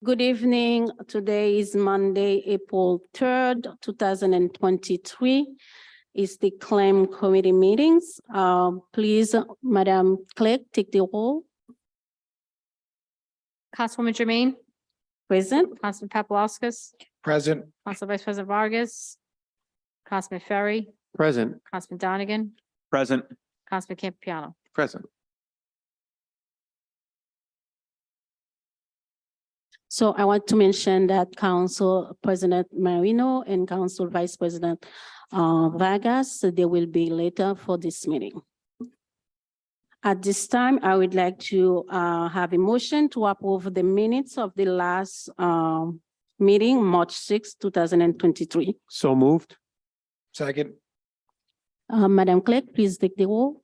Good evening. Today is Monday, April 3rd, 2023. Is the claim committee meetings. Please, Madam Clerk, take the roll. Councilwoman Jermaine, Present. Councilman Paplaskas, Present. Council Vice President Vargas, Councilman Ferry, Present. Councilman Donegan, Present. Councilman Campiano. Present. So I want to mention that Council President Marino and Council Vice President Vargas, they will be later for this meeting. At this time, I would like to have a motion to approve the minutes of the last meeting, March 6, 2023. So moved. Second. Madam Clerk, please take the roll.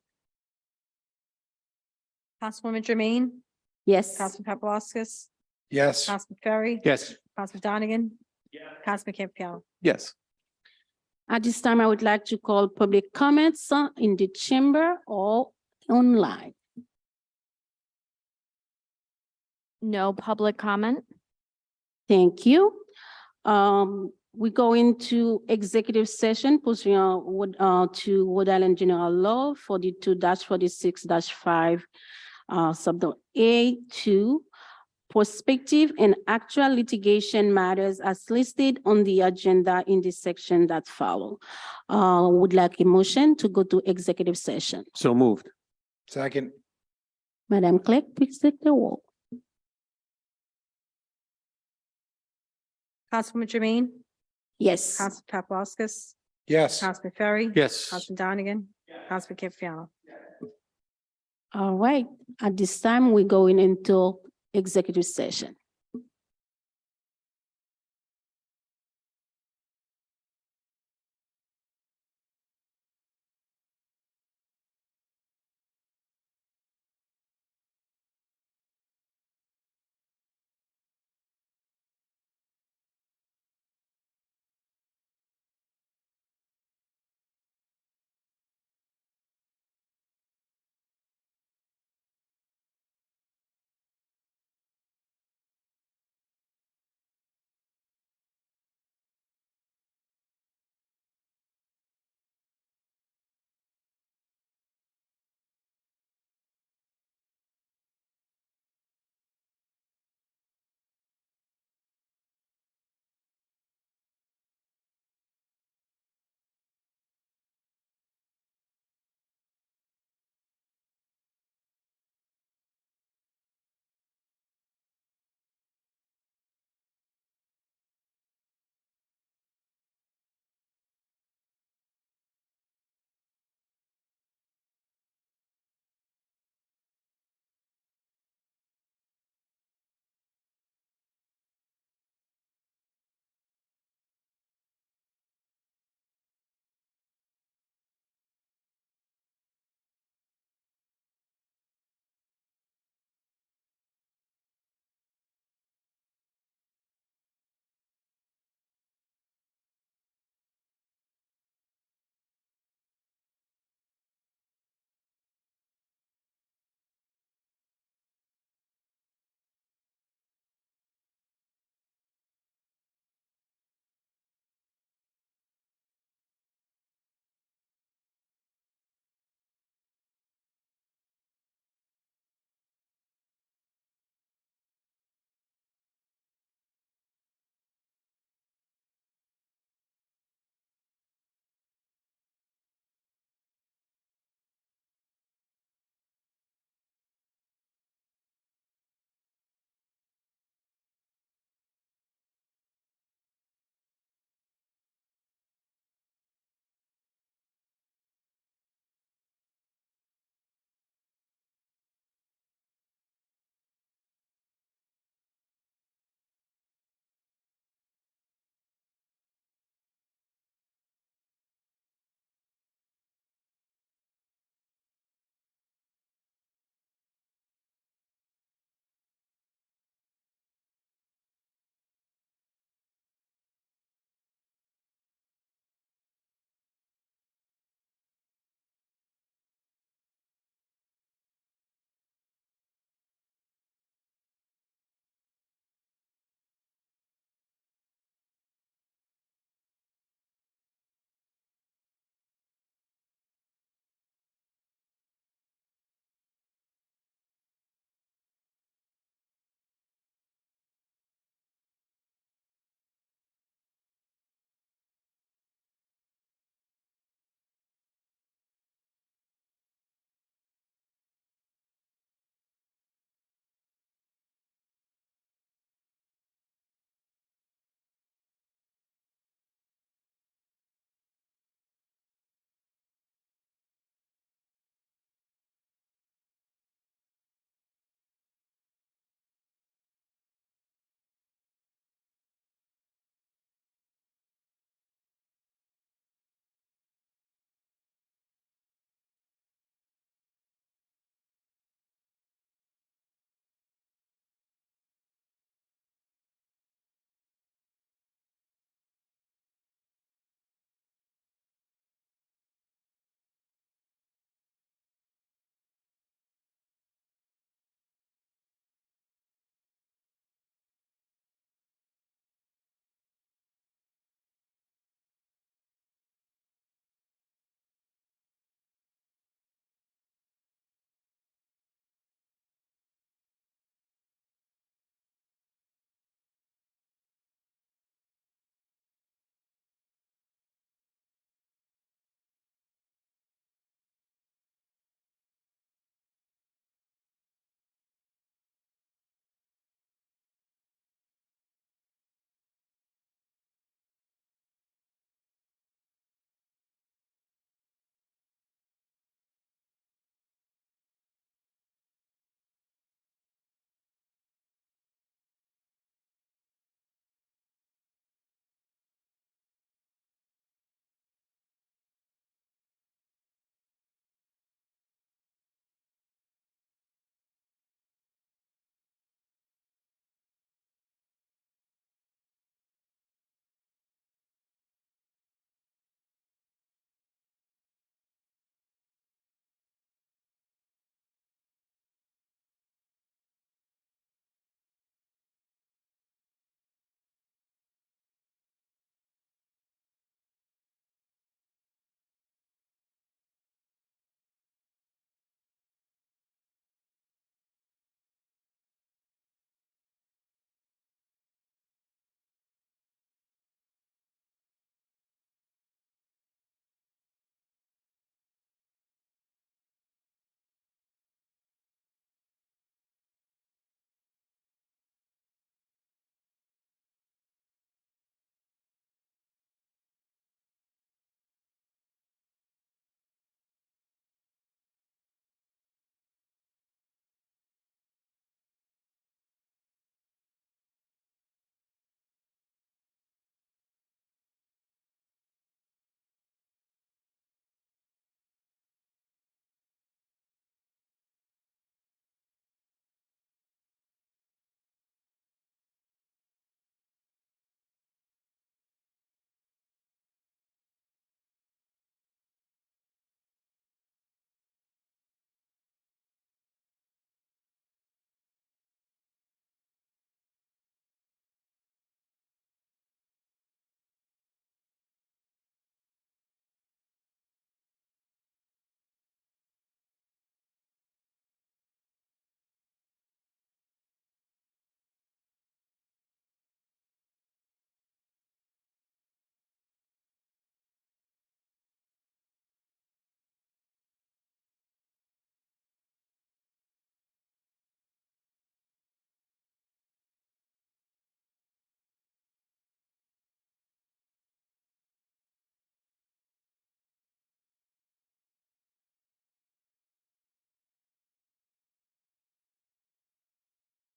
Councilwoman Jermaine, Yes. Councilman Paplaskas, Yes. Councilman Ferry, Yes. Councilman Donegan, Councilman Campiano. Yes. At this time, I would like to call public comments in the chamber or online. No public comment. Thank you. We go into executive session pursuant to Rhode Island General Law 42-46-5, sub A2, prospective and actual litigation matters as listed on the agenda in the section that follow. Would like a motion to go to executive session. So moved. Second. Madam Clerk, please take the roll. Councilwoman Jermaine, Yes. Councilman Paplaskas, Yes. Councilman Ferry, Yes. Councilman Donegan, Councilman Campiano. All right. At this time, we're going into executive session.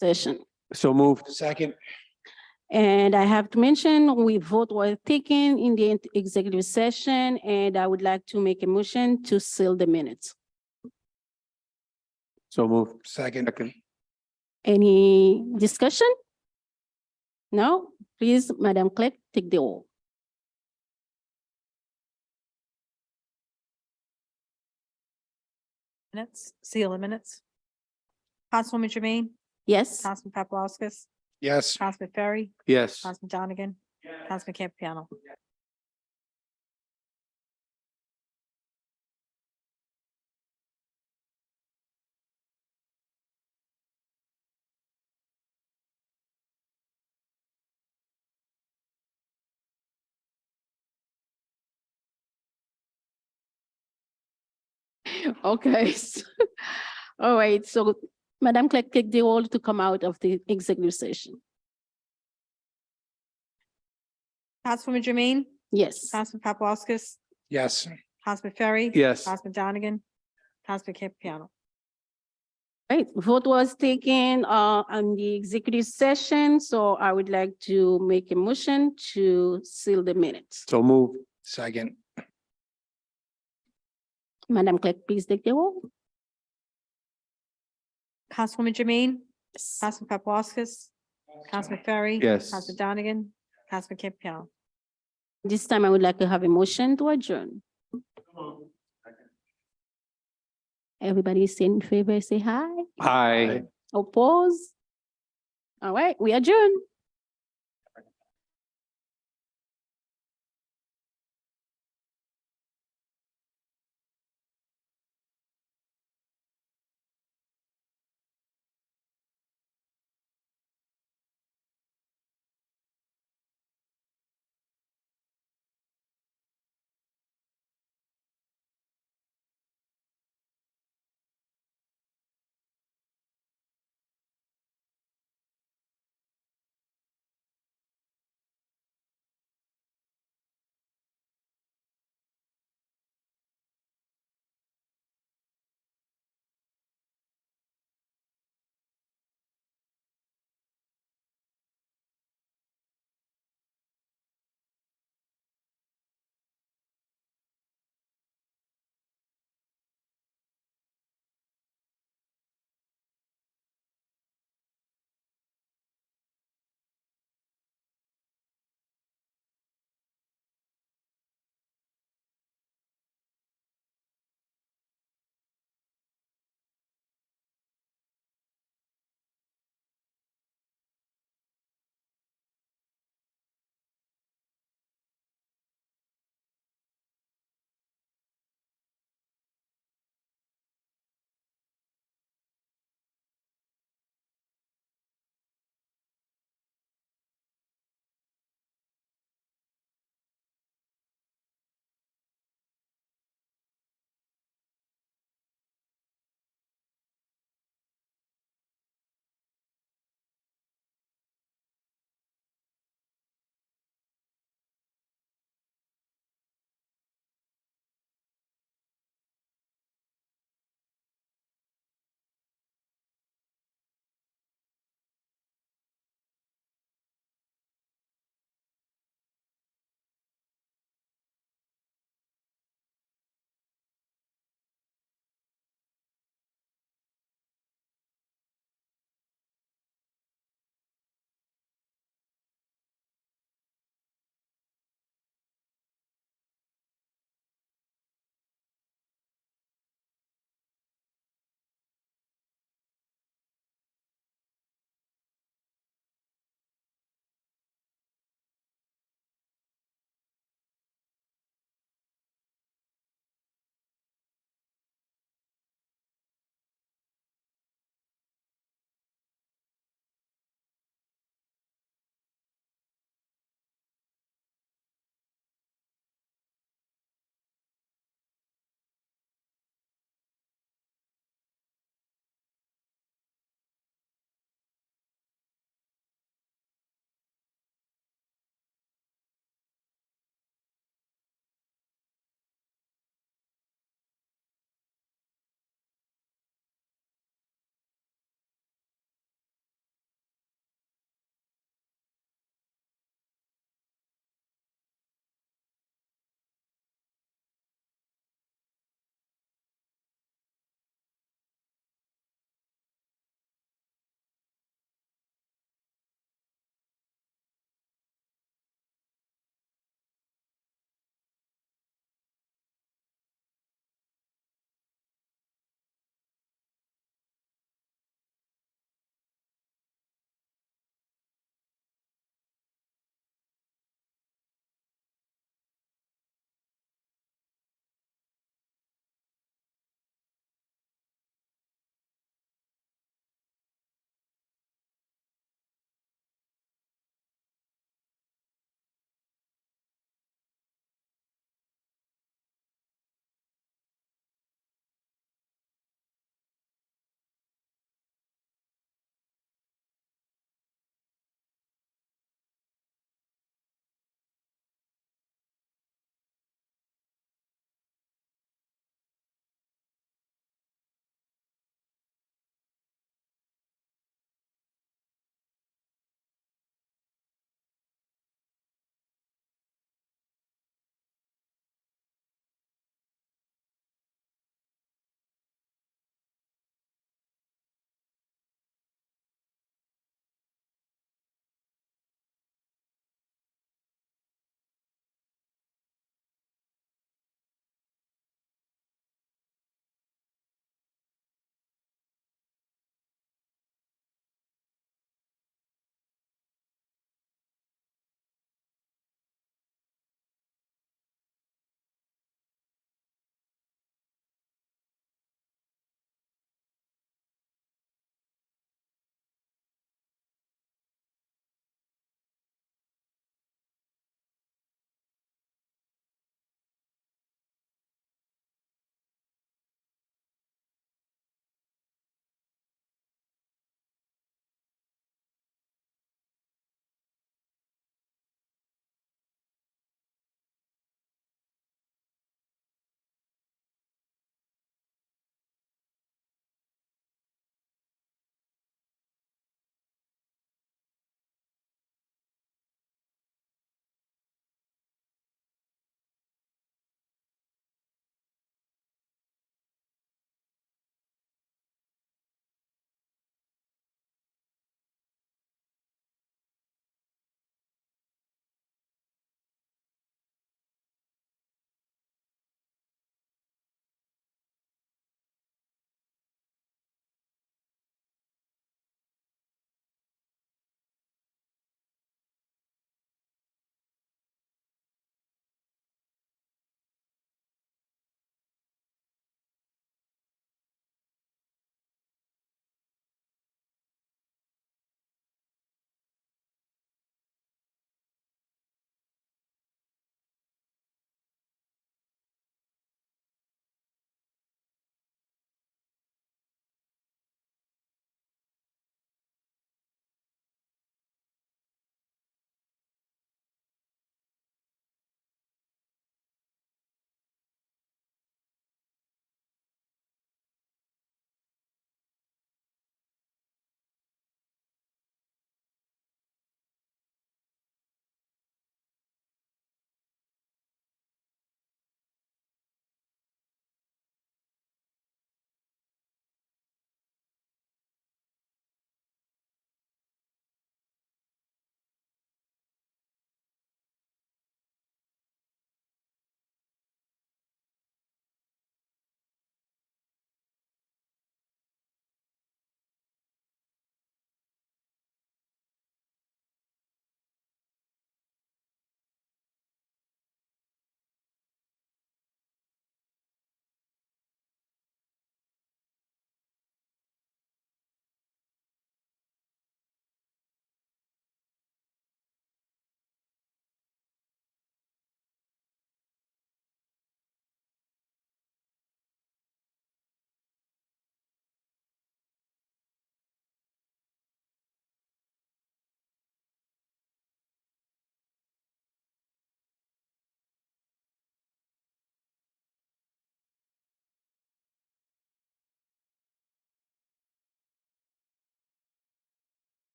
session. So moved. Second. And I have to mention, we vote were taken in the executive session, and I would like to make a motion to seal the minutes. So moved. Second. Any discussion? No? Please, Madam Clerk, take the roll. Minutes, seal the minutes. Councilwoman Jermaine, Yes? Councilman Paplaskas, Yes. Councilman Ferry, Yes. Councilman Donegan, Councilman Campiano. Okay. All right, so Madam Clerk, take the roll to come out of the executive session. Councilwoman Jermaine, Yes. Councilman Paplaskas, Yes. Councilman Ferry. Yes. Councilman Donegan, Councilman Campiano. Right, vote was taken on the executive session, so I would like to make a motion to seal the minutes. So moved. Second. Madam Clerk, please take the roll. Councilwoman Jermaine, Councilman Paplaskas, Councilman Ferry. Yes. Councilman Donegan, Councilman Campiano. This time I would like to have a motion to adjourn. Everybody is in favor, say hi. Aye. Oppose? All right, we adjourn.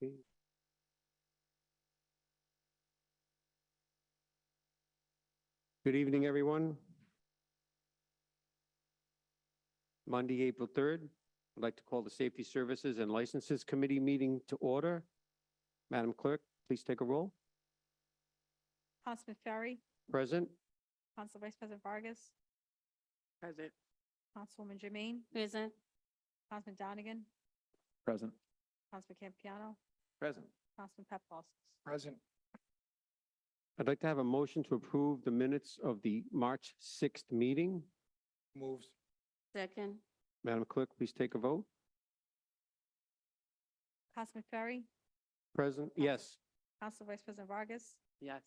Okay. Good evening, everyone. Monday, April 3rd. I'd like to call the Safety Services and Licenses Committee meeting to order. Madam Clerk, please take a roll. Councilman Ferry, Present. Council Vice President Vargas, Present. Councilwoman Jermaine, Present. Councilman Donegan, Present. Councilman Campiano, Present. Councilman Paplaskas. Present. I'd like to have a motion to approve the minutes of the March 6th meeting. Moves. Second. Madam Clerk, please take a vote. Councilman Ferry, Present. Yes. Council Vice President Vargas, Yes.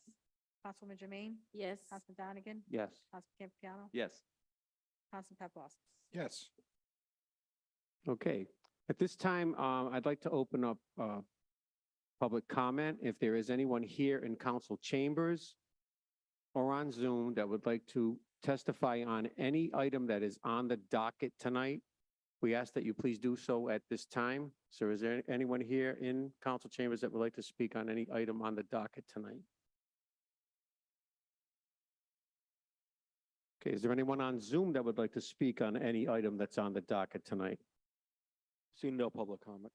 Councilwoman Jermaine, Yes. Councilman Donegan, Yes. Councilman Campiano, Yes. Councilman Paplaskas. Yes. Okay. At this time, I'd like to open up public comment. If there is anyone here in council chambers or on Zoom that would like to testify on any item that is on the docket tonight, we ask that you please do so at this time. So is there anyone here in council chambers that would like to speak on any item on the docket tonight? Okay, is there anyone on Zoom that would like to speak on any item that's on the docket tonight? Seeing no public comment.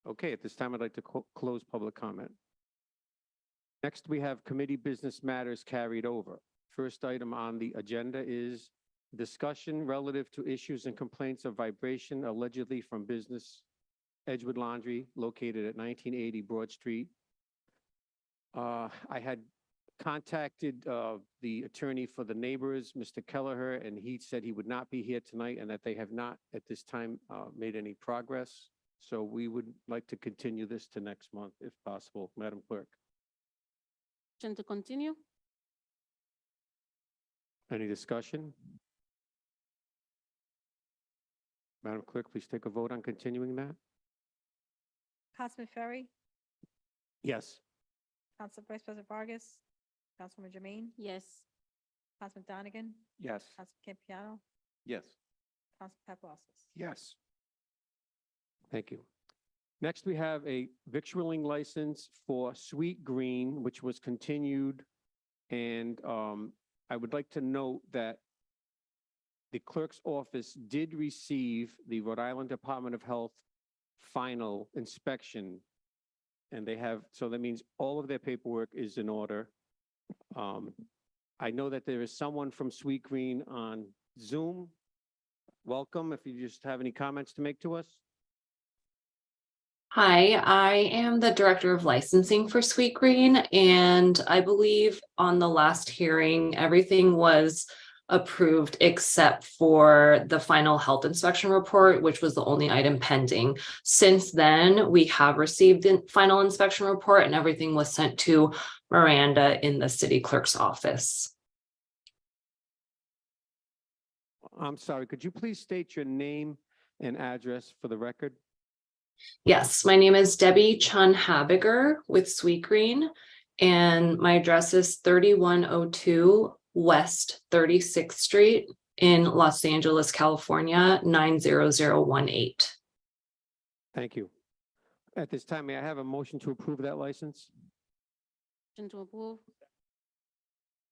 Okay, at this time, I'd like to close public comment. Next, we have committee business matters carried over. First item on the agenda is discussion relative to issues and complaints of vibration allegedly from business Edgewood Laundry located at 1980 Broad Street. I had contacted the attorney for the neighbors, Mr. Kelleher, and he said he would not be here tonight and that they have not at this time made any progress. So we would like to continue this to next month if possible. Madam Clerk. Motion to continue? Any discussion? Madam Clerk, please take a vote on continuing that. Councilman Ferry, Yes. Council Vice President Vargas, Councilwoman Jermaine, Yes. Councilman Donegan, Yes. Councilman Campiano, Yes. Councilman Paplaskas. Yes. Thank you. Next, we have a victualling license for Sweet Green, which was continued. And I would like to note that the clerk's office did receive the Rhode Island Department of Health final inspection. And they have, so that means all of their paperwork is in order. I know that there is someone from Sweet Green on Zoom. Welcome, if you just have any comments to make to us. Hi, I am the Director of Licensing for Sweet Green, and I believe on the last hearing, everything was approved except for the final health inspection report, which was the only item pending. Since then, we have received the final inspection report and everything was sent to Miranda in the city clerk's office. I'm sorry, could you please state your name and address for the record? Yes, my name is Debbie Chun Habiger with Sweet Green, and my address is 3102 West 36th Street in Los Angeles, California, 90018. Thank you. At this time, may I have a motion to approve that license? Motion to approve?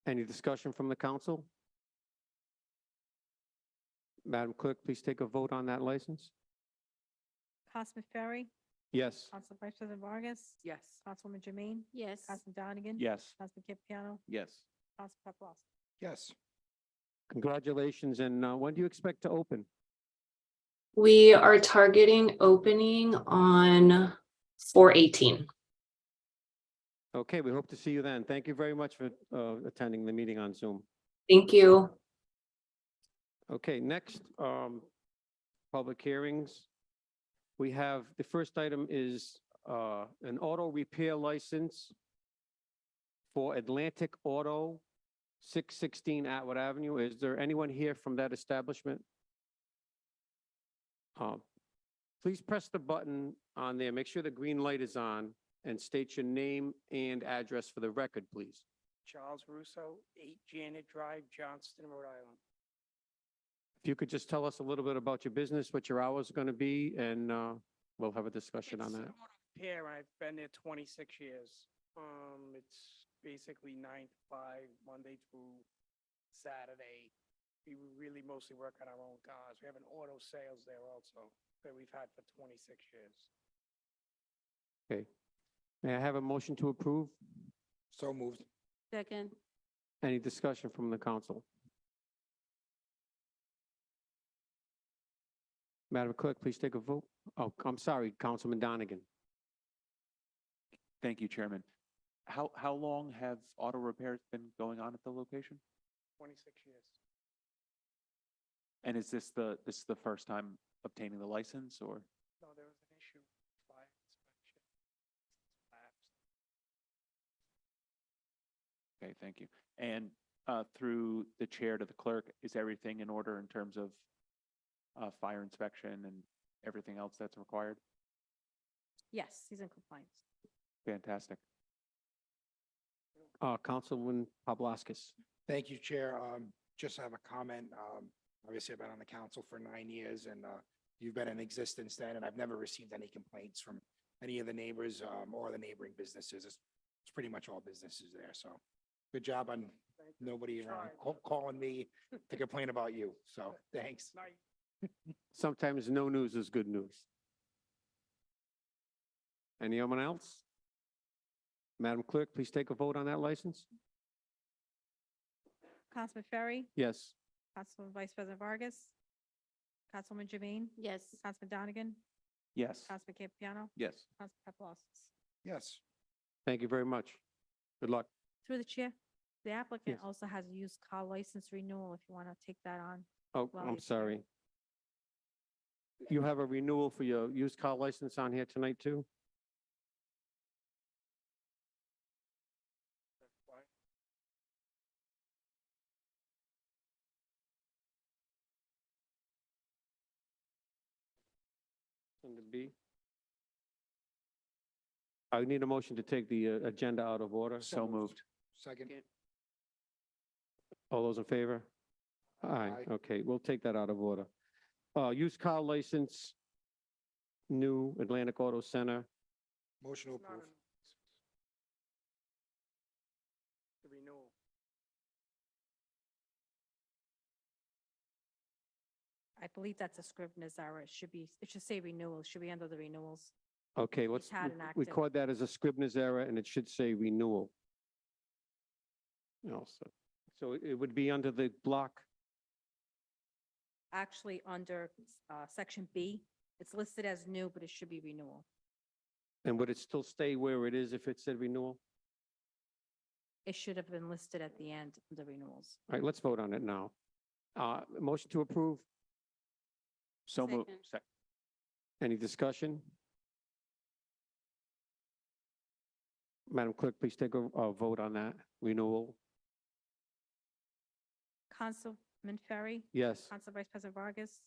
Any discussion from the council? Madam Clerk, please take a vote on that license. Councilman Ferry, Yes. Council Vice President Vargas, Yes. Councilwoman Jermaine, Yes. Councilman Donegan. Yes. Councilman Campiano, Yes. Councilman Paplaskas. Yes. Congratulations. And when do you expect to open? We are targeting opening on 4/18. Okay, we hope to see you then. Thank you very much for attending the meeting on Zoom. Thank you. Okay, next, public hearings. We have, the first item is an auto repair license for Atlantic Auto, 616 Atwood Avenue. Is there anyone here from that establishment? Please press the button on there. Make sure the green light is on and state your name and address for the record, please. Charles Russo, 8 Janet Drive, Johnston, Rhode Island. If you could just tell us a little bit about your business, what your hours are going to be, and we'll have a discussion on It's that. an auto repair, and I've been there 26 years. It's basically 9 to 5, Monday through Saturday. We really mostly work on our own cars. We have an auto sales there also that we've had for 26 years. Okay. May I have a motion to approve? So moved. Second. Any discussion from the council? Madam Clerk, please take a vote. Oh, I'm sorry, Councilman Donegan. Thank you, Chairman. How long have auto repairs been going on at the location? 26 years. And is this the first time obtaining the license, or? No, there was an issue, fire inspection. Lapsed. Okay, thank you. And through the chair to the clerk, is everything in order in terms of fire inspection and everything else that's required? Yes, he's in compliance. Fantastic. Councilman Paplaskas. Thank you, Chair. Just have a comment. Obviously, I've been on the council for 9 years, and you've been in existence then, and I've never received any complaints from any of the neighbors or the neighboring businesses. It's pretty much all businesses there, so good job on Thank you. nobody Tried. calling me to complain about you, so thanks. Night. Sometimes no news is good news. Anyone else? Madam Clerk, please take a vote on that license. Councilman Ferry, Yes. Councilman Vice President Vargas, Councilwoman Jermaine, Yes. Councilman Donegan, Yes. Councilman Campiano, Yes. Councilman Paplaskas. Yes. Thank you very much. Good luck. Through the chair, the applicant Yes. also has a used car license renewal if you want to take that on. Oh, Well, I'm it's sorry. You have a renewal for your used car license on here tonight, too? Why? Under B. I need a motion to take the agenda out of order. So moved. Second. All those in favor? Aye, Aye. okay, we'll take that out of order. Used car license, new Atlantic Auto Center. Motion to It's not approve. The renewal. I believe that's a Scrivener's error. It should say renewals, should be under the renewals. Okay, let's had an record that as a Scribner's error, and it should say renewal. So it would be under the block. Actually, under section B, it's listed as new, but it should be renewal. And would it still stay where it is if it said renewal? It should have been listed at the end, the renewals. All right, let's vote on it now. Motion to approve. So moved. Second. Any discussion? Madam Clerk, please take a vote on that renewal. Councilman Ferry, Yes. Council Vice President Vargas,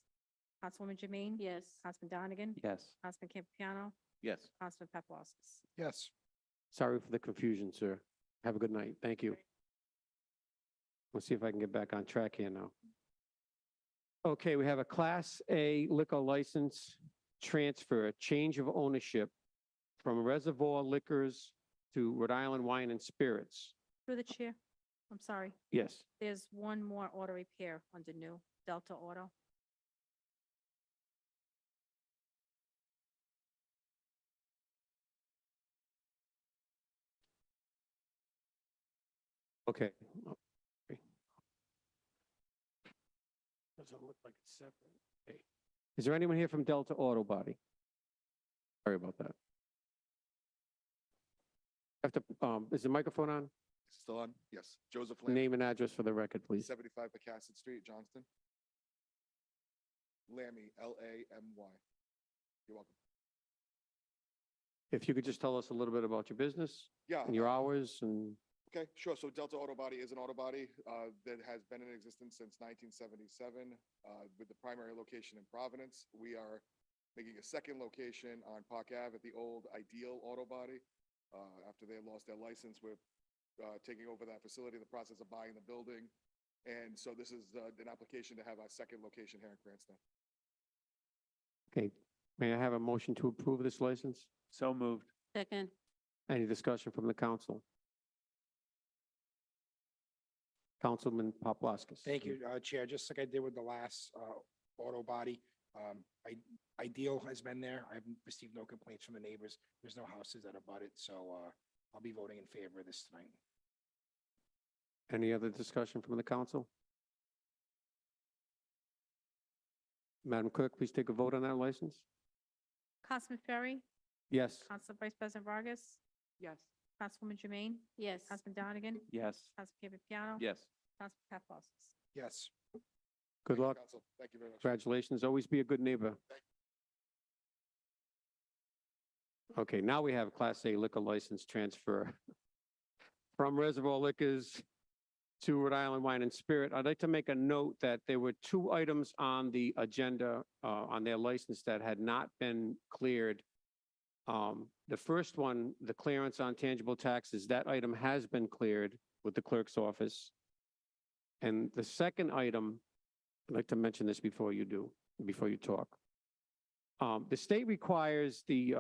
Councilwoman Jermaine. Yes. Councilman Donegan, Yes. Councilman Campiano, Yes. Councilman Paplaskas. Yes. Sorry for the confusion, sir. Have a good night. Thank you. Let's see if I can get back on track here now. Okay, we have a Class A liquor license transfer, change of ownership from Reservoir Liquors to Rhode Island Wine and Spirits. Through the chair, I'm sorry, Yes. there's one more auto repair under new, Delta Auto. Okay. Doesn't look like it's separate. Okay. Is there anyone here from Delta Auto Body? Sorry about that. Have to, is the microphone on? Still on? Yes. Joseph Lamb, Name and address for the record, please. 75 Pecasset Street, Johnston. Lammy, L-A-M-Y. You're welcome. If you could just tell us a little bit about your business Yeah. and your hours and, Okay, sure. So Delta Auto Body is an auto body that has been in existence since 1977 with the primary location in Providence. We are making a second location on Park Ave at the old Ideal Auto Body. After they lost their license, we're taking over that facility, in the process of buying the building. And so this is an application to have our second location here in Cranston. okay. May I have a motion to approve this license? So moved. Second. Any discussion from the council? Councilman Paplaskas. Thank you, Chair. Just like I did with the last auto body, Ideal has been there. I've received no complaints from the neighbors. There's no houses that abut it, so I'll be voting in favor of this tonight. Any other discussion from the council? Madam Clerk, please take a vote on that license. Councilman Ferry, Yes. Council Vice President Vargas, Yes. Councilwoman Jermaine, Yes. Councilman Donegan, Yes. Councilman Campiano. Yes. Councilman Paplaskas. Yes. Good Thank you, luck. Council. Thank you very much. Congratulations. Always be a good neighbor. Okay, now we have Class A liquor license transfer from Reservoir Liquors to Rhode Island Wine and Spirit. I'd like to make a note that there were two items on the agenda on their license that had not been cleared. The first one, the clearance on tangible taxes, that item has been cleared with the clerk's office. And the second item, I'd like to mention this before you talk. The state requires the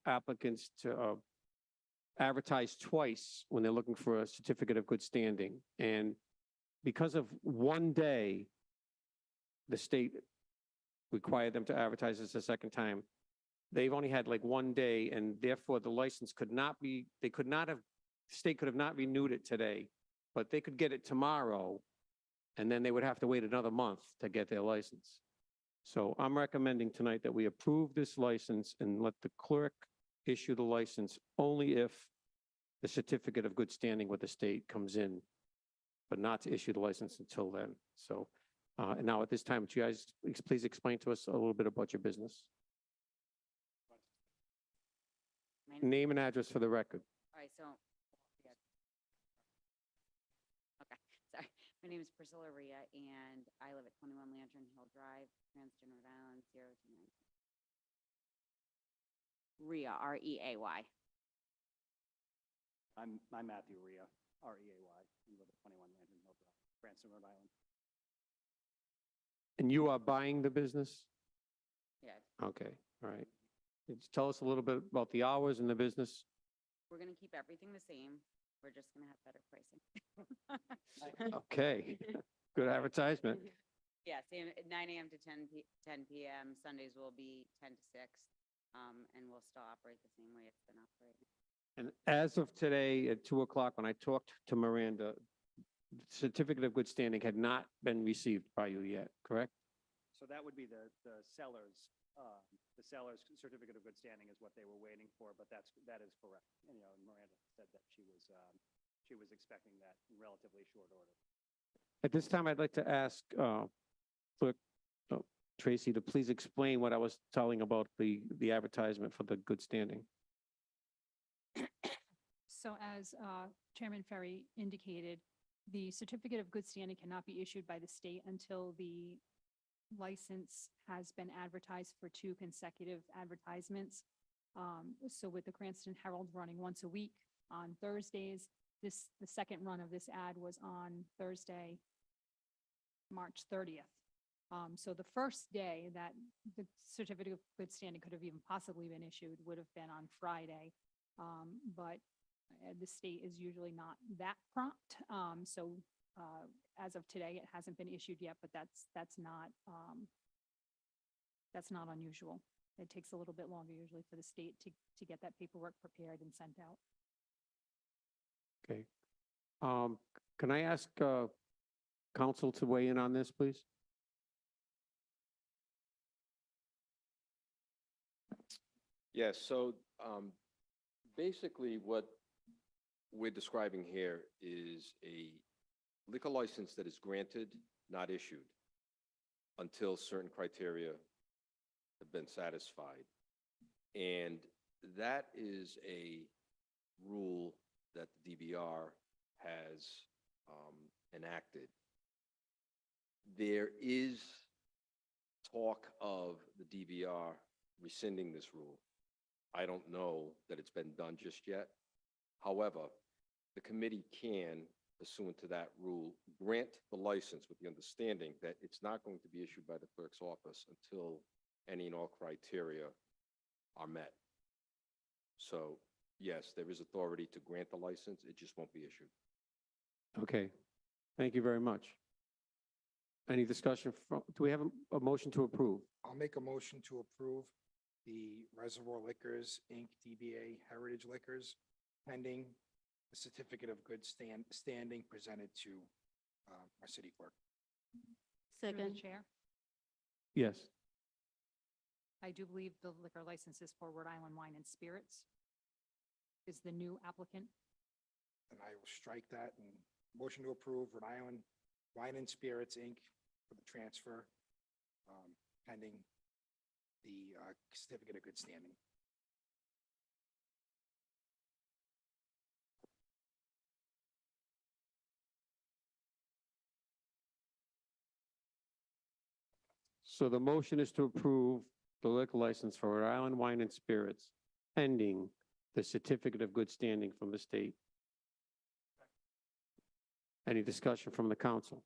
applicants to advertise twice when they're looking for a certificate of good standing. And because of one day, the state required them to advertise this a second time. They've only had like one day, and therefore the license could not be, the state could have not renewed it today, but they could get it tomorrow, and then they would have to wait another month to get their license. So I'm recommending tonight that we approve this license and let the clerk issue the license only if the certificate of good standing with the state comes in, but not to issue the license until then. So, and now at this time, would you guys please explain to us a little bit about your business? Name and address for the record. All right, so, yeah. Okay, sorry. My name is Priscilla Rhea, and I live at 21 Lantern Hill Drive, Cranston, Rhode Island, 029. Rhea, R-E-A-Y. I'm Matthew Rhea, R-E-A-Y, and live at 21 Lantern Hill Drive, Cranston, Rhode Island. And you are buying the business? Yeah, Okay, all right. Could you tell us a little bit about the hours in the business? we're gonna keep everything the same. We're just gonna have better pricing. Okay, good advertisement. Yeah, same, at 9 a.m. to 10 p.m. Sundays will be 10 to 6, and we'll still operate the same way it's been operating. And as of today at 2 o'clock, when I talked to Miranda, the certificate of good standing had not been received by you yet, correct? So that would be the seller's certificate of good standing is what they were waiting for, but that is correct. And, Miranda said that she was expecting that in relatively short order. At this time, I'd like to ask Clerk Tracy to please explain what I was telling about the advertisement for the good standing. So as Chairman Ferry indicated, the certificate of good standing cannot be issued by the state until the license has been advertised for 2 consecutive advertisements. So with the Cranston Herald running once a week on Thursdays, the second run of this ad was on Thursday, March 30th. So the first day that the certificate of good standing could have even possibly been issued would have been on Friday. But the state is usually not that prompt. As of today, it hasn't been issued yet, but that's not unusual. It takes a little bit longer usually for the state to get that paperwork prepared and sent out. Okay. Can I ask council to weigh in on this, please? Yes, so basically what we're describing here is a liquor license that is granted, not issued, until certain criteria have been satisfied. And that is a rule that the DBR has enacted. There is talk of the DBR rescinding this rule. I don't know that it's been done just yet. However, the committee can, pursuant to that rule, grant the license with the understanding that it's not going to be issued by the clerk's office until any and all criteria are met. So yes, there is authority to grant the license, it just won't be issued. Okay, thank you very much. Any discussion from, do we have a motion to approve? I'll make a motion to approve the Reservoir Liquors, Inc., DBA Heritage Liquors, pending the certificate of good standing presented to our city clerk. Through the Second, chair, Yes. I do believe the liquor license is for Rhode Island Wine and Spirits. Is the new applicant. And I will strike that and motion to approve Rhode Island Wine and Spirits, Inc. for the transfer, pending the certificate of good standing. So the motion is to approve the liquor license for Rhode Island Wine and Spirits pending the certificate of good standing from the state. Any discussion from the council?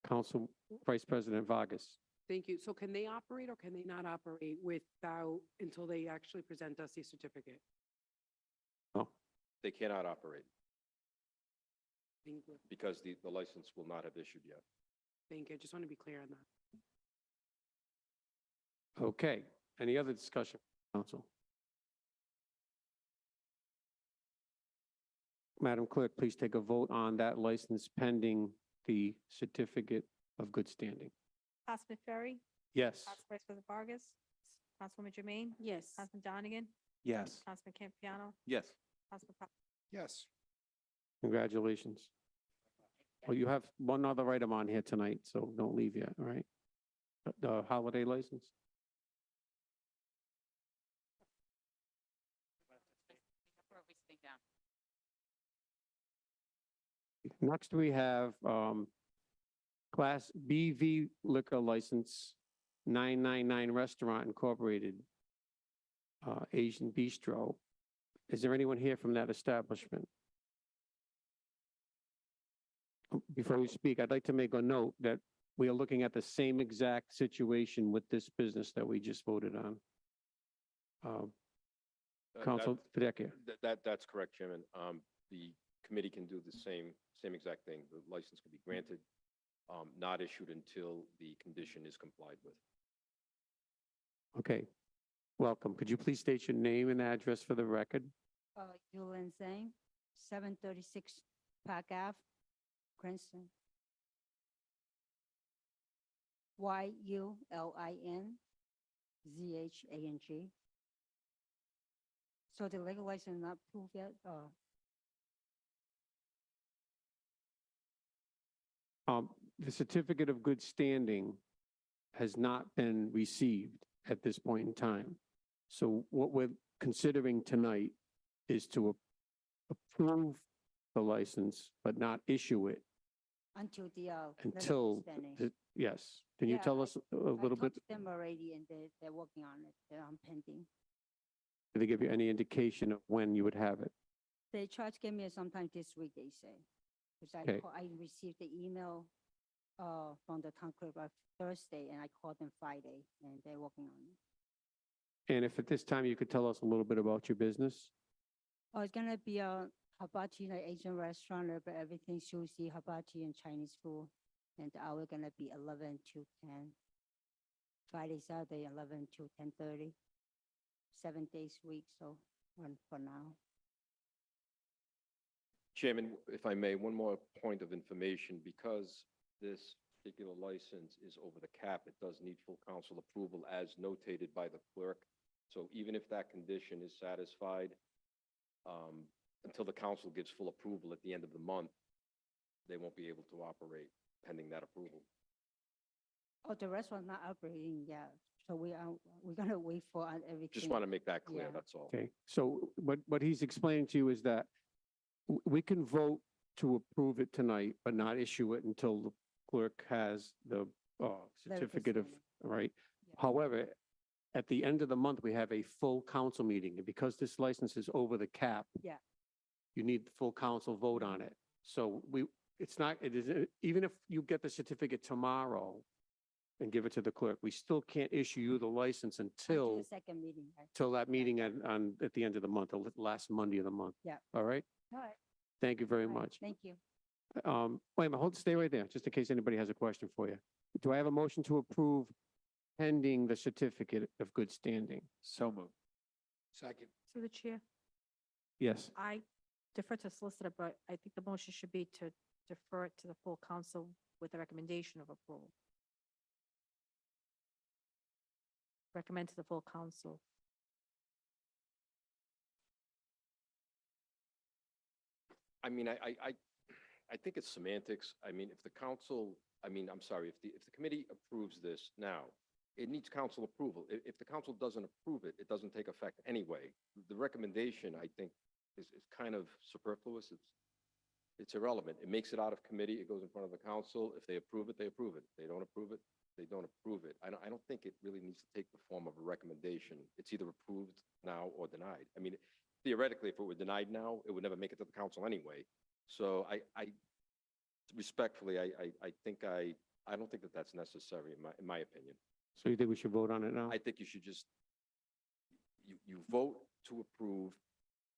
Council Vice President Vargas. Thank you. So can they operate or can they not operate without, until they actually present us the certificate? Oh, They cannot operate Thank you. because the license will not have issued yet. Thank you. I just want to be clear on that. okay. Any other discussion, council? Madam Clerk, please take a vote on that license pending the certificate of good standing. Councilman Ferry, Yes. Council Vice President Vargas, Councilwoman Jermaine, yes. Councilman Donegan, Yes. Councilman Campiano, Yes. Councilman Pop. Yes. Congratulations. Well, you have one other item on here tonight, so don't leave yet, all right? The holiday license? Before we sink down. Next, we have Class BV liquor license, 999 Restaurant Incorporated, Asian Bistro. Is there anyone here from that establishment? Before we speak, I'd like to make a note that we are looking at the same exact situation with this business that we just voted on. Council Fidecchia. That's correct, Chairman. The committee can do the same exact thing. The license can be granted, not issued until the condition is complied with. Okay, welcome. Could you please state your name and address for the record? Yulin Zhang, 736 Park Ave, Cranston. YULINZHANG. So the legal license not approved yet? The certificate of good standing has not been received at this point in time. So what we're considering tonight is to approve the license, but not issue it Until the legal until, standing. yes. Can you Yeah, tell us a I little bit? talked to them already and they're working on it. They're on pending. Did they give you any indication of when you would have it? They try to get me sometime this week, they say. Because Okay. I received the email from the town clerk on Thursday and I called them Friday and they're working on it. And if at this time you could tell us a little bit about your business? Oh, it's gonna be a hibachi, like Asian restaurant, but everything sushi, hibachi and Chinese food. And the hour gonna be 11 to 10. Friday, Saturday, 11 to 10:30. 7 days a week, so one for now. Chairman, if I may, one more point of information, because this particular license is over the cap, it does need full council approval as notated by the clerk. So even if that condition is satisfied, until the council gives full approval at the end of the month, they won't be able to operate pending that approval. Oh, the restaurant not operating yet, so we're gonna wait for everything. Just want to make that clear, Yeah. that's all. Okay, so what he's explaining to you is that we can vote to approve it tonight, but not issue it until the clerk has the certificate of, standing. right? Yeah. However, at the end of the month, we have a full council meeting, and because this license is over the cap, Yeah. you need the full council vote on it. So it is, even if you get the certificate tomorrow, and give it to the clerk. We still can't issue you the license Until until, the second meeting, right? till that meeting at the end of the month, the last Monday of the month. Yeah. All right? All right. Thank you very all right, much. Thank you. Wait a minute, stay right there, just in case anybody has a question for you. Do I have a motion to approve pending the certificate of good standing? So moved. Second. To the chair, Yes. I defer to solicitor, but I think the motion should be to defer it to the full council with the recommendation of approval. Recommend to the full council. I mean, I think it's semantics. I mean, if the council, I mean, I'm sorry, if the committee approves this now, it needs council approval. If the council doesn't approve it, it doesn't take effect anyway. The recommendation, I think, is kind of superfluous. It's irrelevant. It makes it out of committee. It goes in front of the council. If they approve it, they approve it. If they don't approve it, they don't approve it. I don't think it really needs to take the form of a recommendation. It's either approved now or denied. I mean, theoretically, if it were denied now, it would never make it to the council anyway. So I respectfully, I don't think that that's necessary in my opinion. So you think we should vote on it now? I think you should just, you vote to approve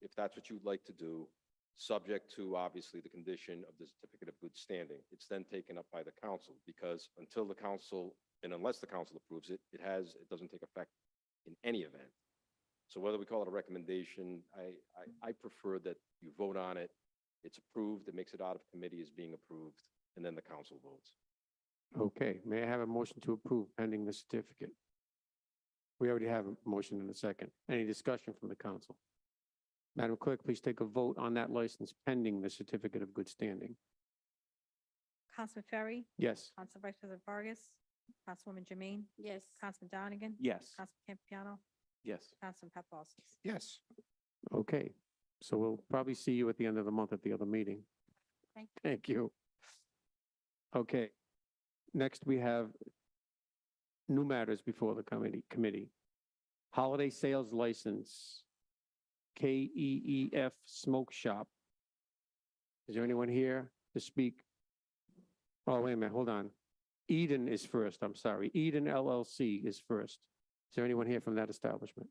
if that's what you'd like to do, subject to obviously the condition of the certificate of good standing. It's then taken up by the council because until the council, and unless the council approves it, it doesn't take effect in any event. So whether we call it a recommendation, I prefer that you vote on it. It's approved, it makes it out of committee as being approved, and then the council votes. Okay, may I have a motion to approve pending the certificate? We already have a motion and a second. Any discussion from the council? Madam Clerk, please take a vote on that license pending the certificate of good standing. Councilman Ferry, Yes. Council Vice President Vargas, Councilwoman Jermaine, Yes. Councilman Donegan. Yes. Councilman Campiano, Yes. Councilman Paplaskas. Yes. Okay, so we'll probably see you at the end of the month at the other meeting. Thank Thank you. Okay, next we have new matters before the committee. Holiday sales license, KEEF Smoke Shop. Is there anyone here to speak? Oh, wait a minute, hold on. Eden is first, I'm sorry. Eden LLC is first. Is there anyone here from that establishment?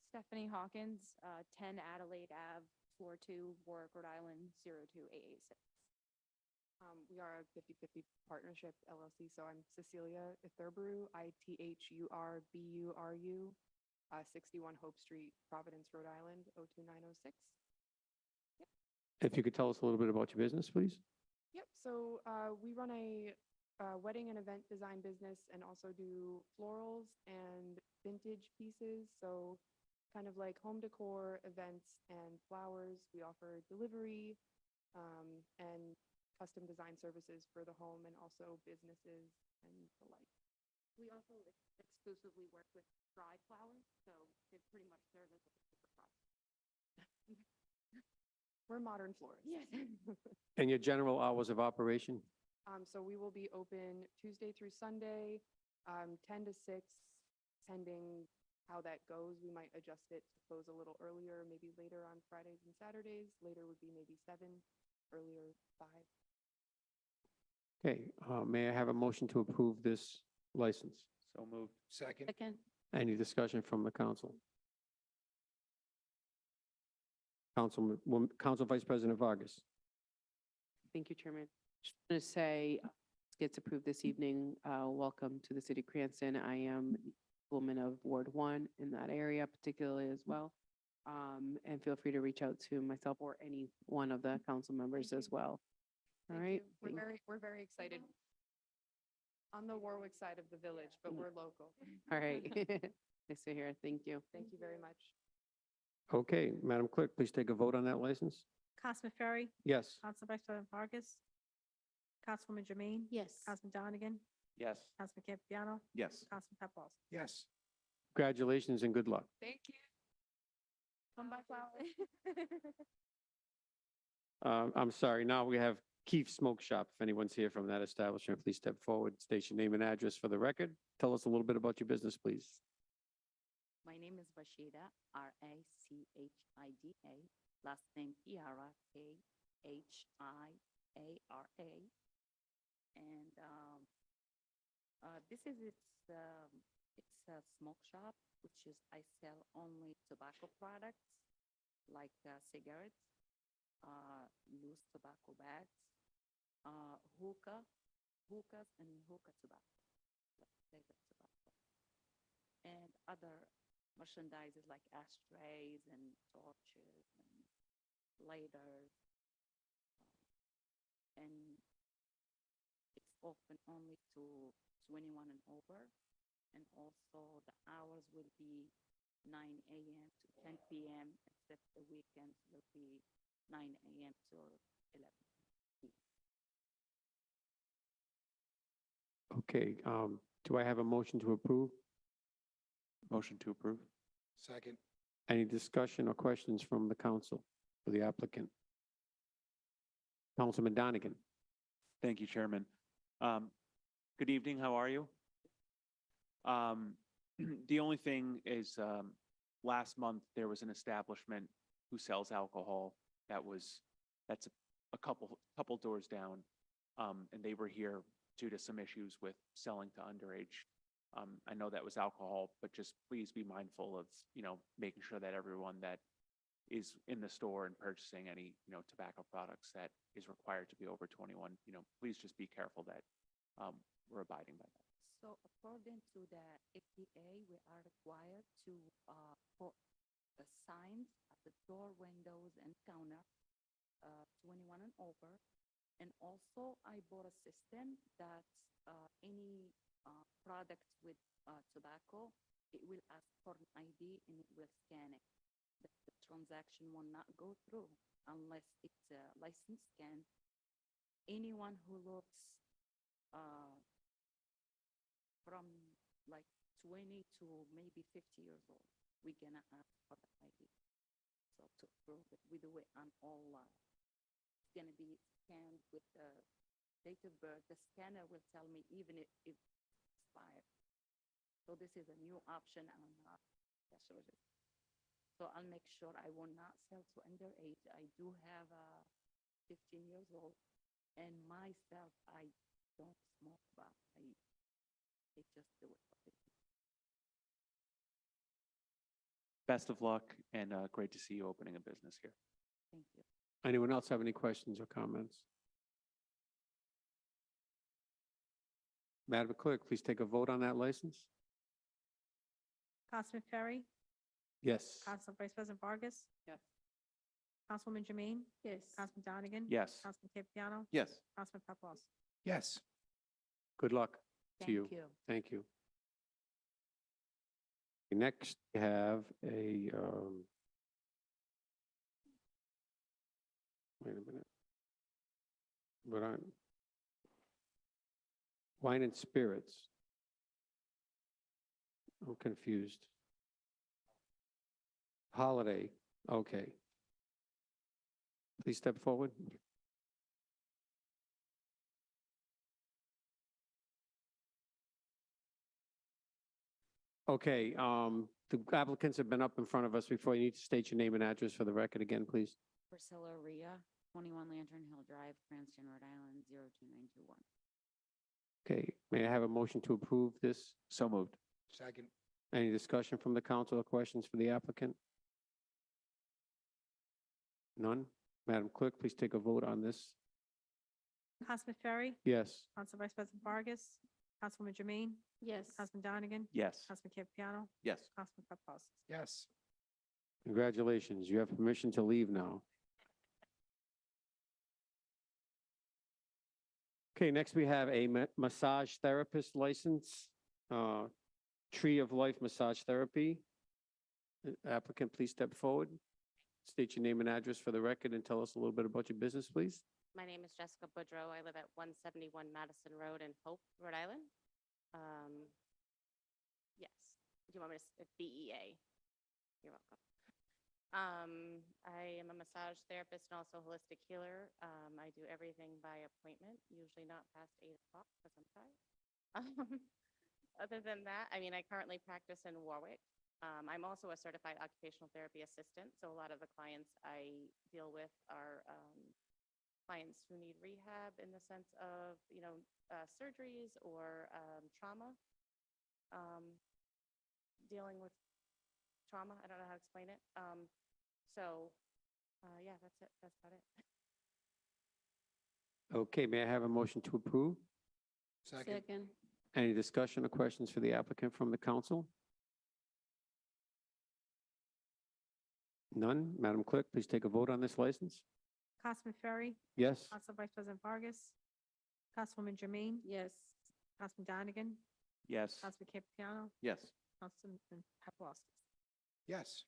Stephanie Hawkins, 10 Adelaide Ave, floor 2, Warwick, Rhode Island, 02886. We are a 50/50 partnership LLC, so I'm Cecilia Ithurberu, ITHURBURU, 61 Hope Street, Providence, Rhode Island, 02906. If you could tell us a little bit about your business, please? Yep, so we run a wedding and event design business and also do florals and vintage pieces. So kind of like home decor, events, and flowers. We offer delivery and custom design services for the home and also businesses and the like. We also exclusively work with dry flowers, so they pretty much serve as a super product. We're modern florists. Yes. And your general hours of operation? So we will be open Tuesday through Sunday, 10 to 6, pending how that goes. We might adjust it to close a little earlier, maybe later on Fridays and Saturdays. Later would be maybe 7, earlier 5. Okay, may I have a motion to approve this license? So moved. Second. Second. Any discussion from the council? Council Vice President Vargas. Thank you, Chairman. Just want to say, gets approved this evening. Welcome to the city of Cranston. I am a woman of Ward 1 in that area particularly as well. And feel free to reach out to myself or any one of the council members as well. All Thank right. you. We're very excited. On the Warwick side of the village, but we're local. All right. Nice to hear. Thank you. Thank you very much. Okay, Madam Clerk, please take a vote on that license. Councilman Ferry, Yes. Council Vice President Vargas, Councilwoman Jermaine, Yes. Councilman Donegan, Yes. Councilman Campiano, Yes. Councilman Paplaskas. Yes. Congratulations and good luck. Thank you. Come by flowers. I'm sorry, now we have Keefe Smoke Shop. If anyone's here from that establishment, please step forward, state your name and address for the record. Tell us a little bit about your business, please. My name is Rashida, Rachida, last name Piara, Khiara. And this is it's a smoke shop, which is I sell only tobacco products like cigarettes, loose tobacco bags, hookahs and hookah tobacco, like flavored tobacco, and other merchandises like ashtrays and torches and lighters. And it's open only to 21 and over. And also the hours will be 9 a.m. to 10 p.m., except the weekends will be 9 a.m. to 11 p.m. Okay, do I have a motion to approve? Motion to approve? Second. Any discussion or questions from the council for the applicant? Councilman Donegan. Thank you, Chairman. Good evening, how are you? The only thing is, last month, there was an establishment who sells alcohol that's a couple doors down. And they were here due to some issues with selling to underage. I know that was alcohol, but just please be mindful of, making sure that everyone that is in the store and purchasing any, tobacco products that is required to be over 21, please just be careful that we're abiding by that. So according to the FDA, we are required to put the signs at the door, windows, and counter, 21 and over. And also, I bought a system that any products with tobacco, it will ask for an ID and it will scan it. The transaction will not go through unless it's a license scan. Anyone who looks from like 20 to maybe 50 years old, we're gonna ask for the ID. So to prove it, we do it on all it's gonna be scanned with the date of birth. The scanner will tell me even if it's expired. So this is a new option on cash register. So I'll make sure I will not sell to underage. I do have 15 years old, and myself, I don't smoke, but I just do it. Best of luck and great to see you opening a business here. Thank you. Anyone else have any questions or comments? Madam Clerk, please take a vote on that license. Councilman Ferry, Yes. Council Vice President Vargas, Yes. Councilwoman Jermaine, Yes. Councilman Donegan. Yes. Councilman Campiano, Yes. Councilman Paplas. Yes. Good luck to you. Thank you. Thank you. Next, we have a, wait a minute. But wine and spirits. I'm confused. Holiday, okay. Please step forward. Okay, the applicants have been up in front of us before. You need to state your name and address for the record again, please. Priscilla Rhea, 21 Lantern Hill Drive, Cranston, Rhode Island, 02921. Okay, may I have a motion to approve this? So moved. Second. Any discussion from the council or questions for the applicant? None? Madam Clerk, please take a vote on this. Councilman Ferry, Yes. Council Vice President Vargas, Councilwoman Jermaine, Yes. Councilman Donegan. Yes. Councilman Campiano, Yes. Councilman Paplas. Yes. Congratulations. You have permission to leave now. Okay, next we have a massage therapist license, Tree of Life Massage Therapy. Applicant, please step forward. State your name and address for the record and tell us a little bit about your business, please. My name is Jessica Boudreau. I live at 171 Madison Road in Hope, Rhode Island. Yes. Do you want me to, BEA? You're welcome. I am a massage therapist and also holistic healer. I do everything by appointment, usually not past 8 o'clock because I'm tired. Other than that, I currently practice in Warwick. I'm also a certified occupational therapy assistant, so a lot of the clients I deal with are clients who need rehab in the sense of, surgeries or trauma. Dealing with trauma, I don't know how to explain it. Yeah, that's it. That's about it. Okay, may I have a motion to approve? Second. Any discussion or questions for the applicant from the council? None? Madam Clerk, please take a vote on this license. Councilman Ferry, Yes? Council Vice President Vargas, Councilwoman Jermaine, Yes. Councilman Donegan, Yes. Councilman Campiano, Yes. Councilman Paplaskas. Yes.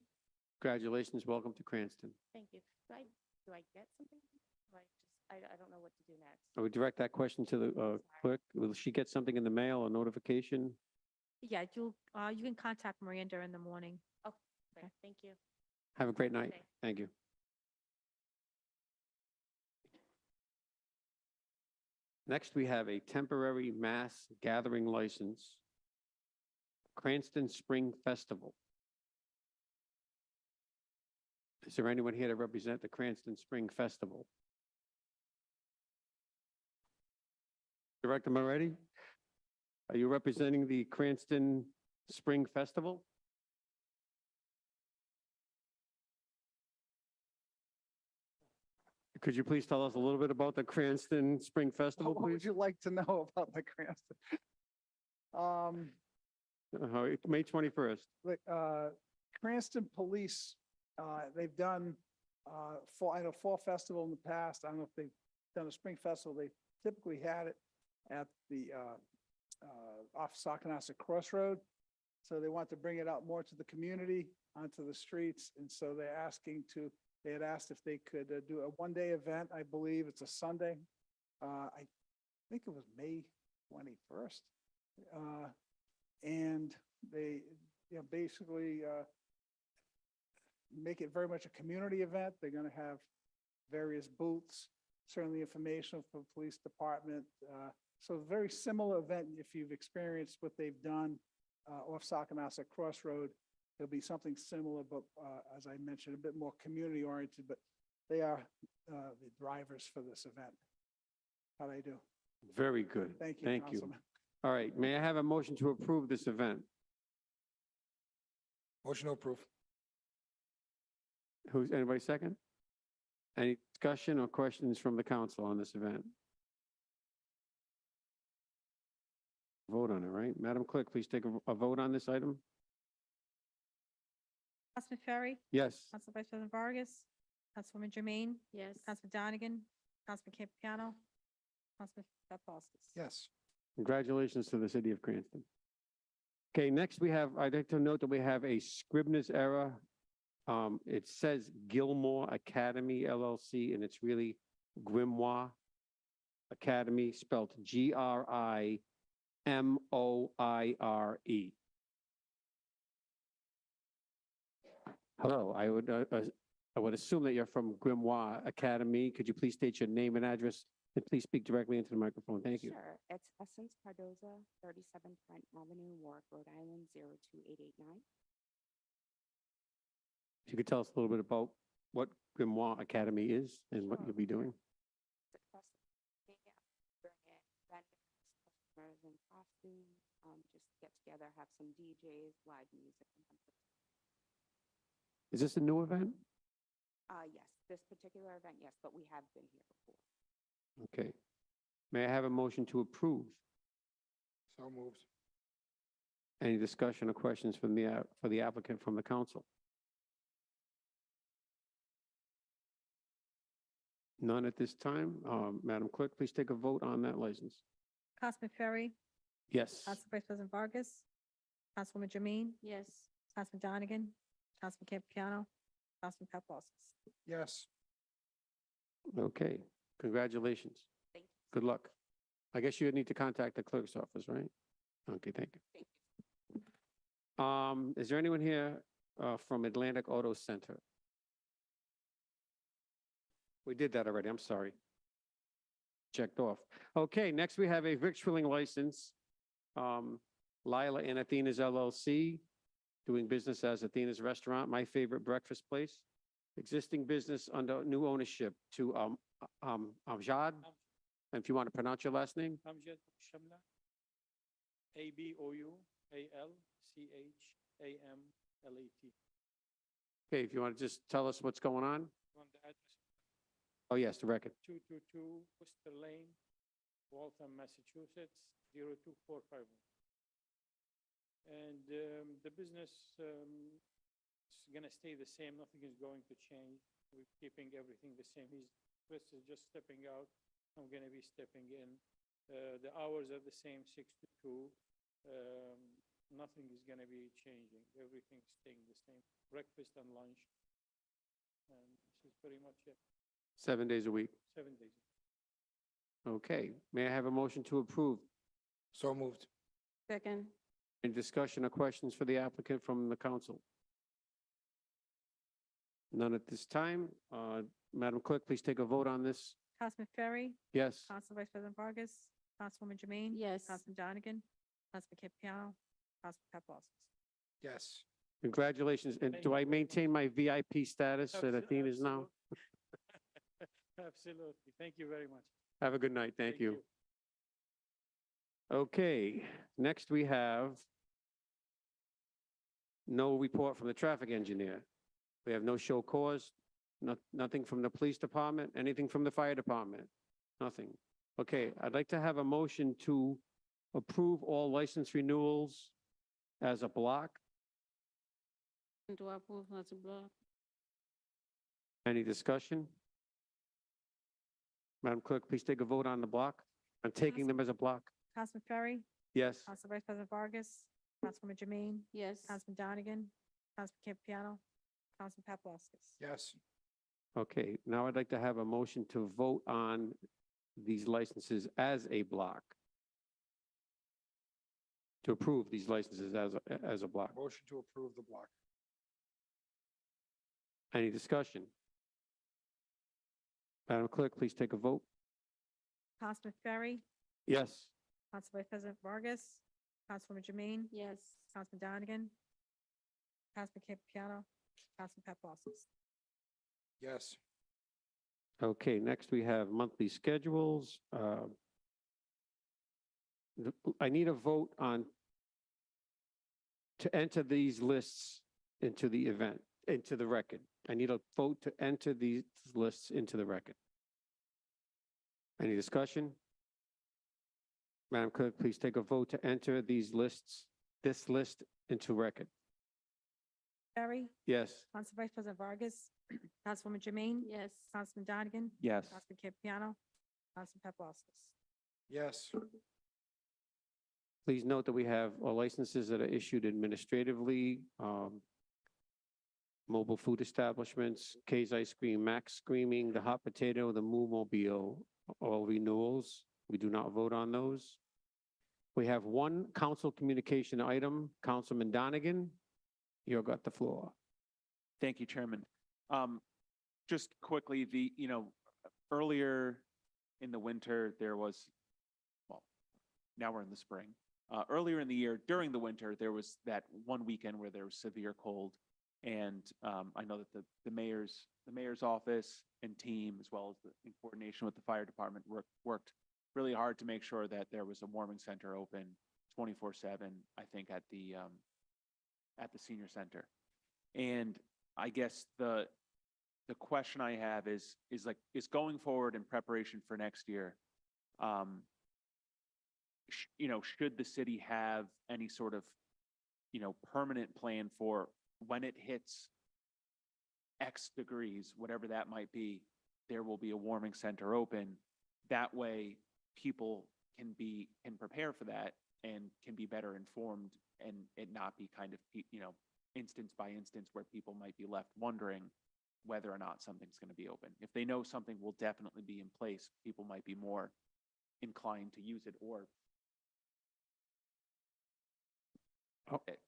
Congratulations, welcome to Cranston. Thank you. Do I get something? I don't know what to do next. I would direct that question to the clerk. Will she get something in the mail or notification? Yeah, you can contact Miranda in the morning. Oh, okay, thank you. Have a great night. Okay. Thank you. Next, we have a temporary mass gathering license, Cranston Spring Festival. Is there anyone here to represent the Cranston Spring Festival? Director Moretti, are you representing the Cranston Spring Festival? Could you please tell us a little bit about the Cranston Spring Festival, What would please? you like to know about the Cranston? May 21st. Cranston Police, they've done, I know Fall Festival in the past. I don't know if they've done a Spring Festival. They typically had it at the, off Sacanasa Crossroad. So they want to bring it out more to the community, onto the streets. And so they had asked if they could do a one-day event. I believe it's a Sunday. I think it was May 21st. And they, basically make it very much a community event. They're going to have various booths, certainly information for the police department. So a very similar event, if you've experienced what they've done off Sacanasa Crossroad, it'll be something similar, but as I mentioned, a bit more community oriented, but they are the drivers for this event. How'd I do? Very good. Thank you, Thank you. Councilman. All right, may I have a motion to approve this event? Motion to approve. Anybody second? Any discussion or questions from the council on this event? Vote on it, right? Madam Clerk, please take a vote on this item. Councilman Ferry, Yes. Council Vice President Vargas, Councilwoman Jermaine, Yes. Councilman Donegan, Councilman Campiano, Councilman Paplaskas. Yes. Congratulations to the city of Cranston. Okay, next I'd like to note that we have a Scribner's error. It says Gilmore Academy LLC, and it's really Grimoire Academy, spelled Grimoire. Hello, I would assume that you're from Grimoire Academy. Could you please state your name and address and please speak directly into the microphone? Thank you. Sure. It's Essence Cardoza, 37 Front Avenue, Warwick, Rhode Island, 02889. If you could tell us a little bit about what Grimoire Academy is and what you'll be doing. Customers in costumes, just get together, have some DJs, live music. Is this a new event? Yes, this particular event, yes, but we have been here before. Okay. May I have a motion to approve? So moved. Any discussion or questions for the applicant from the council? None at this time. Madam Clerk, please take a vote on that license. Councilman Ferry, Yes. Council Vice President Vargas, Councilwoman Jermaine, Yes. Councilman Donegan, Councilman Campiano, Councilman Paplaskas. Yes. Okay. Congratulations. Thank you. Good luck. I guess you need to contact the clerk's office, right? Okay, thank you. Is there anyone here from Atlantic Auto Center? We did that already. I'm sorry. Checked off. Okay, next we have a victualling license. Lila and Athena's LLC, doing business as Athena's Restaurant, my favorite breakfast place. Existing business under new ownership to Amjad. And if you want to pronounce your last name? Amjad Shamla, ABOUALCHAMLAT. Okay, if you want to just tell us what's going on? On the address, Oh, yes, the record. 222 Worcester Lane, Waltham, Massachusetts, 02451. And the business is going to stay the same. Nothing is going to change. We're keeping everything the same. Chris is just stepping out. I'm going to be stepping in. The hours are the same, 6 to 2. Nothing is going to be changing. Everything's staying the same. Breakfast and lunch. And this is pretty much it. 7 days a week. 7 days. Okay, may I have a motion to approve? So moved. Second. Any discussion or questions for the applicant from the council? None at this time. Madam Clerk, please take a vote on this. Councilman Ferry, Yes. Council Vice President Vargas, Councilwoman Jermaine. Yes. Councilman Donegan, Councilman Campiano, Councilman Paplaskas. Yes. Congratulations. And do I maintain my VIP status at Athena's now? Absolutely. Thank you very much. Have a good night. Thank you. Okay, next we have no report from the traffic engineer. We have no show cause, nothing from the police department, anything from the fire department, nothing. Okay, I'd like to have a motion to approve all license renewals as a block. To approve as a block. Any discussion? Madam Clerk, please take a vote on the block. I'm taking them as a block. Councilman Ferry, Yes. Council Vice President Vargas, Councilwoman Jermaine, Yes. Councilman Donegan, Councilman Campiano, Councilman Paplaskas. Yes. Okay, now I'd like to have a motion to vote on these licenses as a block. To approve these licenses as a block. Motion to approve the block. Any discussion? Madam Clerk, please take a vote. Councilman Ferry, Yes. Council Vice President Vargas, Councilwoman Jermaine, Yes. Councilman Donegan, Councilman Campiano, Councilman Paplaskas. Yes. Okay, next we have monthly schedules. I need a vote on to enter these lists into the event, into the record. I need a vote to enter these lists into the record. Any discussion? Madam Clerk, please take a vote to enter these lists, this list into record. Ferry, Yes. Council Vice President Vargas, Councilwoman Jermaine, Yes. Councilman Donegan, Yes. Councilman Campiano, Councilman Paplaskas. Yes. Please note that we have licenses that are issued administratively, mobile food establishments, K's Ice Cream, Max Screaming, The Hot Potato, The Moo Mobile, all renewals. We do not vote on those. We have one council communication item. Councilman Donegan, you got the floor. Thank you, Chairman. Just quickly, earlier in the winter, there was, well, now we're in the spring. Earlier in the year, during the winter, there was that one weekend where there was severe cold. And I know that the mayor's office and team, as well as in coordination with the fire department, worked really hard to make sure that there was a warming center open 24/7, I think, at the senior center. And I guess the question I have is going forward in preparation for next year, should the city have any sort of, permanent plan for when it hits X degrees, whatever that might be, there will be a warming center open. That way people can prepare for that and can be better informed and it not be kind of, instance by instance where people might be left wondering whether or not something's going to be open. If they know something will definitely be in place, people might be more inclined to use it or.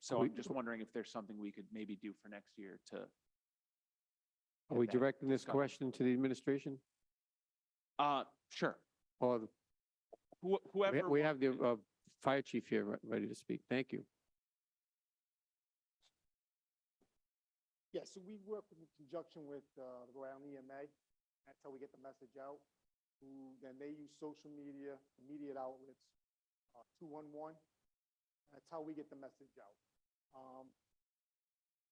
So I'm just wondering if there's something we could maybe do for next year to. Are we that directing this discussed. question to the administration? Sure. Or Whoever. we have the fire chief here ready to speak. Thank you. Yeah, Yeah, so we work in conjunction with the Rhode Island EMA. That's how we get the message out. Who then they use social media, immediate outlets, 211. That's how we get the message out.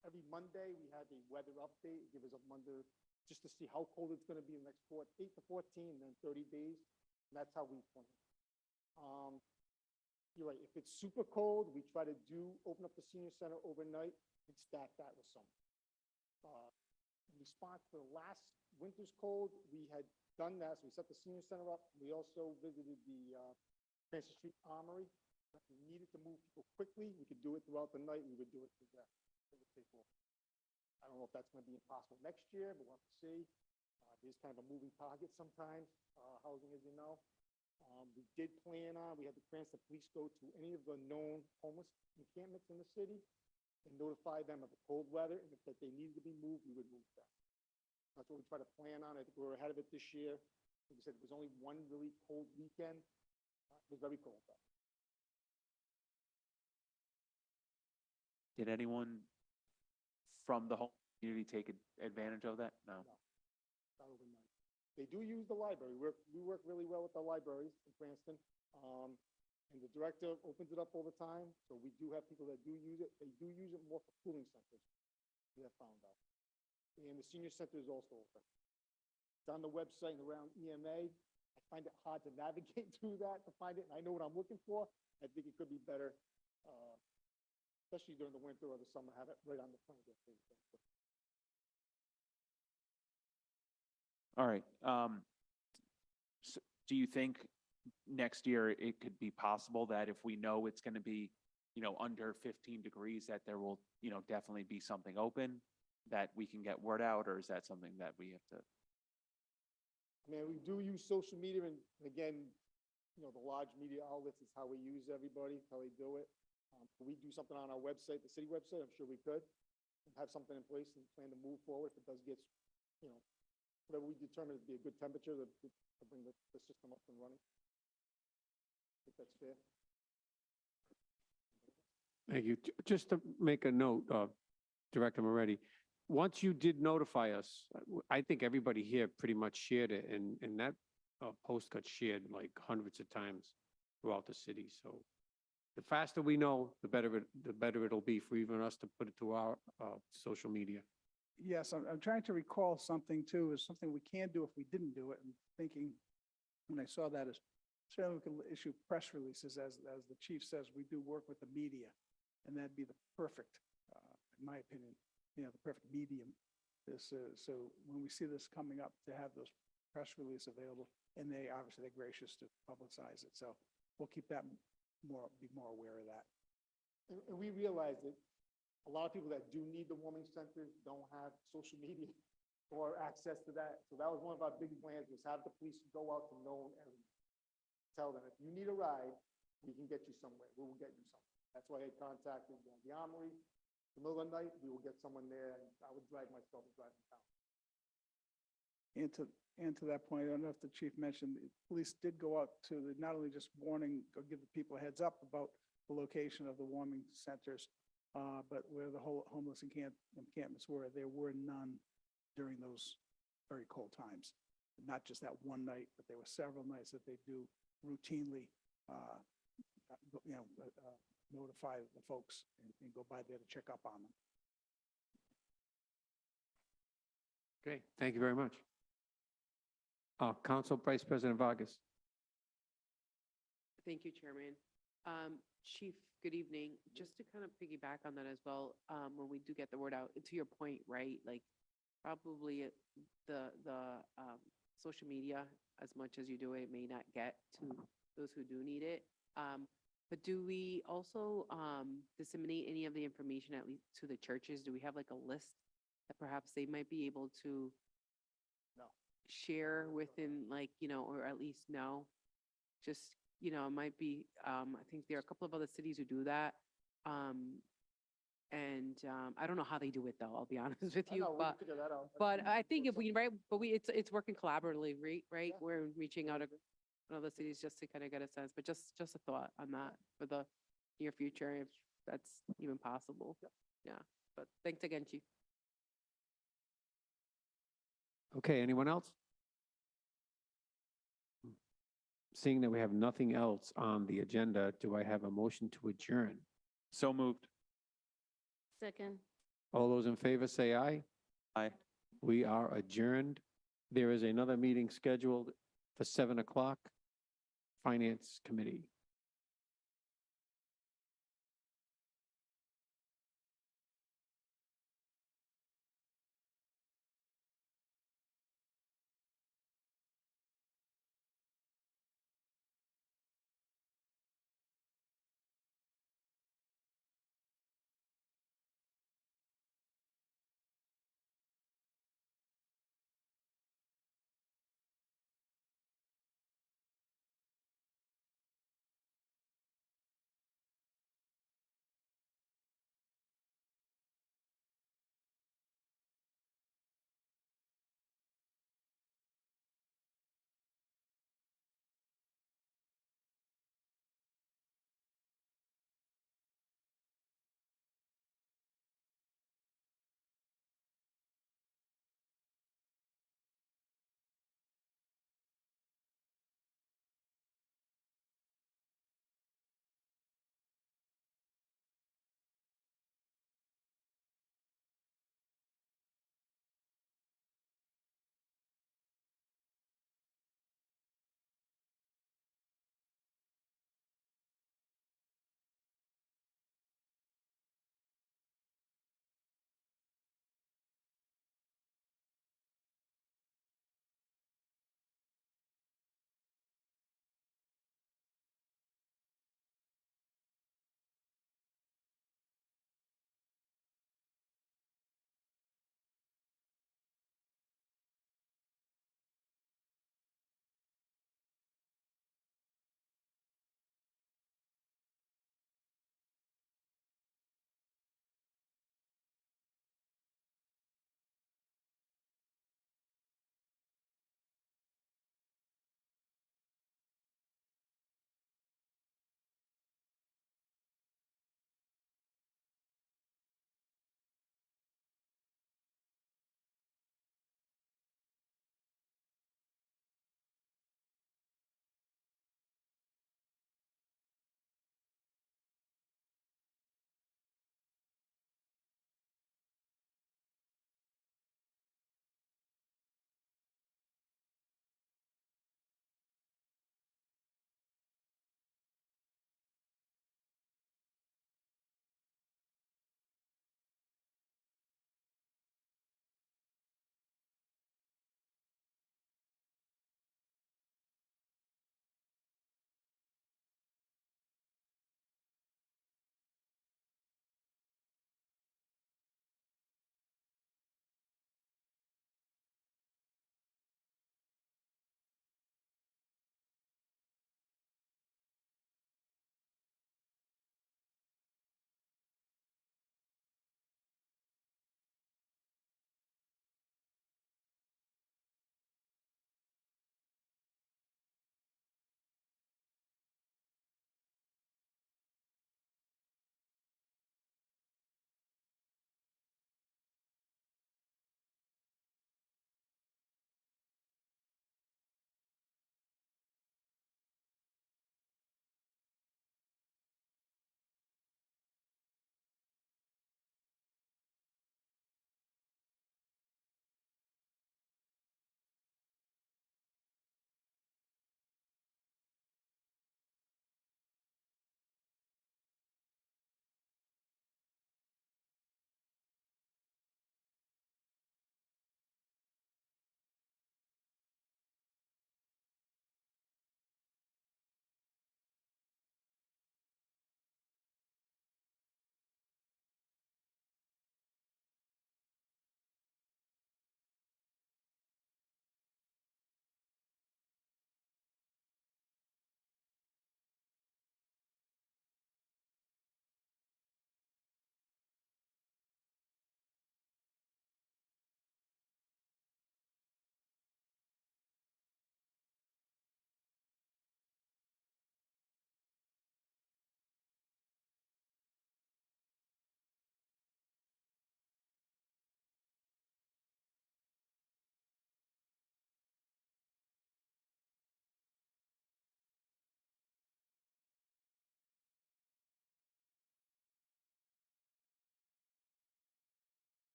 Every Monday, we have a weather update, give us a Monday, just to see how cold it's gonna be in the next 8 to 14, and then 30 days. And that's how we plan. You're right, if it's super cold, we try to open up the senior center overnight and stack that with some. In response to the last winter's cold, we had done that, so we set the senior center up. We also visited the Cranston Street Armory. If we needed to move people quickly, we could do it throughout the night, we would do it through that. It would take off. I don't know if that's gonna be impossible next year, but we'll have to see. There's kind of a moving target sometimes, housing, as you know. We did plan on, we had the Cranston Police go to any of the known homeless encampments in the city and notify them of the cold weather, and if that they needed to be moved, we would move them. That's what we try to plan on. I think we're ahead of it this year. Like I said, it was only one really cold weekend. It was very cold though. Did anyone from the whole community take advantage of that? No. Not overnight. They do use the library. We work really well with the libraries in Cranston. And the director opens it up all the time. So we do have people that do use it. They do use it more for cooling centers. We have found out. And the senior center is also open. It's on the website and around EMA. I find it hard to navigate through that to find it. And I know what I'm looking for. I think it could be better, especially during the winter or the summer, have it right on the front of the page. All right. So do you think next year it could be possible that if we know it's going to be, under 15 degrees, that there will, definitely be something open that we can get word out, or is that something that we have to? I mean, we do use social media, and again, the large media outlets is how we use everybody, how we do it. Could we do something on our website, the city website? I'm sure we could. Have something in place and plan to move forward if it does get, whatever we determine to be a good temperature to bring the system up and running. I think that's fair. Thank you. Just to make a note, Director Moretti, once you did notify us, I think everybody here pretty much shared it, and that post got shared like hundreds of times throughout the city. So the faster we know, the better it'll be for even us to put it to our social media. Yes, I'm trying to recall something too, is something we can do if we didn't do it, and thinking, when I saw that, is certainly we can issue press releases, as the chief says, we do work with the media, and that'd be the perfect, in my opinion, the perfect medium. So when we see this coming up, to have those press release available, and obviously they're gracious to publicize it, so we'll keep that be more aware of that. And we realize that a lot of people that do need the warming centers don't have social media or access to that. So that was one of our big plans, was have the police go out to known areas. Tell them, if you need a ride, we can get you somewhere. We will get you somewhere. That's why I contacted the Armory. In the middle of the night, we will get someone there, and I would drag myself and drive them down. And to that point, I don't know if the chief mentioned, the police did go out to not only just warning, or give the people a heads up about the location of the warming centers, but where the whole homeless encampments were, there were none during those very cold times. Not just that one night, but there were several nights that they do routinely, notify the folks and go by there to check up on them. Okay, thank you very much. Council Vice President Vargas. Thank you, Chairman. Chief, good evening. Just to kind of piggyback on that as well, when we do get the word out, to your point, right? Like probably the social media, as much as you do it, may not get to those who do need it. But do we also disseminate any of the information, at least to the churches? Do we have like a list that perhaps they might be able to share within, like, or at least know? Just, it might be, I think there are a couple of other cities who do that. And I don't know how they do it though, I'll be honest with you, but I think if we, right, but it's working collaboratively, right? We're reaching out to other cities just to kind of get a sense, but just a thought on that for the near future, if that's even possible. Yeah, but thanks again, Chief. Okay, anyone else? Seeing that we have nothing else on the agenda, do I have a motion to adjourn? So moved. Second. All those in favor say aye. Aye. We are adjourned. There is another meeting scheduled for 7 o'clock. Finance Committee.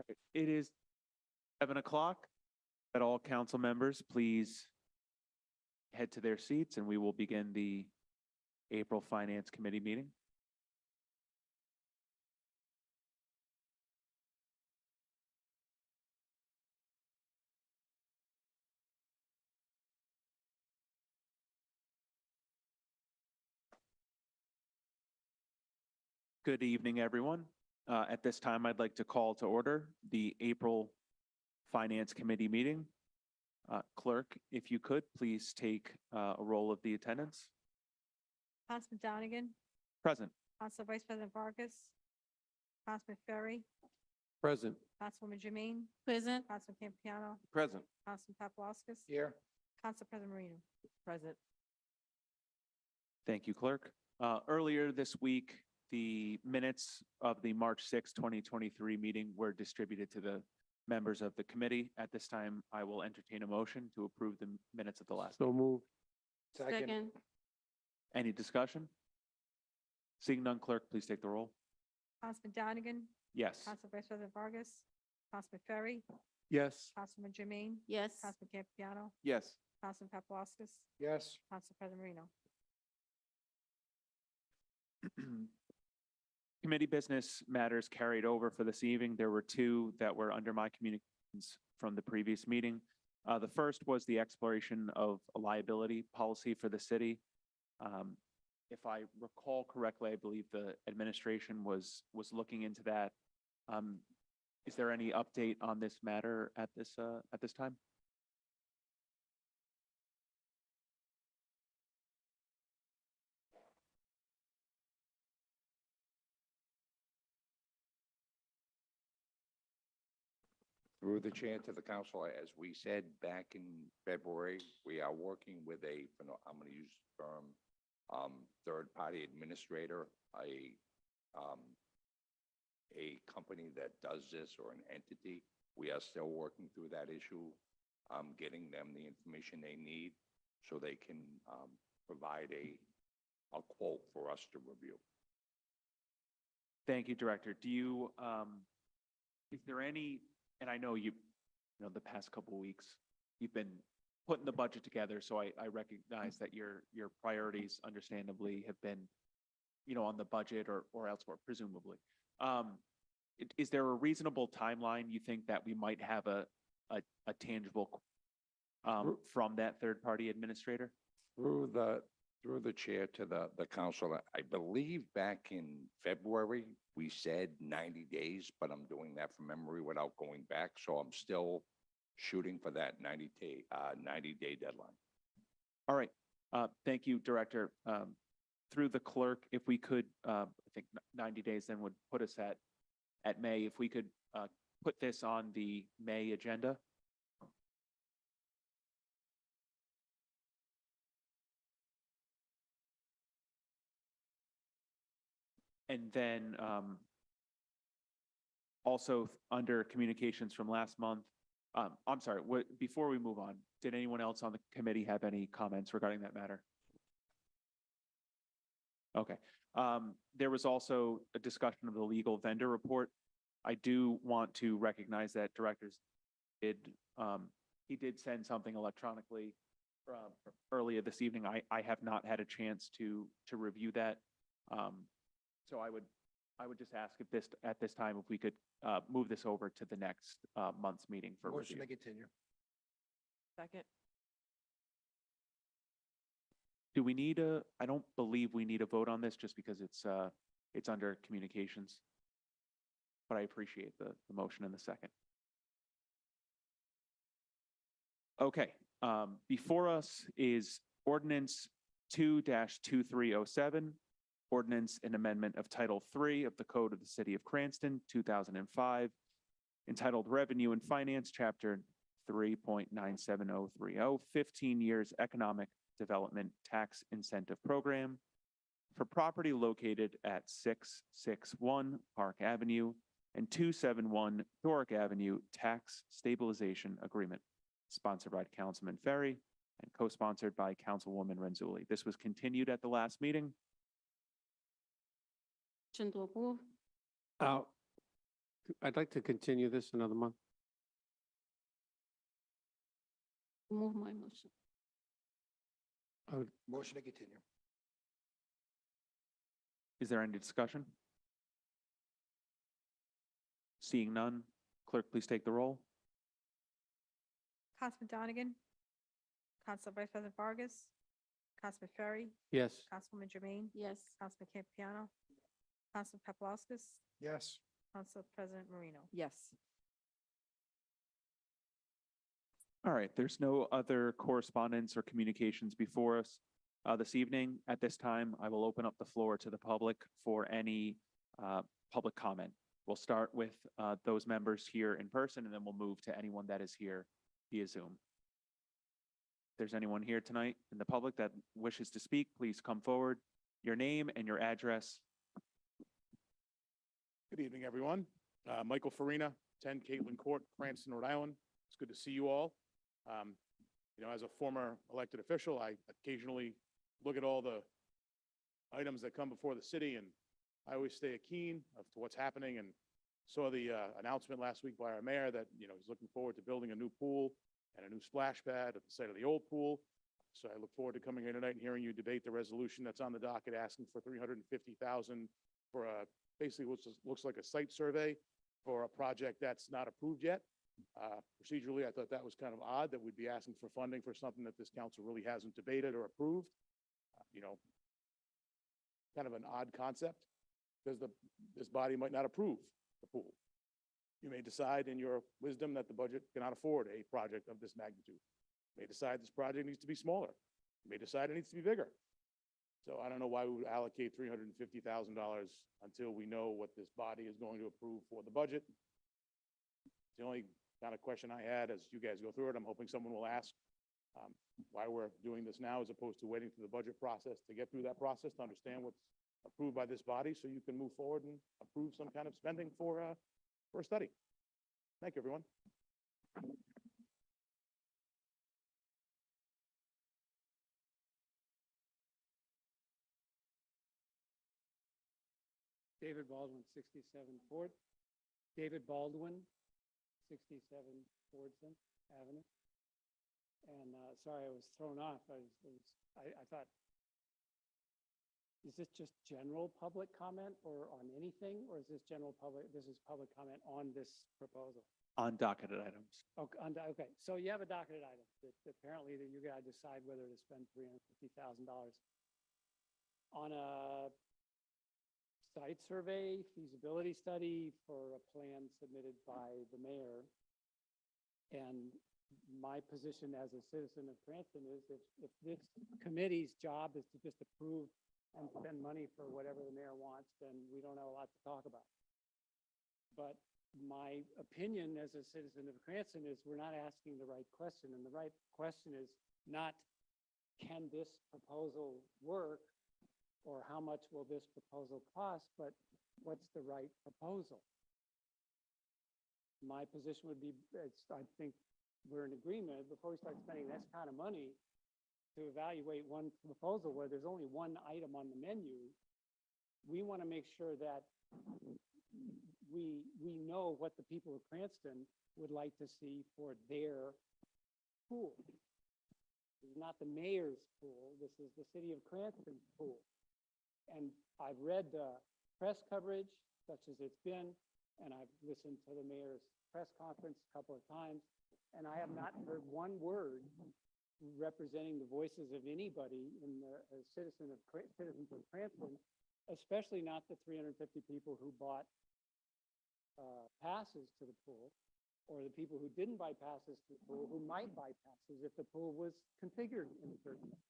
Right. It is 7 o'clock. That all council members, please head to their seats and we will begin the April Finance Committee meeting. Good evening, everyone. At this time, I'd like to call to order the April Finance Committee meeting. Clerk, if you could, please take a roll of the attendance. Councilman Donegan, Present. Council Vice President Vargas, Councilman Ferry, Present. Councilwoman Jermaine, Present. Councilman Campiano, Present. Councilman Paplaskas, Here. Council President Marino. Present. Thank you, Clerk. Earlier this week, the minutes of the March 6, 2023 meeting were distributed to the members of the committee. At this time, I will entertain a motion to approve the minutes of the last. So moved. Second. Any discussion? Seeing none, Clerk, please take the roll. Councilman Donegan, Yes. Council Vice President Vargas, Councilman Ferry, Yes. Councilman Jermaine, Yes. Councilman Campiano, Yes. Councilman Paplaskas, Yes. Council President Marino. Committee business matters carried over for this evening. There were two that were under my communications from the previous meeting. The first was the exploration of a liability policy for the city. If I recall correctly, I believe the administration was looking into that. Is there any update on this matter at this time? Through the chair to the council, as we said back in February, we are working with I'm going to use the term, third-party administrator, a company that does this or an entity. We are still working through that issue, getting them the information they need so they can provide a quote for us to review. Thank you, Director. Do you, is there any, and I know the past couple of weeks, you've been putting the budget together, so I recognize that your priorities understandably have been, on the budget or elsewhere, presumably. Is there a reasonable timeline you think that we might have a tangible from that third-party administrator? Through the chair to the council, I believe back in February, we said 90 days, but I'm doing that from memory without going back. So I'm still shooting for that 90-day deadline. All right. Thank you, Director. Through the clerk, if we could, I think 90 days then would put us at May. If we could put this on the May agenda. And then also under communications from last month, I'm sorry, before we move on, did anyone else on the committee have any comments regarding that matter? Okay. There was also a discussion of the legal vendor report. I do want to recognize that directors he did send something electronically earlier this evening. I have not had a chance to review that. So I would just ask if at this time, if we could move this over to the next month's meeting for Motion review. to continue. Second. Do we need I don't believe we need a vote on this just because it's under communications. But I appreciate the motion in the second. Okay, before us is ordinance 2-2307, ordinance and amendment of Title III of the Code of the City of Cranston, 2005, entitled Revenue and Finance, Chapter 3.97030, 15 years Economic Development Tax Incentive Program for property located at 661 Park Avenue and 271 Doric Avenue Tax Stabilization Agreement, sponsored by Councilman Ferry and co-sponsored by Councilwoman Renzulli. This was continued at the last meeting. Motion to approve. I'd like to continue this another month. Move my motion. Motion to continue. Is there any discussion? Seeing none, clerk, please take the roll. Councilman Donegan, Council Vice President Vargas, Councilman Ferry, Yes. Councilwoman Jermaine, Yes. Councilman Campiano, Councilman Paplaskas, Yes. Council President Marino. Yes. All right, there's no other correspondence or communications before us this evening. At this time, I will open up the floor to the public for any public comment. We'll start with those members here in person, and then we'll move to anyone that is here via Zoom. If there's anyone here tonight in the public that wishes to speak, please come forward. Your name and your address. Good evening, everyone. Michael Farina, 10 Caitlin Court, Cranston, Rhode Island. It's good to see you all. You know, as a former elected official, I occasionally look at all the items that come before the city, and I always stay keen of to what's happening, and saw the announcement last week by our mayor that, you know, he's looking forward to building a new pool and a new splash pad at the site of the old pool. So I look forward to coming here tonight and hearing you debate the resolution that's on the docket asking for $350,000 for a, basically what looks like a site survey for a project that's not approved yet. Procedurally, I thought that was kind of odd that we'd be asking for funding for something that this council really hasn't debated or approved. You know, kind of an odd concept, because this body might not approve the pool. You may decide in your wisdom that the budget cannot afford a project of this magnitude. You may decide this project needs to be smaller. You may decide it needs to be bigger. So I don't know why we would allocate $350,000 until we know what this body is going to approve for the budget. It's the only kind of question I had as you guys go through it. I'm hoping someone will ask why we're doing this now as opposed to waiting through the budget process to get through that process to understand what's approved by this body so you can move forward and approve some kind of spending for a study. Thank you, everyone. David Baldwin, 67 Ford. David Baldwin, 67 Fordson Avenue. And sorry, I was thrown off. I thought, is this just general public comment or on anything? Or is this general public, this is public comment on this proposal? On docketed items. Okay, okay, so you have a docketed item that apparently that you're gonna decide whether to spend $350,000 on a site survey, feasibility study for a plan submitted by the mayor. And my position as a citizen of Cranston is if this committee's job is to just approve and spend money for whatever the mayor wants, then we don't have a lot to talk about. But my opinion as a citizen of Cranston is we're not asking the right question. And the right question is not, can this proposal work? Or how much will this proposal cost, but what's the right proposal? My position would be, I think we're in agreement, before we start spending this kind of money to evaluate one proposal where there's only one item on the menu, we want to make sure that we know what the people of Cranston would like to see for their pool. This is not the mayor's pool, this is the city of Cranston's pool. And I've read press coverage such as it's been, and I've listened to the mayor's press conference a couple of times, and I have not heard one word representing the voices of anybody in the citizens of Cranston, especially not the 350 people who bought passes to the pool, or the people who didn't buy passes to the pool, who might buy passes if the pool was configured in a certain way.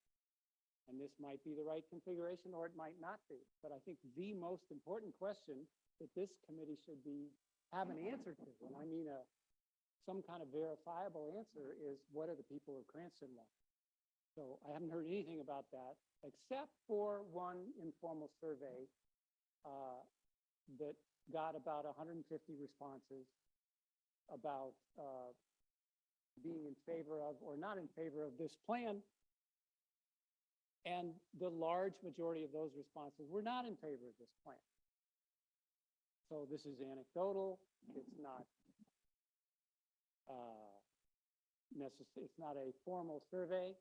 And this might be the right configuration, or it might not be. But I think the most important question that this committee should have an answer to, and I mean some kind of verifiable answer, is what do the people of Cranston want? So I haven't heard anything about that, except for one informal survey that got about 150 responses about being in favor of or not in favor of this plan. And the large majority of those responses were not in favor of this plan. So this is anecdotal. It's not it's not a formal survey,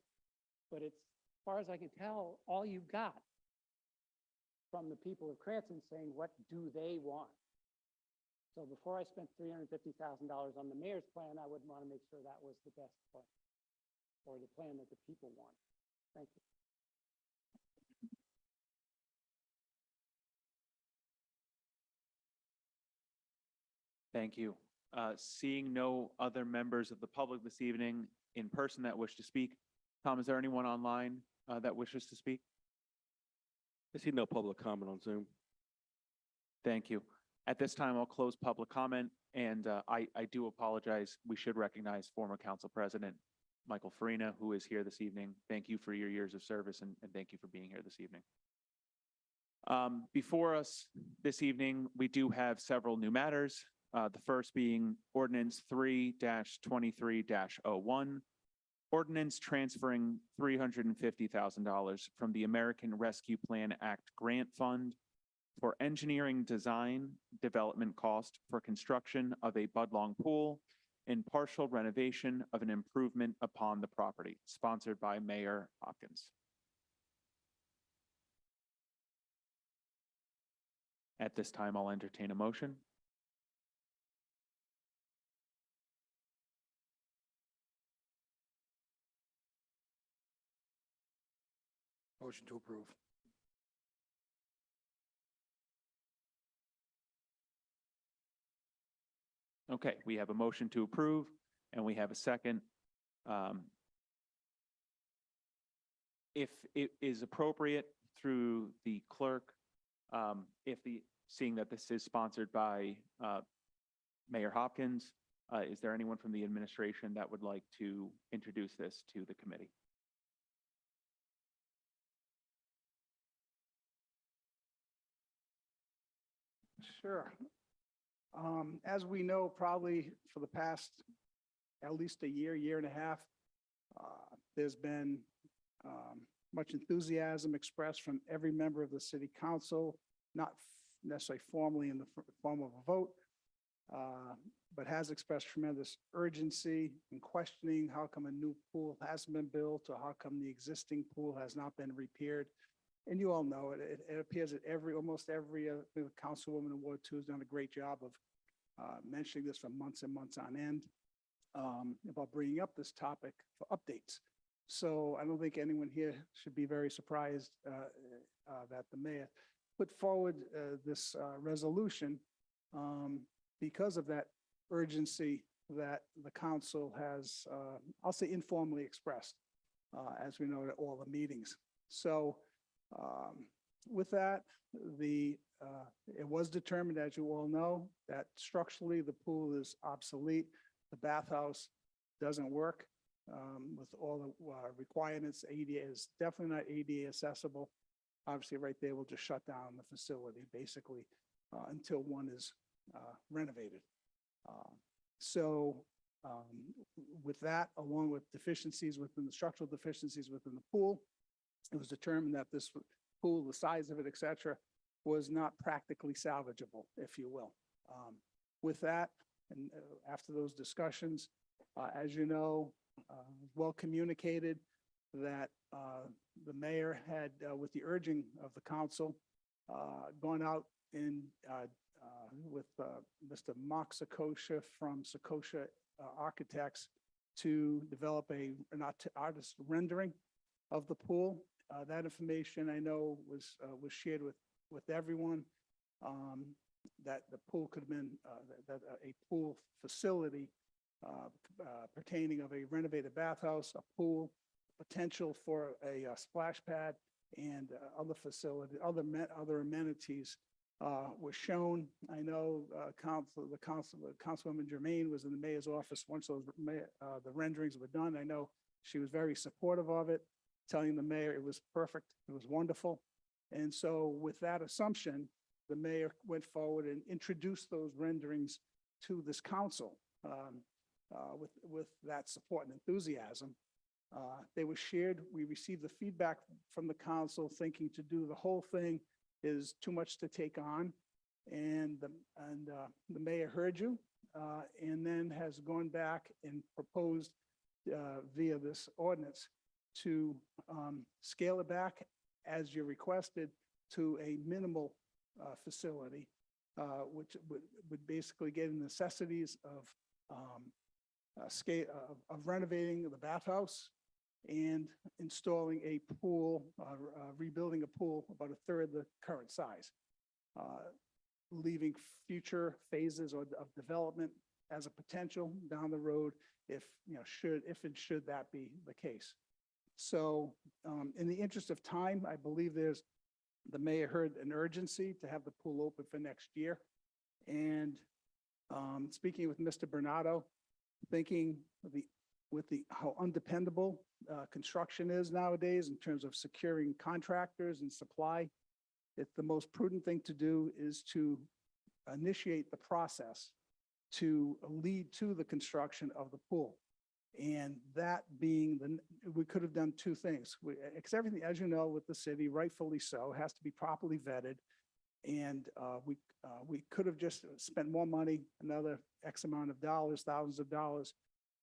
but it's, as far as I can tell, all you got from the people of Cranston saying, what do they want? So before I spent $350,000 on the mayor's plan, I would want to make sure that was the best plan, or the plan that the people want. Thank you. Thank you. Seeing no other members of the public this evening in person that wish to speak. Tom, is there anyone online that wishes to speak? I see no public comment on Zoom. Thank you. At this time, I'll close public comment, and I do apologize. We should recognize former Council President Michael Farina, who is here this evening. Thank you for your years of service, and thank you for being here this evening. Before us this evening, we do have several new matters. The first being Ordinance 3-23-01, ordinance transferring $350,000 from the American Rescue Plan Act Grant Fund for engineering design development cost for construction of a Budlong pool and partial renovation of an improvement upon the property, sponsored by Mayor Hopkins. At this time, I'll entertain a motion. Motion to approve. Okay, we have a motion to approve, and we have a second. If it is appropriate through the clerk, seeing that this is sponsored by Mayor Hopkins, is there anyone from the administration that would like to introduce this to the committee? Sure. As we know, probably for the past at least a year and a half, there's been much enthusiasm expressed from every member of the city council, not necessarily formally in the form of a vote, but has expressed tremendous urgency in questioning how come a new pool hasn't been built, or how come the existing pool has not been repaired. And you all know it, it appears that almost every councilwoman in Ward 2 has done a great job of mentioning this for months and months on end, about bringing up this topic for updates. So I don't think anyone here should be very surprised that the mayor put forward this resolution because of that urgency that the council has, I'll say informally expressed, as we know at all the meetings. So with that, it was determined, as you all know, that structurally the pool is obsolete. The bathhouse doesn't work with all the requirements. ADA is definitely not ADA accessible. Obviously, right there, we'll just shut down the facility basically until one is renovated. With that, along with deficiencies within the structural deficiencies within the pool, it was determined that this pool, the size of it, et cetera, was not practically salvageable, if you will. With that, and after those discussions, as you know, well communicated that the mayor had, with the urging of the council, gone out in with Mr. Mark Sakosha from Sakosha Architects to develop an artist rendering of the pool. That information I know was shared with everyone, that the pool could have been, that a pool facility pertaining of a renovated bathhouse, a pool, potential for a splash pad, and other facility, other amenities was shown. I know Councilwoman Germain was in the mayor's office once those the renderings were done. I know she was very supportive of it, telling the mayor it was perfect, it was wonderful. And so with that assumption, the mayor went forward and introduced those renderings to this council with that support and enthusiasm. They were shared. We received the feedback from the council thinking to do the whole thing is too much to take on. the mayor heard you, and then has gone back and proposed via this ordinance to scale it back as you requested to a minimal facility, which would basically get the necessities of scale of renovating the bathhouse and installing a pool, rebuilding a pool about a third the current size, leaving future phases of development as a potential down the road if, should that be the case. So in the interest of time, I believe the mayor heard an urgency to have the pool open for next year. And speaking with Mr. Bernardo, thinking how undependable construction is nowadays in terms of securing contractors and supply, it's the most prudent thing to do is to initiate the process to lead to the construction of the pool. And that being we could have done two things. Because everything, as you know, with the city, rightfully so, has to be properly vetted. And we could have just spent more money, another X amount of dollars, thousands of dollars,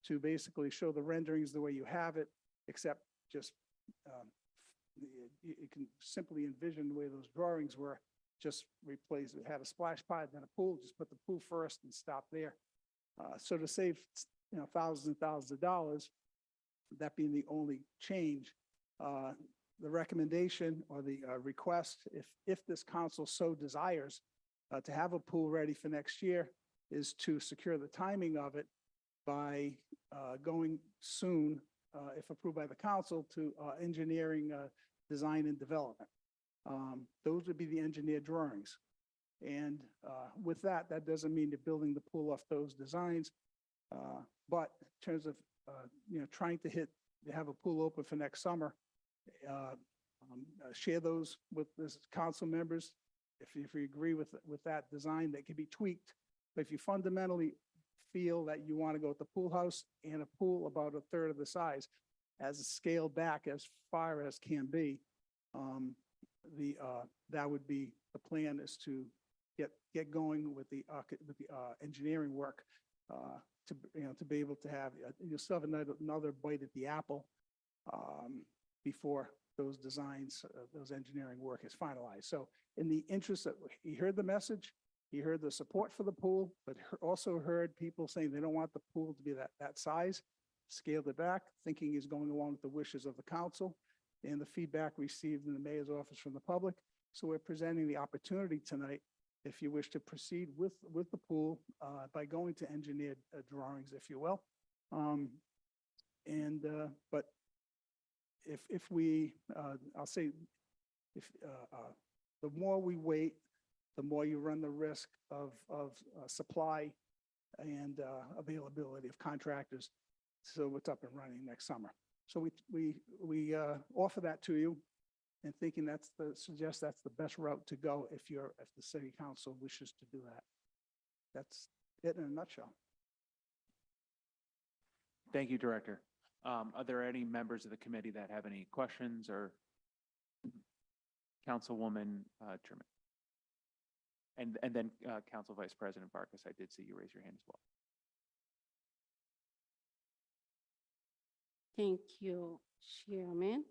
to basically show the renderings the way you have it, except just you can simply envision the way those drawings were, just replace it, had a splash pad, then a pool, just put the pool first and stop there. So to save thousands and thousands of dollars, that being the only change, the recommendation or the request, if this council so desires to have a pool ready for next year, is to secure the timing of it by going soon, if approved by the council, to engineering, design and development. Those would be the engineered drawings. And with that doesn't mean you're building the pool off those designs. But in terms of, trying to have a pool open for next summer, share those with the council members. If you agree with that design, that can be tweaked. But if you fundamentally feel that you want to go with the pool house and a pool about a third of the size, as scaled back as far as can be, that would be the plan, is to get going with the engineering work to be able to have, you'll still have another bite at the apple before those designs, those engineering work is finalized. So in the interest that he heard the message, he heard the support for the pool, but also heard people saying they don't want the pool to be that size, scaled it back, thinking he's going along with the wishes of the council and the feedback received in the mayor's office from the public. So we're presenting the opportunity tonight, if you wish to proceed with the pool by going to engineered drawings, if you will. But if we, I'll say, if the more we wait, the more you run the risk of supply and availability of contractors. So it's up and running next summer. So we offer that to you, and thinking suggest that's the best route to go if the city council wishes to do that. That's it in a nutshell. Thank you, Director. Are there any members of the committee that have any questions, or Councilwoman Truman? And then Council Vice President Vargas, I did see you raise your hand as well. Thank you, Chairman.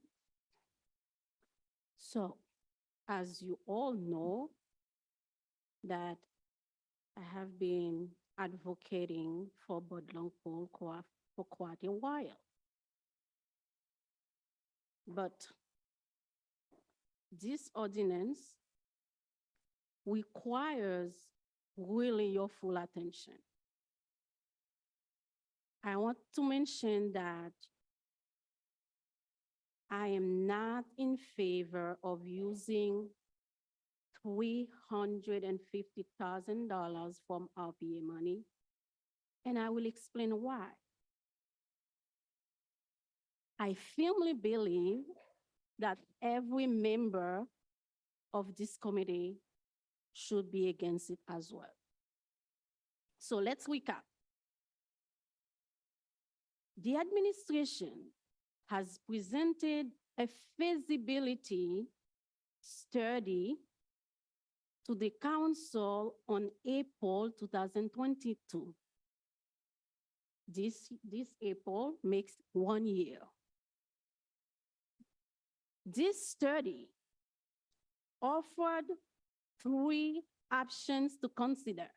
So, as you all know, that I have been advocating for Budlong Pool for quite a while. But this ordinance requires really your full attention. I want to mention that I am not in favor of using $350,000 from RPA money, and I will explain why. I firmly believe that every member of this committee should be against it as well. So let's recap. The administration has presented a feasibility study to the council on April 2022. This April makes 1 year. This study offered 3 options to consider.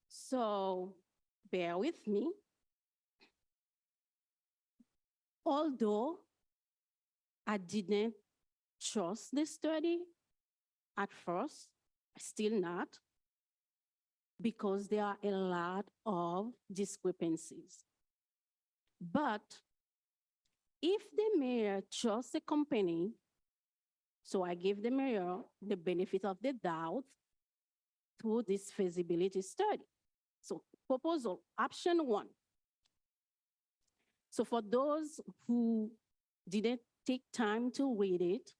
So bear with me. Although I didn't trust the study at first, still not, because there are a lot of discrepancies. But if the mayor trusts a company, so I give the mayor the benefit of the doubt through this feasibility study. So proposal, option 1. So for those who didn't take time to read it,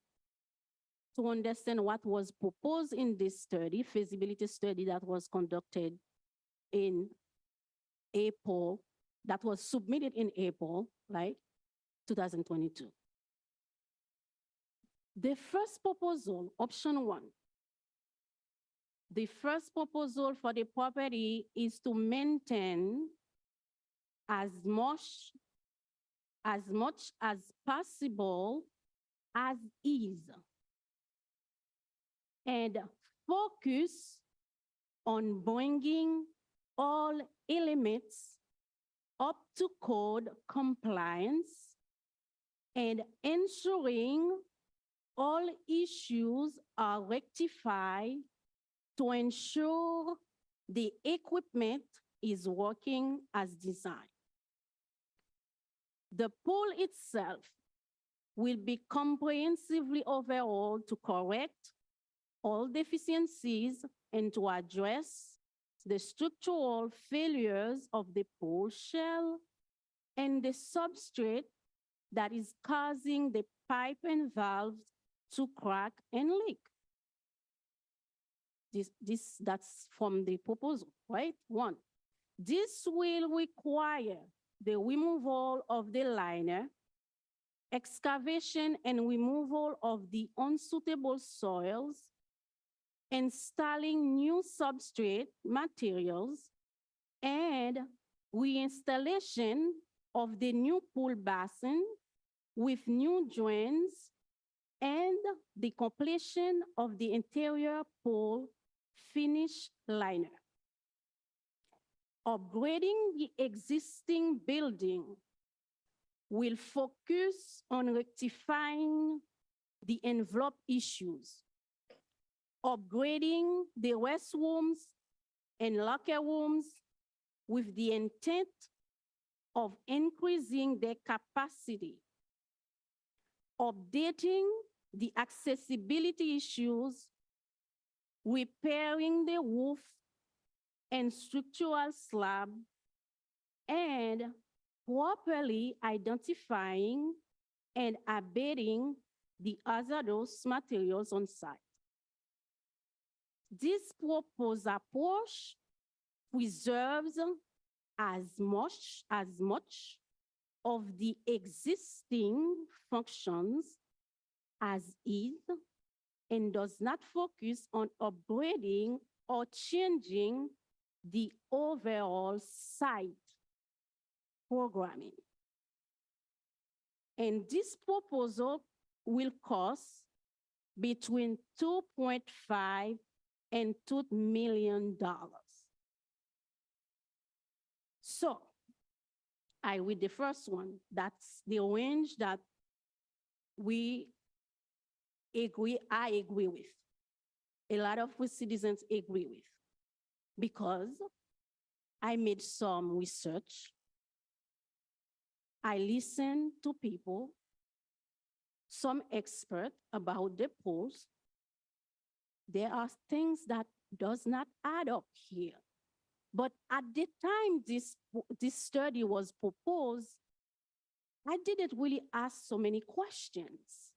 to understand what was proposed in this study, feasibility study that was conducted in April, that was submitted in April, right, 2022. The first proposal, option 1, the first proposal for the property is to maintain as much as possible as is, and focus on bringing all elements up to code compliance and ensuring all issues are rectified to ensure the equipment is working as designed. The pool itself will be comprehensively overhauled to correct all deficiencies and to address the structural failures of the pool shell and the substrate that is causing the pipe and valves to crack and leak. That's from the proposal, right? 1. This will require the removal of the liner, excavation and removal of the unsuitable soils, installing new substrate materials, and reinstallation of the new pool basin with new drains, and the completion of the interior pool finish liner. Upgrading the existing building will focus on rectifying the envelope issues, upgrading the restrooms and locker rooms with the intent of increasing their capacity, updating the accessibility issues, repairing the roof and structural slab, and properly identifying and abating the hazardous materials on site. This proposed approach preserves as much of the existing functions as is and does not focus on upgrading or changing the overall site programming. And this proposal will cost between $2.5 and $2 million. So I read the first one. That's the range that I agree with. A lot of citizens agree with, because I made some research. I listened to people, some experts about the polls. There are things that does not add up here. But at the time this study was proposed, I didn't really ask so many questions.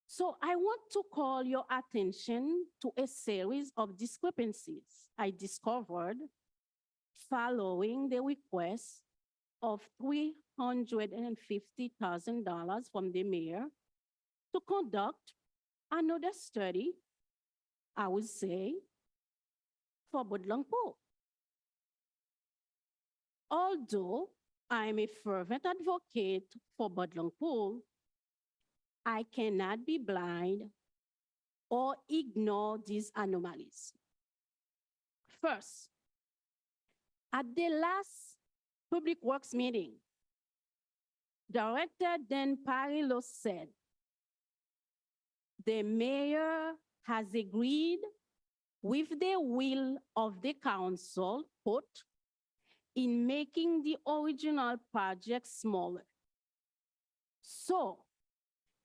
So I want to call your attention to a series of discrepancies I discovered following the request of $350,000 from the mayor to conduct another study, I would say, for Woodland Pool. Although I'm a fervent advocate for Woodland Pool, I cannot be blind or ignore these anomalies. First, at the last Public Works meeting, Director Dan Parillo said, the mayor has agreed with the will of the council, quote, in making the original project smaller. So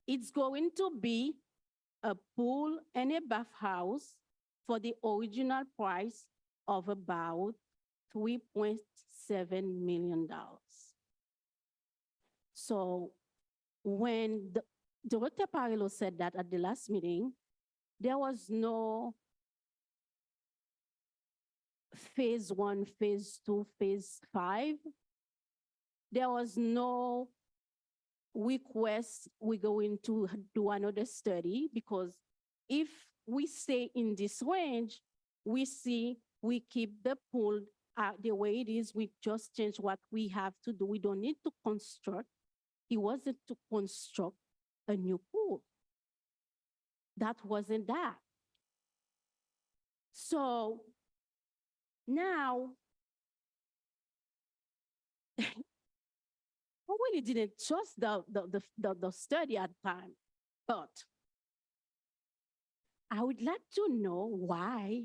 it's going to be a pool and a bathhouse for the original price of about $3.7 million. So when Director Parillo said that at the last meeting, there was no phase 1, phase 2, phase 5. There was no request we're going to do another study, because if we stay in this range, we keep the pool the way it is. We just change what we have to do. We don't need to construct. It wasn't to construct a new pool. That wasn't that. So now, I really didn't trust the study at the time, but I would like to know why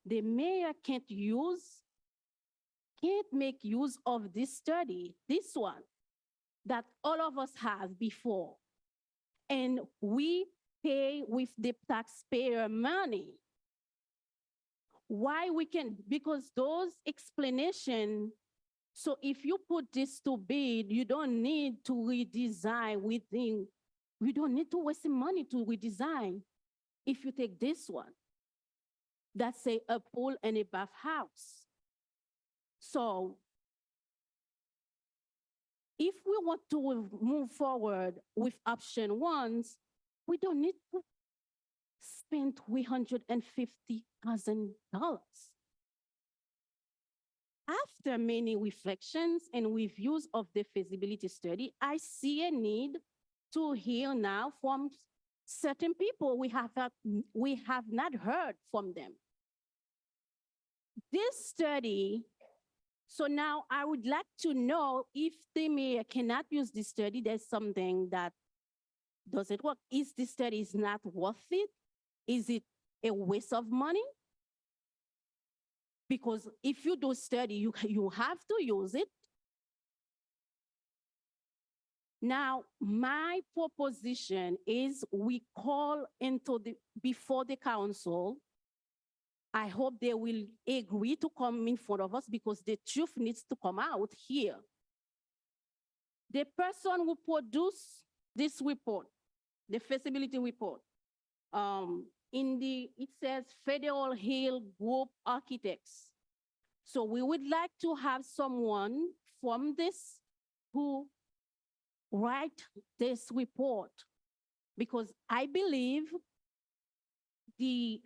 the mayor can't make use of this study, this one, that all of us have before. And we pay with the taxpayer money. Why we can, because those explanations, so if you put this to bid, you don't need to redesign within, you don't need to waste money to redesign. If you take this one, that's a pool and a bathhouse. So if we want to move forward with option 1, we don't need to spend $350,000. After many reflections and reviews of the feasibility study, I see a need to hear now from certain people we have not heard from them. This study, so now I would like to know if the mayor cannot use this study, there's something that doesn't work. Is this study not worth it? Is it a waste of money? Because if you do study, you have to use it. Now, my proposition is we call before the council. I hope they will agree to come in front of us, because the truth needs to come out here. The person who produced this report, the feasibility report, it says Federal Hill Group Architects. So we would like to have someone from this who write this report, because I believe the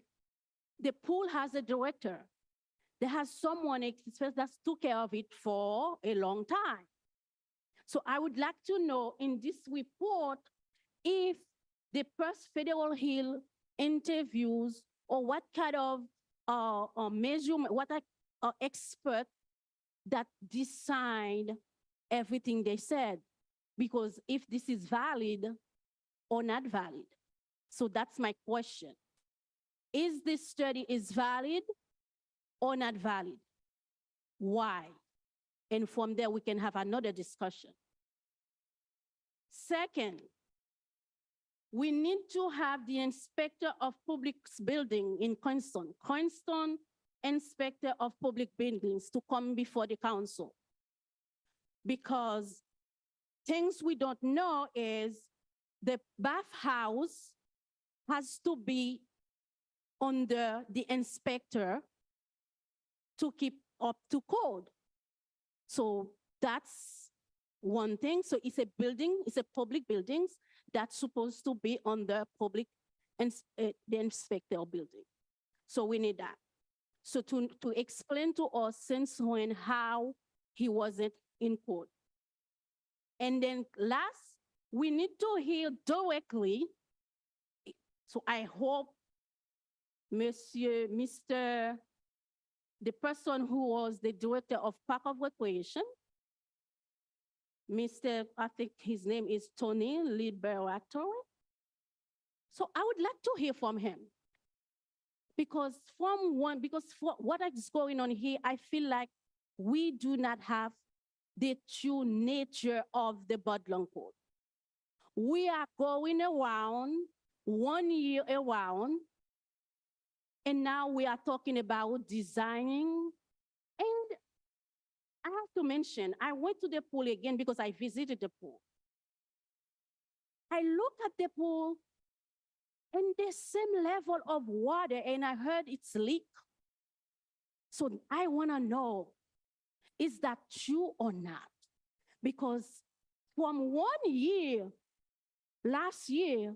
pool has a director. There has someone that took care of it for a long time. So I would like to know in this report if the first Federal Hill interviews, or what kind of measurement, what expert that decide everything they said, because if this is valid or not valid. So that's my question. Is this study valid or not valid? Why? And from there, we can have another discussion. Second, we need to have the inspector of public building in Cranston inspector of public buildings to come before the council. Because things we don't know is the bathhouse has to be under the inspector to keep up to code. So that's one thing. So it's a building, it's a public buildings that's supposed to be under public they inspect their building. So we need that. So to explain to us since when, how he wasn't in court. And then last, we need to hear directly. So I hope Mr. The person who was the director of Park of Recreation, I think his name is Tony Liberato. So I would like to hear from him. Because for what is going on here, I feel like we do not have the true nature of the Budlong Code. We are going around 1 year around, and now we are talking about designing. And I have to mention, I went to the pool again because I visited the pool. I looked at the pool and the same level of water, and I heard it's leak. So I want to know, is that true or not? Because from 1 year, last year,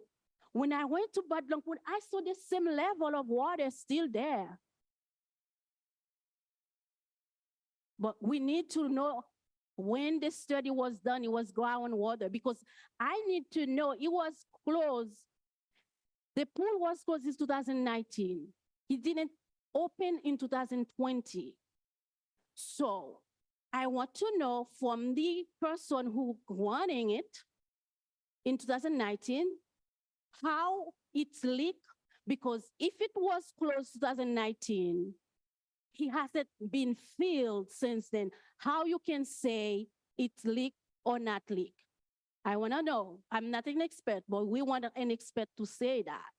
when I went to Budlong Pool, I saw the same level of water still there. But we need to know when the study was done, it was groundwater, because I need to know it was closed. The pool was closed in 2019. It didn't open in 2020. So I want to know from the person who running it in 2019, how it's leaked, because if it was closed 2019, he hasn't been filled since then. How you can say it's leaked or not leaked? I want to know. I'm not an expert, but we want an expert to say that.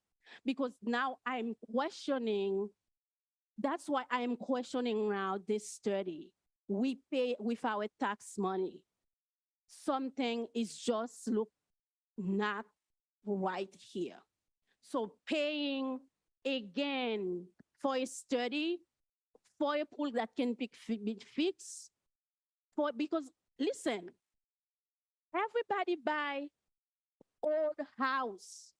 Because now I'm questioning, that's why I'm questioning now this study. We pay with our tax money. Something is just look not right here. So paying again for a study, for a pool that can be fixed, because listen, everybody buy old house.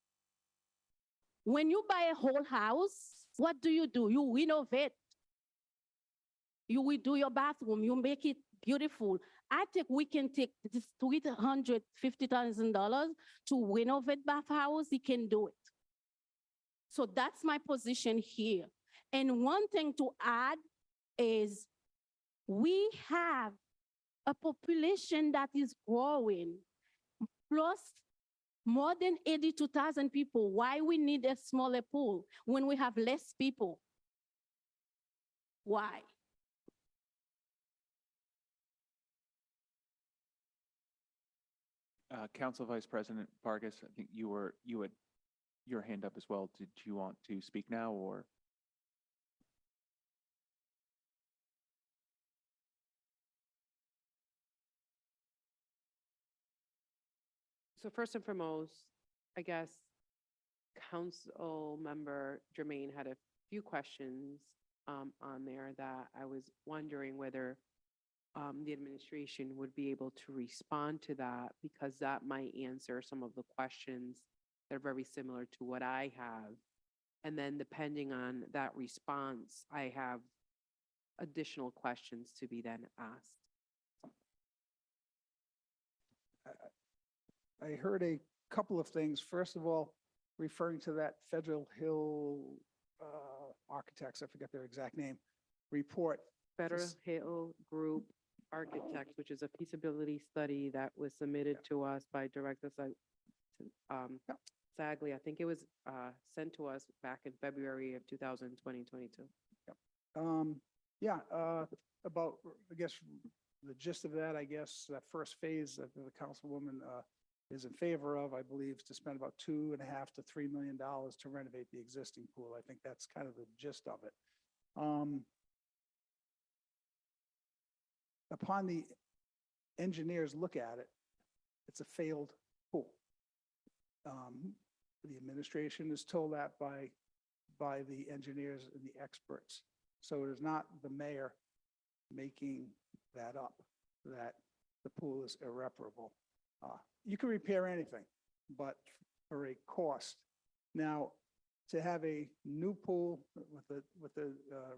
When you buy a whole house, what do? You renovate. You will do your bathroom, you make it beautiful. I think we can take this $350,000 to renovate bathhouse, he can do it. So that's my position here. And one thing to add is we have a population that is growing, plus more than 82,000 people. Why we need a smaller pool when we have less people? Why? Council Vice President Vargas, I think you had your hand up as well. Did you want to speak now, or? So first and foremost, I guess Council Member Jermaine had a few questions on there that I was wondering whether the administration would be able to respond to that, because that might answer some of the questions that are very similar to what I have. And then depending on that response, I have additional questions to be then asked. I heard a couple of things. First of all, referring to that Federal Hill Architects, I forget their exact name, report. Federal Hill Group Architects, which is a feasibility study that was submitted to us by Director Sagley. I think it was sent to us back in February of 2022. About, I guess, the gist of that, I guess, that first phase that the councilwoman is in favor of, I believe, is to spend about $2.5 to $3 million to renovate the existing pool. I think that's kind of the gist of it. Upon the engineers look at it, it's a failed pool. The administration is told that by the engineers and the experts. So it is not the mayor making that up, that the pool is irreparable. You can repair anything, but for a cost. Now, to have a new pool with a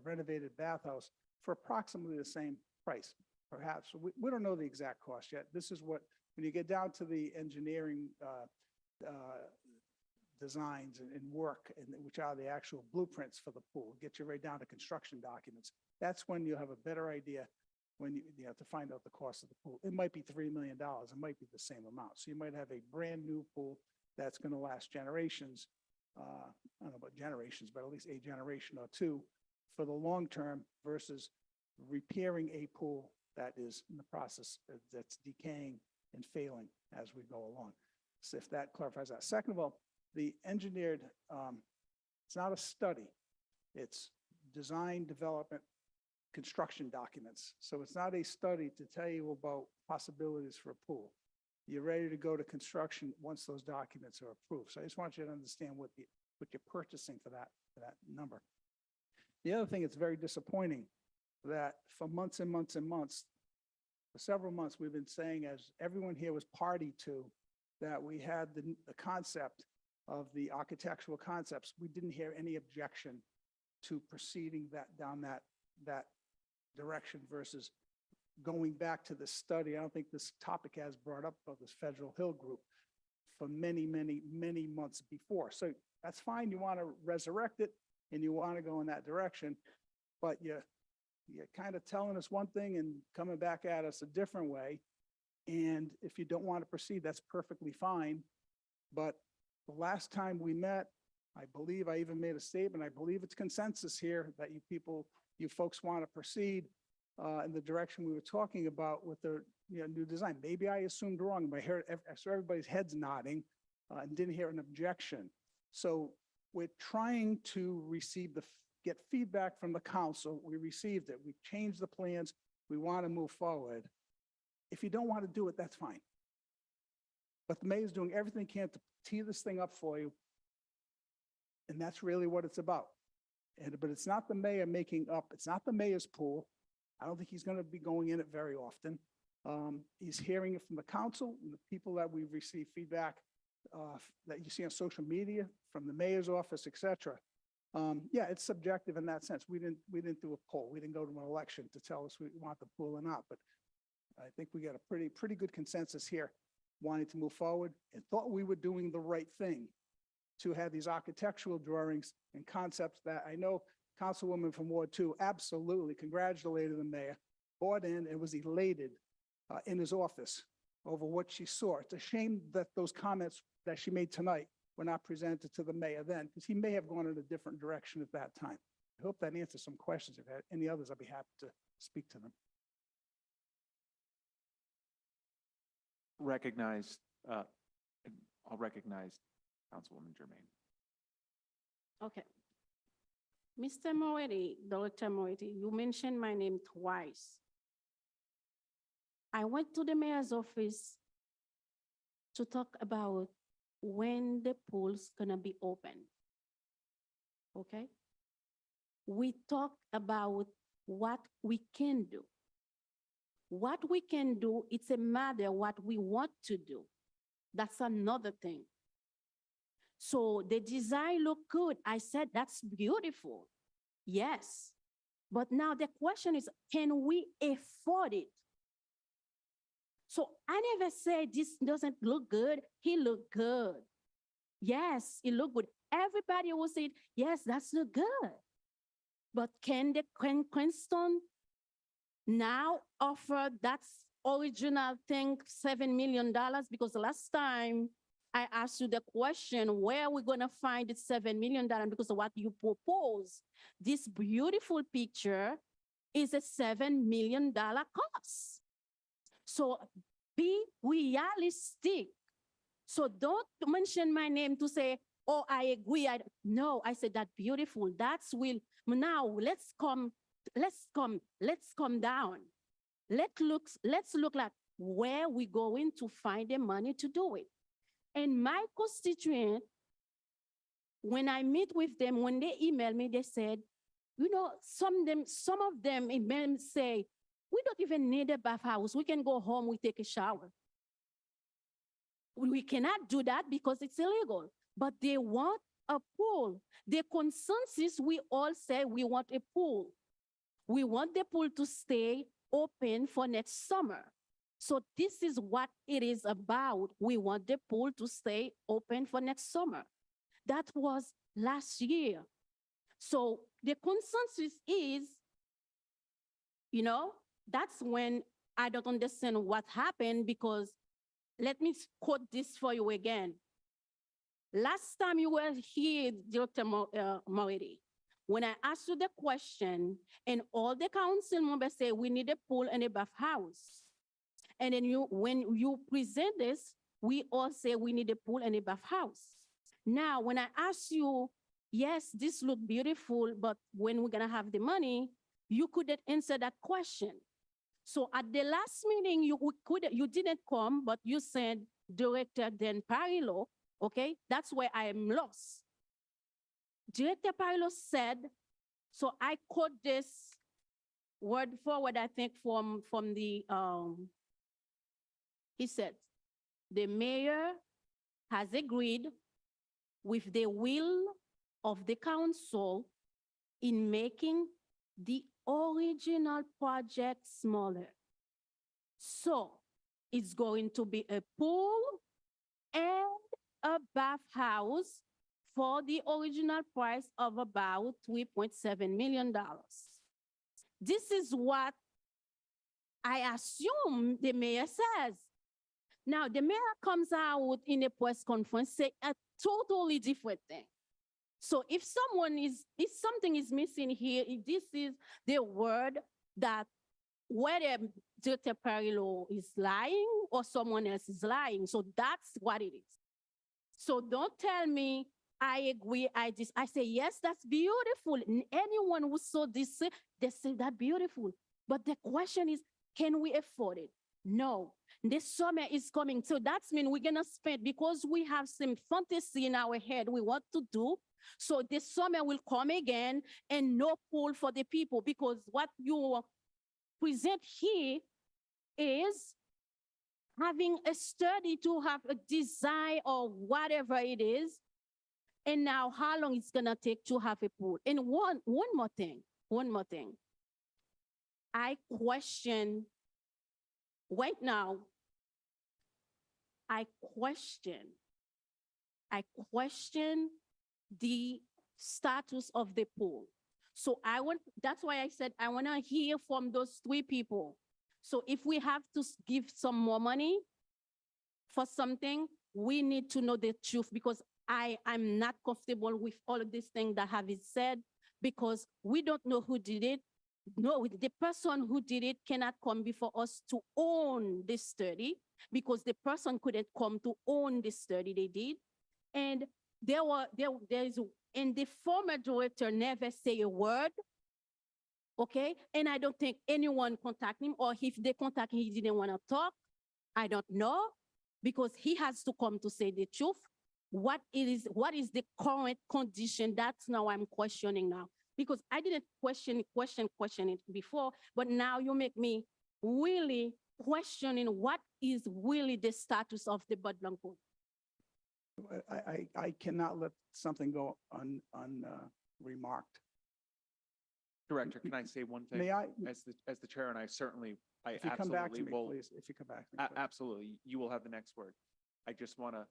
renovated bathhouse for approximately the same price, perhaps. We don't know the exact cost yet. This is what, when you get down to the engineering designs and work, which are the actual blueprints for the pool, get you right down to construction documents. That's when you have a better idea when you have to find out the cost of the pool. It might be $3 million. It might be the same amount. So you might have a brand new pool that's going to last generations. I don't know about generations, but at least a generation or two for the long term versus repairing a pool that is in the process that's decaying and failing as we go along. So if that clarifies that. Second of all, the engineered, it's not a study. It's design, development, construction documents. So it's not a study to tell you about possibilities for a pool. You're ready to go to construction once those documents are approved. So I just want you to understand what you're purchasing for that number. The other thing, it's very disappointing that for months and months and months, for several months, we've been saying, as everyone here was party to, that we had the concept of the architectural concepts. We didn't hear any objection to proceeding down that direction versus going back to the study. I don't think this topic has brought up of this Federal Hill Group for many, many, many months before. So that's fine. You want to resurrect it and you want to go in that direction, but you're kind of telling us one thing and coming back at us a different way. And if you don't want to proceed, that's perfectly fine. But the last time we met, I believe I even made a statement. I believe it's consensus here that you folks want to proceed in the direction we were talking about with the new design. Maybe I assumed wrong, but I saw everybody's heads nodding and didn't hear an objection. So we're trying to get feedback from the council. We received it. We've changed the plans. We want to move forward. If you don't want to do it, that's fine. But the mayor's doing everything he can to tee this thing up for you. And that's really what it's about. But it's not the mayor making up. It's not the mayor's pool. I don't think he's going to be going in it very often. He's hearing it from the council and the people that we've received feedback that you see on social media from the mayor's office, et cetera. Yeah, it's subjective in that sense. We didn't do a poll. We didn't go to an election to tell us we want the pool or not. But I think we got a pretty good consensus here, wanting to move forward and thought we were doing the right thing to have these architectural drawings and concepts that I know Councilwoman from Ward 2 absolutely congratulated the mayor, bought in, and was elated in his office over what she saw. It's a shame that those comments that she made tonight were not presented to the mayor then, because he may have gone in a different direction at that time. I hope that answers some questions. If you have any others, I'd be happy to speak to them. Recognized, I'll recognize Councilwoman Germain. Okay. Mr. Moretti, Dr. Moretti, you mentioned my name twice. I went to the mayor's office to talk about when the pool's gonna be open. Okay? We talked about what we can do. What we can do, it's a matter what we want to do. That's another thing. So the design looked good. I said, that's beautiful. Yes. But now the question is, can we afford it? So I never said this doesn't look good. He looked good. Yes, it looked good. Everybody will say, yes, that's look good. But can Cranston now offer that original thing, $7 million? Because last time I asked you the question, where are we going to find the $7 million? Because of what you propose, this beautiful picture is a $7 million cost. So be realistic. So don't mention my name to say, oh, I agree. No, I said that beautiful. That's will. Now let's come down. Let's look like where we going to find the money to do it. And my constituent, when I meet with them, when they email me, they said, you know, some of them say, we don't even need a bathhouse. We can go home, we take a shower. We cannot do that because it's illegal, but they want a pool. The consensus, we all say we want a pool. We want the pool to stay open for next summer. So this is what it is about. We want the pool to stay open for next summer. That was last year. So the consensus is, that's when I don't understand what happened, because let me quote this for you again. Last time you were here, Dr. Moretti, when I asked you the question and all the council members say we need a pool and a bathhouse. And then when you present this, we all say we need a pool and a bathhouse. Now, when I ask you, yes, this look beautiful, but when we're gonna have the money, you couldn't answer that question. So at the last meeting, you didn't come, but you said Director Dan Parillo, okay? That's where I am lost. Director Parillo said, so I quote this word for word, I think from the, he said, the mayor has agreed with the will of the council in making the original project smaller. So it's going to be a pool and a bathhouse for the original price of about $3.7 million. This is what I assume the mayor says. Now, the mayor comes out in a press conference, say a totally different thing. So if something is missing here, this is the word that whether Dr. Parillo is lying or someone else is lying. So that's what it is. So don't tell me I agree, I say, yes, that's beautiful. Anyone who saw this, they say that beautiful. But the question is, can we afford it? No, this summer is coming. So that means we're gonna spend, because we have some fantasy in our head we want to do. So this summer will come again and no pool for the people, because what you present here is having a study to have a design or whatever it is. And now how long it's gonna take to have a pool. And one more thing. I question, right now, I question the status of the pool. So that's why I said I wanna hear from those three people. So if we have to give some more money for something, we need to know the truth, because I'm not comfortable with all of these things that have been said, because we don't know who did it. No, the person who did it cannot come before us to own this study, because the person couldn't come to own the study they did. And and the former director never say a word, okay? And I don't think anyone contacted him, or if they contact him, he didn't want to talk. I don't know, because he has to come to say the truth. What is the current condition? That's now I'm questioning now, because I didn't question it before, but now you make me really questioning what is really the status of the Bud Blanco. I cannot let something go unremarked. Director, can I say one thing? May I? As the chair, and I If you come back to absolutely me, will. please, if you come back to me. please. Absolutely, you will have the next word. I just want to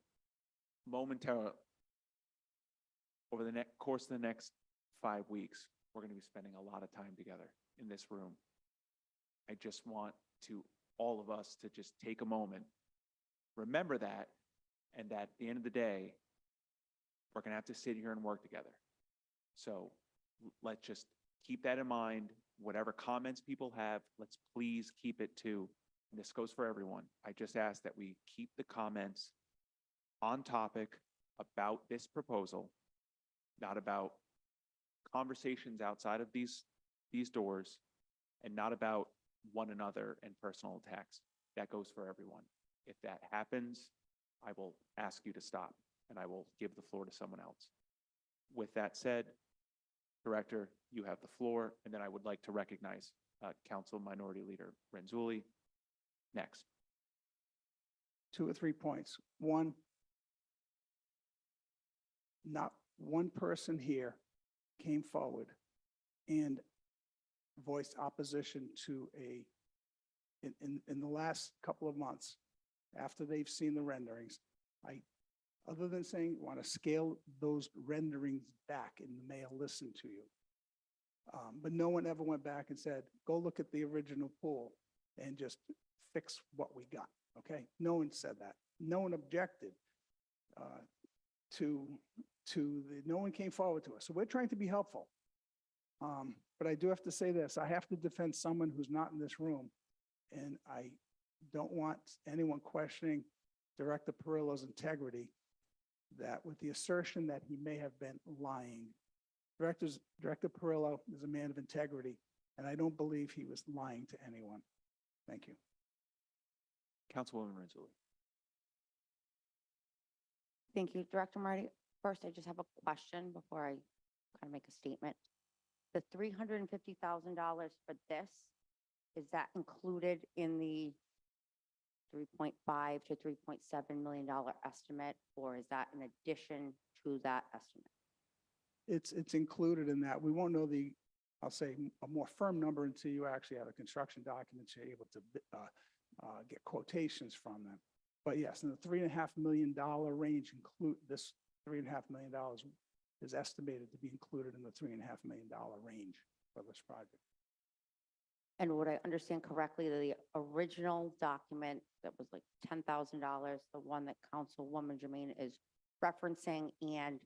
momentarily, over the course of the next 5 weeks, we're going to be spending a lot of time together in this room. I just want all of us to just take a moment, remember that, and that at the end of the day, we're going to have to sit here and work together. So let's just keep that in mind. Whatever comments people have, let's please keep it to, and this goes for everyone. I just ask that we keep the comments on topic about this proposal, not about conversations outside of these doors, and not about one another and personal attacks. That goes for everyone. If that happens, I will ask you to stop, and I will give the floor to someone else. With that said, Director, you have the floor, and then I would like to recognize Council Minority Leader Renzulli. Next. 2 or 3 points. One, one person here came forward and voiced opposition to in the last couple of months, after they've seen the renderings, other than saying, want to scale those renderings back in the mail, listen to you. But no one ever went back and said, go look at the original pool and just fix what we got, okay? No one said that. No one objected no one came forward to us. So we're trying to be helpful. But I do have to say this, I have to defend someone who's not in this room. And I don't want anyone questioning Director Perillo's integrity, that with the assertion that he may have been lying. Director Perillo is a man of integrity, and I don't believe he was lying to anyone. Thank you. Councilwoman Renzulli. Thank you, Director Marty. First, I just have a question before I kind of make a statement. The $350,000 for this, is that included in the $3.5 to $3.7 million estimate, or is that in addition to that estimate? It's included in that. We won't know I'll say, a more firm number until you actually have a construction document, you're able to get quotations from them. But yes, in the $3.5 million range, this $3.5 million is estimated to be included in the $3.5 million range for this project. And would I understand correctly that the original document that was like $10,000, the one that Councilwoman Jermaine is referencing, and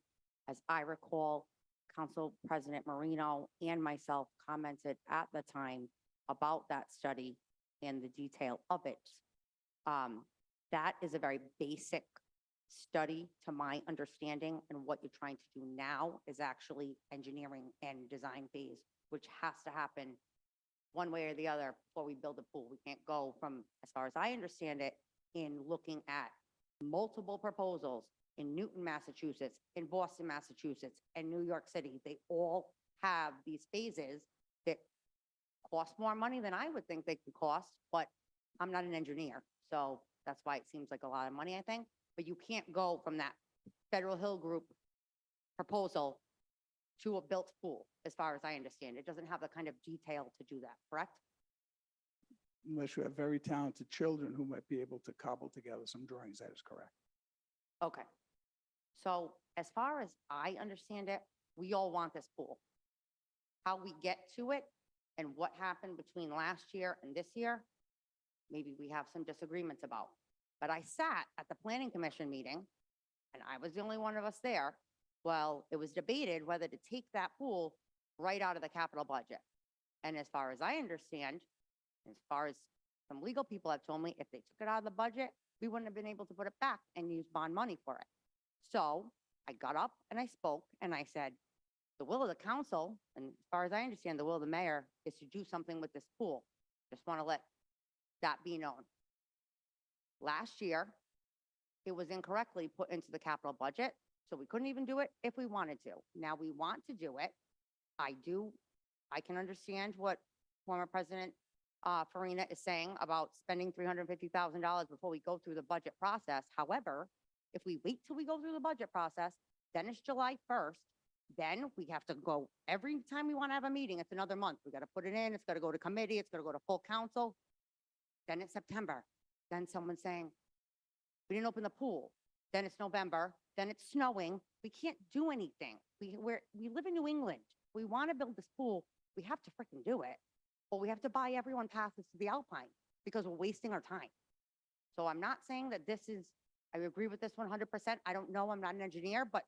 as I recall, Council President Marino and myself commented at the time about that study and the detail of it. That is a very basic study to my understanding, and what you're trying to do now is actually engineering and design phase, which has to happen one way or the other before we build a pool. We can't go from, as far as I understand it, in looking at multiple proposals in Newton, Massachusetts, in Boston, Massachusetts, and New York City. They all have these phases that cost more money than I would think they could cost, but I'm not an engineer. So that's why it seems like a lot of money, I think. But you can't go from that Federal Hill Group proposal to a built pool, as far as I understand. It doesn't have the kind of detail to do that, correct? Unless you have very talented children who might be able to cobble together some drawings, that is correct. Okay. So as far as I understand it, we all want this pool. How we get to it and what happened between last year and this year, maybe we have some disagreements about. But I sat at the Planning Commission meeting, and I was the only one of us there. Well, it was debated whether to take that pool right out of the capital budget. And as far as I understand, as far as some legal people have told me, if they took it out of the budget, we wouldn't have been able to put it back and use bond money for it. So I got up and I spoke and I said, the will of the council, and as far as I understand, the will of the mayor, is to do something with this pool. Just want to let that be known. Last year, it was incorrectly put into the capital budget, so we couldn't even do it if we wanted to. Now we want to do it. I can understand what former President Farina is saying about spending $350,000 before we go through the budget process. However, if we wait till we go through the budget process, then it's July 1st. Then we have to go, every time we want to have a meeting, it's another month. We got to put it in, it's got to go to committee, it's got to go to full council. Then it's September. Then someone's saying, we didn't open the pool. Then it's November, then it's snowing. We can't do anything. We live in New England. We want to build this pool. We have to freaking do it. But we have to buy everyone passes to the Alpine because we're wasting our time. So I'm not saying that this is, I agree with this 100%. I don't know, I'm not an engineer, but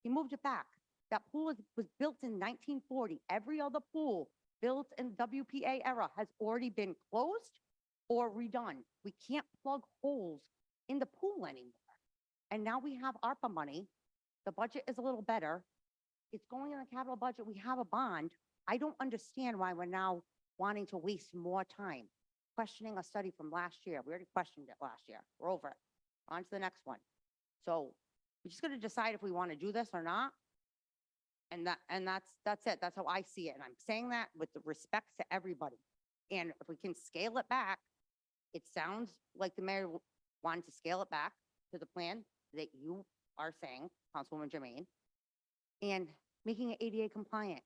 he moved it back. That pool was built in 1940. Every other pool built in WPA era has already been closed or redone. We can't plug holes in the pool anymore. And now we have ARPA money. The budget is a little better. It's going in the capital budget. We have a bond. I don't understand why we're now wanting to waste more time questioning a study from last year. We already questioned it last year. We're over it. On to the next one. So we're just going to decide if we want to do this or not. And that's it. That's how I see it. And I'm saying that with the respect to everybody. And if we can scale it back, it sounds like the mayor wanted to scale it back to the plan that you are saying, Councilwoman Jermaine, and making it ADA compliant.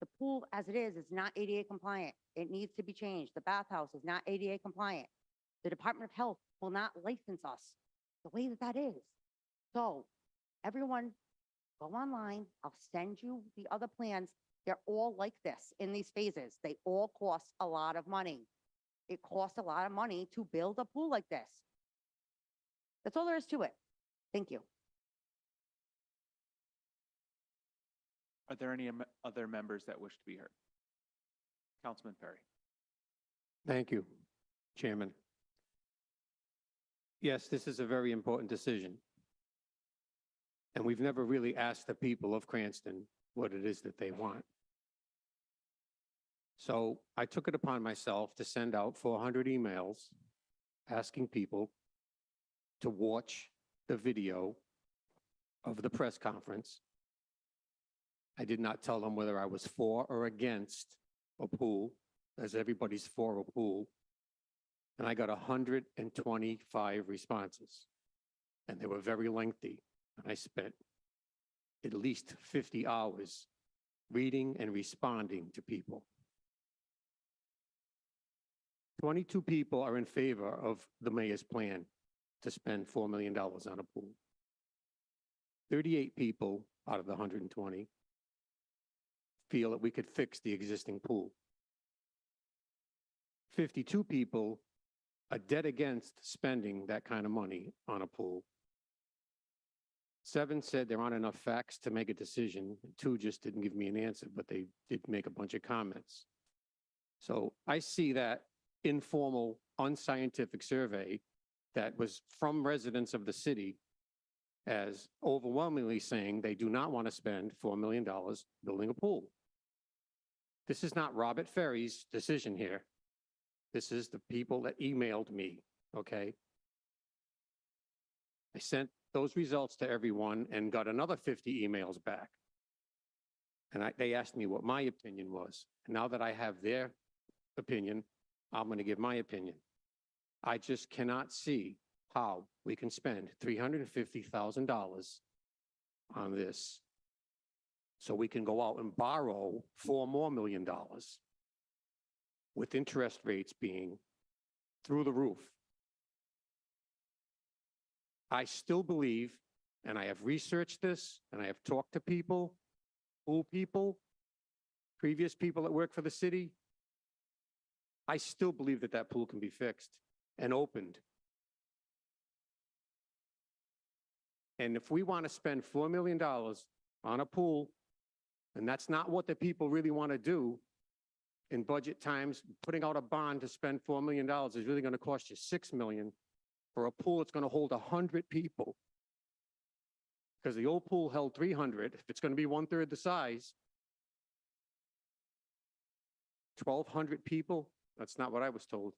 The pool as it is not ADA compliant. It needs to be changed. The bathhouse is not ADA compliant. The Department of Health will not license us the way that that is. So everyone, go online. I'll send you the other plans. They're all like this in these phases. They all cost a lot of money. It costs a lot of money to build a pool like this. That's all there is to it. Thank you. Are there any other members that wish to be heard? Councilman Perry. Thank you, Chairman. Yes, this is a very important decision. And we've never really asked the people of Cranston what it is that they want. So I took it upon myself to send out 400 emails asking people to watch the video of the press conference. I did not tell them whether I was for or against a pool, as everybody's for a pool. And I got 125 responses, and they were very lengthy. And I spent at least 50 hours reading and responding to people. 22 people are in favor of the mayor's plan to spend $4 million on a pool. 38 people out of the 120 feel that we could fix the existing pool. 52 people are dead against spending that kind of money on a pool. 7 said there aren't enough facts to make a decision. 2 just didn't give me an answer, but they did make a bunch of comments. So I see that informal, unscientific survey that was from residents of the city as overwhelmingly saying they do not want to spend $4 million building a pool. This is not Robert Ferry's decision here. This is the people that emailed me, okay? I sent those results to everyone and got another 50 emails back. And they asked me what my opinion was. And now that I have their opinion, I'm going to give my opinion. I just cannot see how we can spend $350,000 on this so we can go out and borrow $4 million more with interest rates being through the roof. I still believe, and I have researched this, and I have talked to people, pool people, previous people that work for the city. I still believe that that pool can be fixed and opened. And if we want to spend $4 million on a pool, and that's not what the people really want to do in budget times, putting out a bond to spend $4 million is really going to cost you $6 million for a pool that's going to hold 100 people. Because the old pool held 300. If it's going to be 1/3 the size, 1,200 people, that's not what I was told.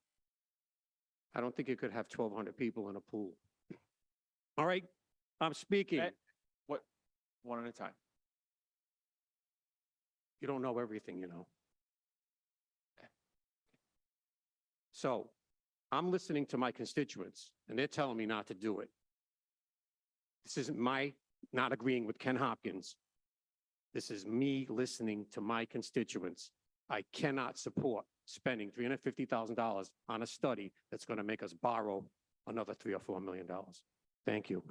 I don't think you could have 1,200 people in a pool. All right, I'm speaking. What? One at a time. You don't know everything, you know. So I'm listening to my constituents, and they're telling me not to do it. This isn't my not agreeing with Ken Hopkins. This is me listening to my constituents. I cannot support spending $350,000 on a study that's going to make us borrow another $3 or $4 million. Thank you.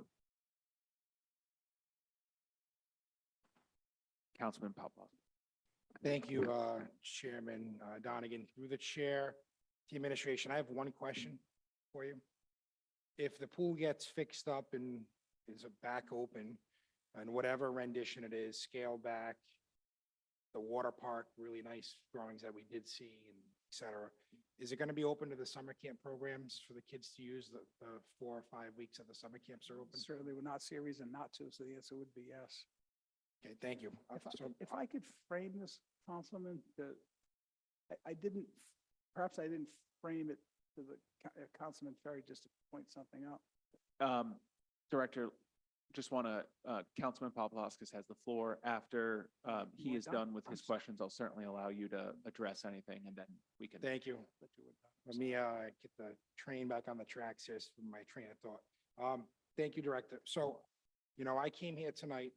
Councilman Popov. Thank you, Chairman Donegan. Through the chair, the administration, I have one question for you. If the pool gets fixed up and is back open, and whatever rendition it is, scale back, the water park, really nice drawings that we did see, and et cetera, is it going to be open to the summer camp programs for the kids to use the 4 or 5 weeks that the summer camps are open? Certainly would not see a reason not to, so the answer would be yes. Okay, thank you. If I could frame this, Councilman, perhaps I didn't frame it to the Councilman Ferry just to point something out. Director, just want to, Councilman Paplaskas has the floor. After he is done with his questions, I'll certainly allow you to address anything, and then we can. Thank you. Let me get the train back on the tracks here from my train of thought. Thank you, Director. So I came here tonight,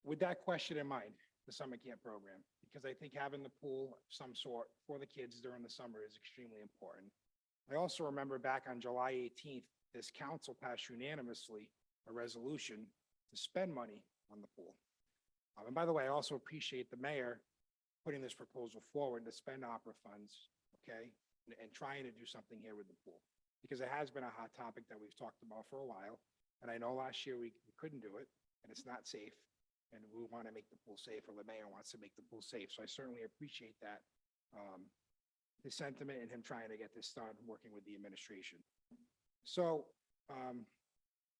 with that question in mind, the summer camp program, because I think having the pool of some sort for the kids during the summer is extremely important. I also remember back on July 18th, this council passed unanimously a resolution to spend money on the pool. And by the way, I also appreciate the mayor putting this proposal forward to spend opera funds, okay? And trying to do something here with the pool, because it has been a hot topic that we've talked about for a while. And I know last year we couldn't do it, and it's not safe. And we want to make the pool safe, or the mayor wants to make the pool safe. So I certainly appreciate that, his sentiment and him trying to get this done, working with the administration. So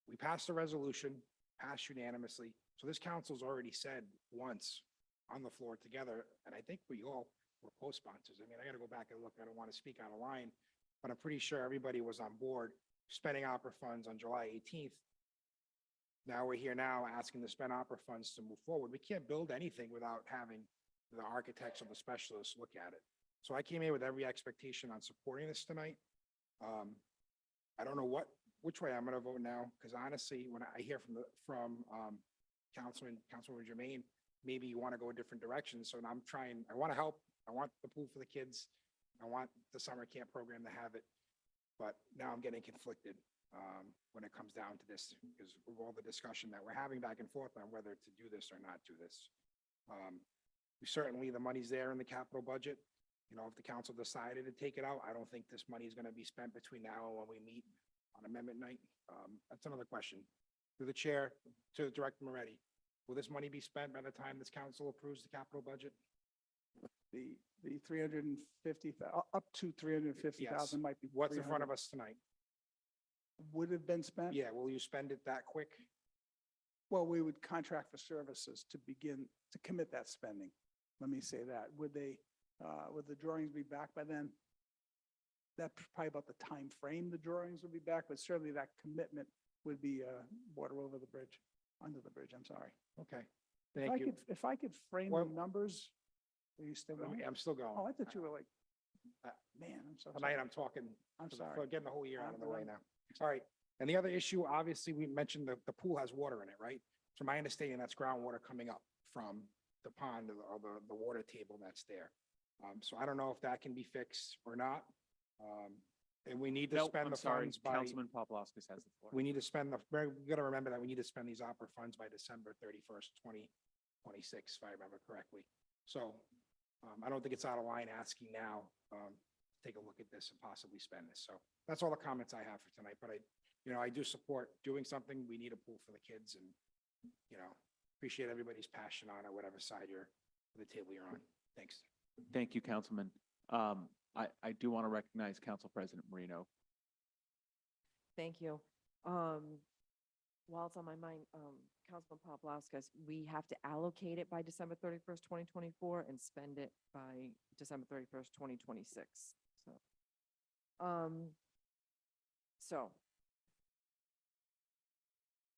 we passed a resolution, passed unanimously. So this council's already said once on the floor together, and I think we all were co-sponsors. I mean, I got to go back and look. I don't want to speak out of line, but I'm pretty sure everybody was on board spending opera funds on July 18th. Now we're here now asking to spend opera funds to move forward. We can't build anything without having the architects or the specialists look at it. So I came here with every expectation on supporting this tonight. I don't know which way I'm going to vote now, because honestly, when I hear from Councilwoman Jermaine, maybe you want to go a different direction. So I want to help. I want the pool for the kids. I want the summer camp program to have it. But now I'm getting conflicted when it comes down to this, because of all the discussion that we're having back and forth on whether to do this or not do this. Certainly the money's there in the capital budget. If the council decided to take it out, I don't think this money is going to be spent between now and when we meet on amendment night. That's another question. Through the chair to Director Moretti, will this money be spent by the time this council approves the capital budget? The 350, up to 350,000 Yes. might be. What's in front of 300. us tonight? Would have been spent? Yeah, will you spend it that quick? Well, we would contract for services to begin, to commit that spending. Let me say that. Would the drawings be back by then? That's probably about the time frame the drawings would be back, but certainly that commitment would be water over the bridge, under the bridge, I'm sorry. Okay, thank you. If I could frame Well- the numbers, are you still going? I'm still going. Oh, I thought you were like, Uh, man, I'm so Tonight, sorry. I'm talking. I'm for sorry. getting the whole year out of the way I'm- now. All right. And the other issue, obviously, we mentioned the pool has water in it, right? So my understanding, that's groundwater coming up from the pond or the water table that's there. So I don't know if that can be fixed or not. And we need to No, spend I'm the sorry, funds by, Councilman Paplaskas has the floor. we need to spend we got to remember that we need to spend these opera funds by December 31st, 2026, if I remember correctly. So I don't think it's out of line asking now, take a look at this and possibly spend this. So that's all the comments I have for tonight, but I do support doing something. We need a pool for the kids and, appreciate everybody's passion on it, whatever side the table you're on. Thanks. Thank you, Councilman. I do want to recognize Council President Marino. Thank you. While it's on my mind, Councilman Paplaskas, we have to allocate it by December 31st, 2024 and spend it by December 31st, 2026. So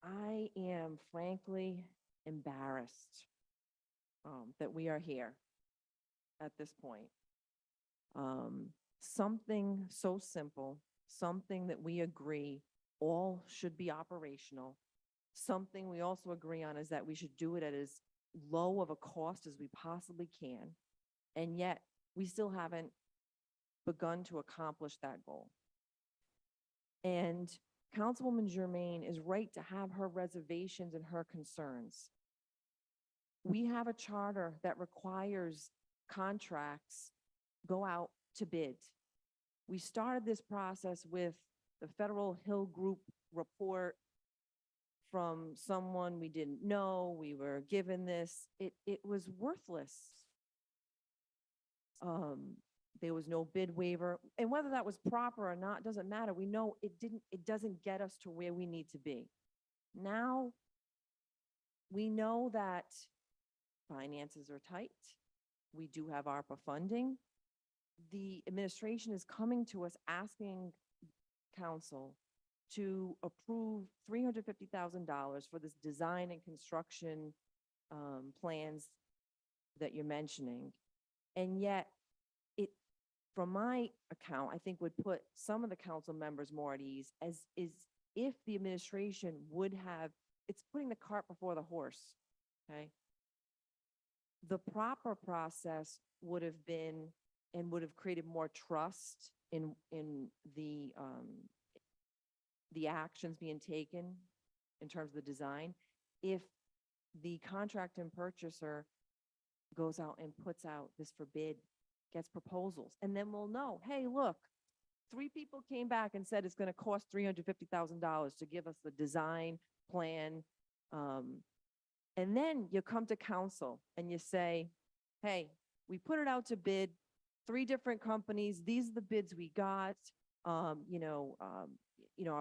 I am frankly embarrassed that we are here at this point. Something so simple, something that we agree all should be operational. Something we also agree on is that we should do it at as low of a cost as we possibly can. And yet we still haven't begun to accomplish that goal. And Councilwoman Jermaine is right to have her reservations and her concerns. We have a charter that requires contracts go out to bid. We started this process with the Federal Hill Group report from someone we didn't know. We were given this. It was worthless. There was no bid waiver. And whether that was proper or not doesn't matter. We know it doesn't get us to where we need to be. Now, we know that finances are tight. We do have ARPA funding. The administration is coming to us asking council to approve $350,000 for this design and construction plans that you're mentioning. And yet, from my account, I think would put some of the council members more at ease, as is if the administration would have, it's putting the cart before the horse, okay? The proper process would have been and would have created more trust in the actions being taken in terms of the design, if the contractor and purchaser goes out and puts out this for bid, gets proposals, and then we'll know, hey, look, 3 people came back and said it's going to cost $350,000 to give us the design plan. And then you come to council and you say, hey, we put it out to bid, 3 different companies, these are the bids we got. Our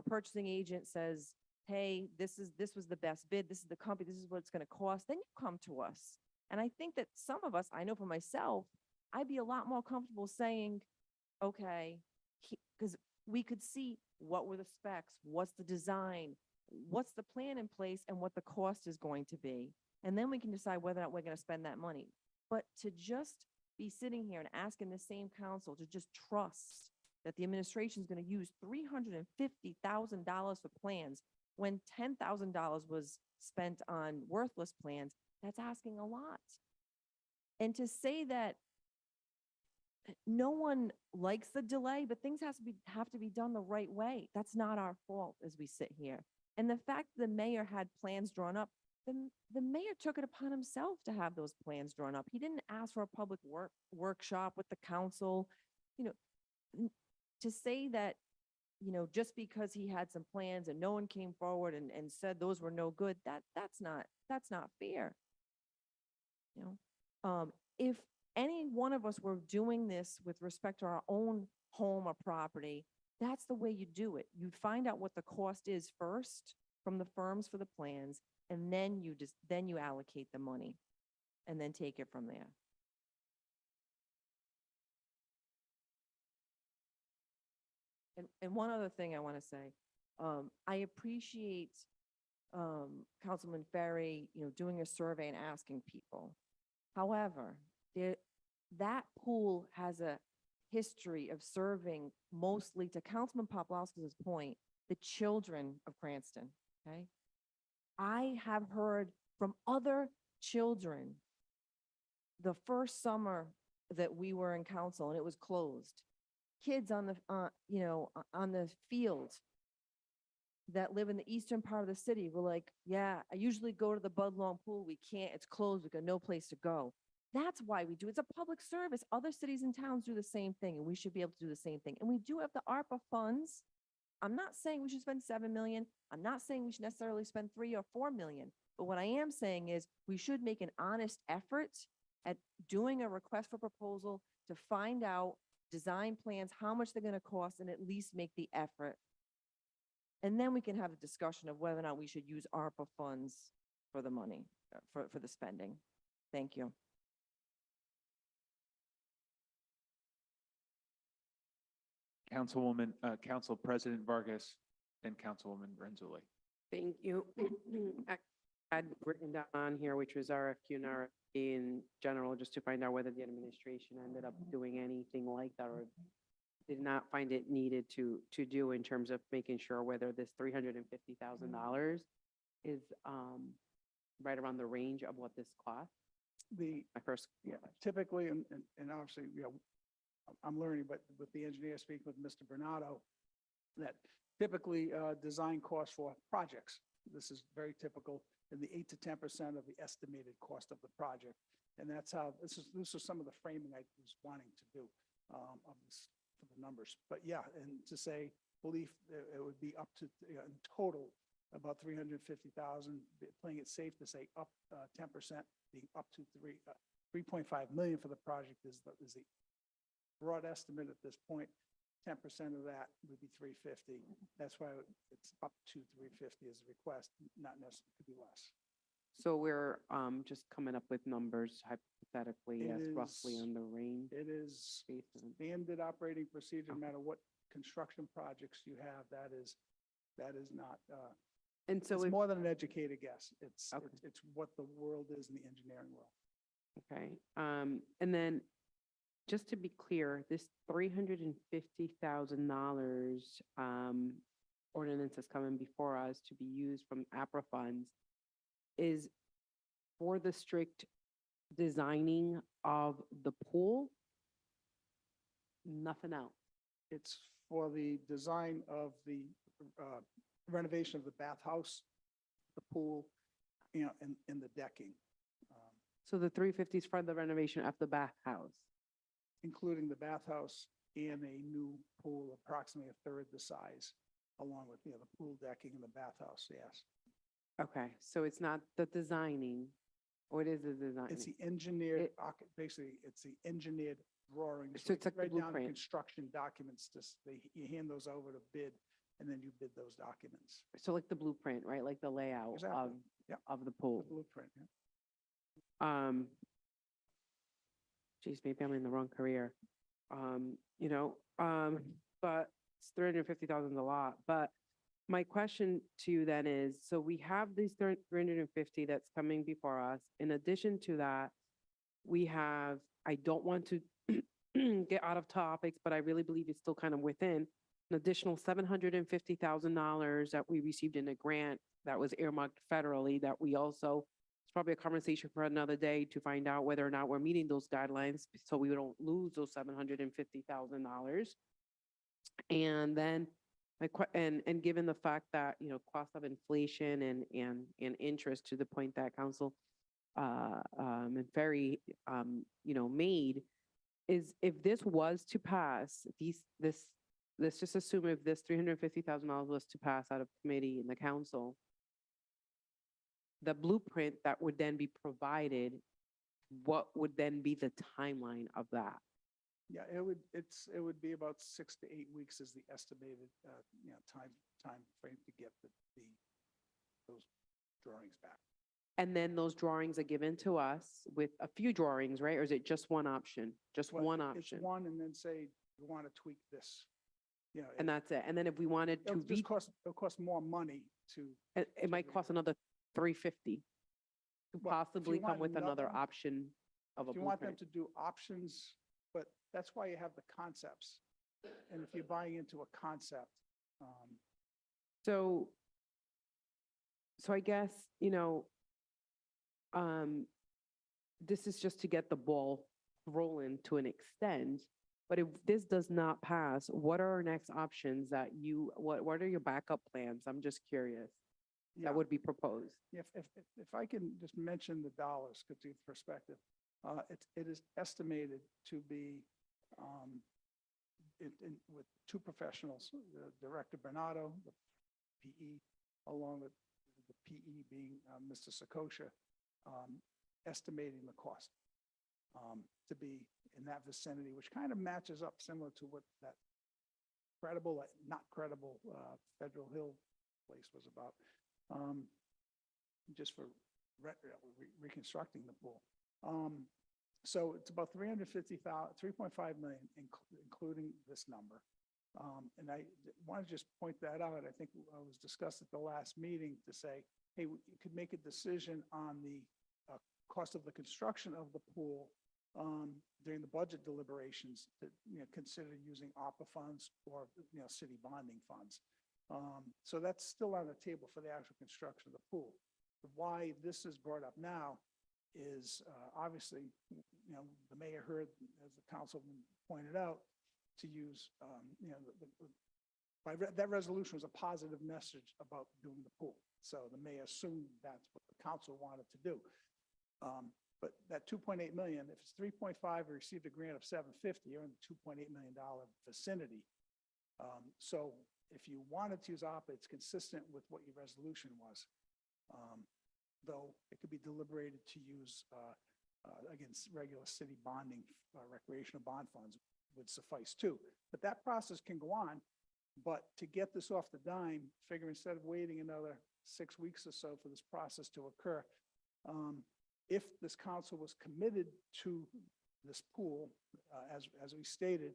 purchasing agent says, hey, this was the best bid, this is the company, this is what it's going to cost. Then you come to us. And I think that some of us, I know for myself, I'd be a lot more comfortable saying, okay, because we could see what were the specs, what's the design, what's the plan in place, and what the cost is going to be. And then we can decide whether or not we're going to spend that money. But to just be sitting here and asking the same council to just trust that the administration is going to use $350,000 for plans when $10,000 was spent on worthless plans, that's asking a lot. And to say that no one likes the delay, but things have to be done the right way. That's not our fault as we sit here. And the fact the mayor had plans drawn up, the mayor took it upon himself to have those plans drawn up. He didn't ask for a public workshop with the council. To say that, just because he had some plans and no one came forward and said those were no good, that's not fair. If any one of us were doing this with respect to our own home or property, that's the way you do it. You find out what the cost is first from the firms for the plans, and then you allocate the money and then take it from there. And one other thing I want to say, I appreciate Councilman Ferry, doing a survey and asking people. However, that pool has a history of serving mostly, to Councilman Poplawski's point, the children of Cranston, okay? I have heard from other children the first summer that we were in council and it was closed. Kids on the field that live in the eastern part of the city were like, yeah, I usually go to the Budlong pool. We can't, it's closed. We've got no place to go. That's why we do. It's a public service. Other cities and towns do the same thing, and we should be able to do the same thing. And we do have the ARPA funds. I'm not saying we should spend 7 million. I'm not saying we should necessarily spend 3 or 4 million. But what I am saying is we should make an honest effort at doing a request for proposal to find out design plans, how much they're going to cost, and at least make the effort. And then we can have a discussion of whether or not we should use ARPA funds for the money, for the spending. Thank you. Council President Vargas and Councilwoman Renzulli. Thank you. I had written down on here, which was RFQ and RFP in general, just to find out whether the administration ended up doing anything like that or did not find it needed to do in terms of making sure whether this $350,000 is right around the range of what this costs. My first question. Typically, and obviously, I'm learning, but with the engineer speaking with Mr. Bernardo, that typically design costs for projects. This is very typical in the 8 to 10% of the estimated cost of the project. And that's how, this is some of the framing I was wanting to do of this, for the numbers. But yeah, and to say, believe it would be up to, in total, about 350,000, playing it safe to say up 10%, being up to 3.5 million for the project is the broad estimate at this point. 10% of that would be 350. That's why it's up to 350 as a request, not necessarily, could be less. So we're just coming up with numbers hypothetically, It yes, roughly is- on the range. It is based on- standard operating procedure, no matter what construction projects you have, that is not, And so it's if, more than an educated guess. It's, Okay. it's what the world is in the engineering world. okay, and then just to be clear, this $350,000, ordinance is coming before us to be used from APRA funds is for the strict designing of the pool, nothing else. It's for the design of the renovation of the bathhouse, the pool, you know, and the decking, So the 350 is for the renovation of the bathhouse. including the bathhouse and a new pool, approximately a third the size, along with, you know, the pool decking and the bathhouse, yes. Okay, so it's not the designing, or it is the design? It's the engineered, basically, it's the engineered drawings. So it's like the right down to blueprint. construction documents, you hand those over to bid, and then you bid those documents. So like the blueprint, right? Like the layout Exactly. Yep. of the The pool. blueprint, yeah. Geez, maybe I'm in the wrong career. But it's 350,000 is a lot. But my question to you then is, so we have these 350 that's coming before us. In addition to that, we have, I don't want to get out of topics, but I really believe it's still kind of within an additional $750,000 that we received in a grant that was earmarked federally that we also, it's probably a conversation for another day to find out whether or not we're meeting those guidelines so we don't lose those $750,000. And then and given the fact that, cost of inflation and interest to the point that Council and Ferry, made, is if this was to pass, let's just assume if this $350,000 was to pass out of committee in the council, the blueprint that would then be provided, what would then be the timeline of that? Yeah, it would be about 6 to 8 weeks is the estimated, time frame to get those drawings back. And then those drawings are given to us with a few drawings, right? Or is it just one option? Just Well, one It's option? one, and then say, you want to tweak this, And that's it? And then if we wanted to it'll cost more money to. it might cost another $350 to Well, if you possibly come want with another another- option of a If you want them blueprint. to do options, but that's why you have the concepts. And if you're buying into a concept, So I guess, this is just to get the ball rolling to an extent. But if this does not pass, what are our next options what are your backup plans? I'm just curious. yeah, That would be proposed. if I can just mention the dollars, to give perspective, it is estimated to be, with two professionals, the Director Bernardo, the PE, along with the PE being Mr. Sakosha, estimating the cost to be in that vicinity, which kind of matches up similar to what that credible, not credible, Federal Hill place was about, just for reconstructing the pool. So it's about 3.5 million, including this number. And I want to just point that out. I think it was discussed at the last meeting to say, hey, you could make a decision on the cost of the construction of the pool during the budget deliberations to, consider using ARPA funds or, city bonding funds. So that's still on the table for the actual construction of the pool. Why this is brought up now is obviously, the mayor heard, as the councilman pointed out, to use, that resolution was a positive message about doing the pool. So the mayor assumed that's what the council wanted to do. But that 2.8 million, if it's 3.5, we received a grant of 750, you're in the $2.8 million vicinity. So if you wanted to use ARPA, it's consistent with what your resolution was. Though it could be deliberated to use, against regular city bonding, recreational bond funds would suffice too. But that process can go on. But to get this off the dime, figure instead of waiting another 6 weeks or so for this process to occur, if this council was committed to this pool, as we stated,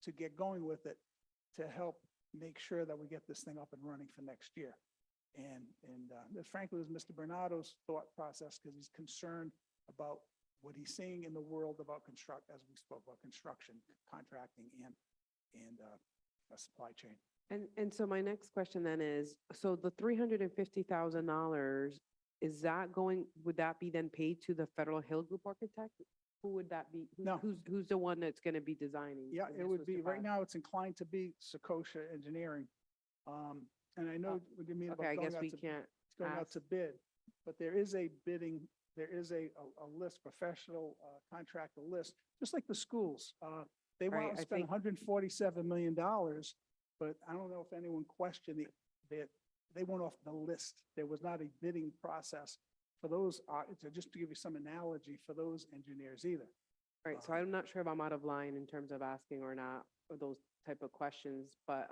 to get going with it, to help make sure that we get this thing up and running for next year. And this frankly was Mr. Bernardo's thought process, because he's concerned about what he's seeing in the world about as we spoke about construction, contracting, and supply chain. And so my next question then is, so the $350,000, is that going, would that be then paid to the Federal Hill Group architect? Who would that be? No. Who's the one that's gonna be designing? Yeah, if it this would was be, to right pass? now, it's inclined to be Sakosha Engineering. And I know what you mean about Okay, I going guess out we to, can't it's going out ask. to bid, but there is a bidding, there is a list, professional contractor list, just like the schools. They Right, want I to spend think- $147 million, but I don't know if anyone questioned that they went off the list. There was not a bidding process for those, just to give you some analogy, for those engineers either. Right, so I'm not sure if I'm out of line in terms of asking or not, or those type of questions, but,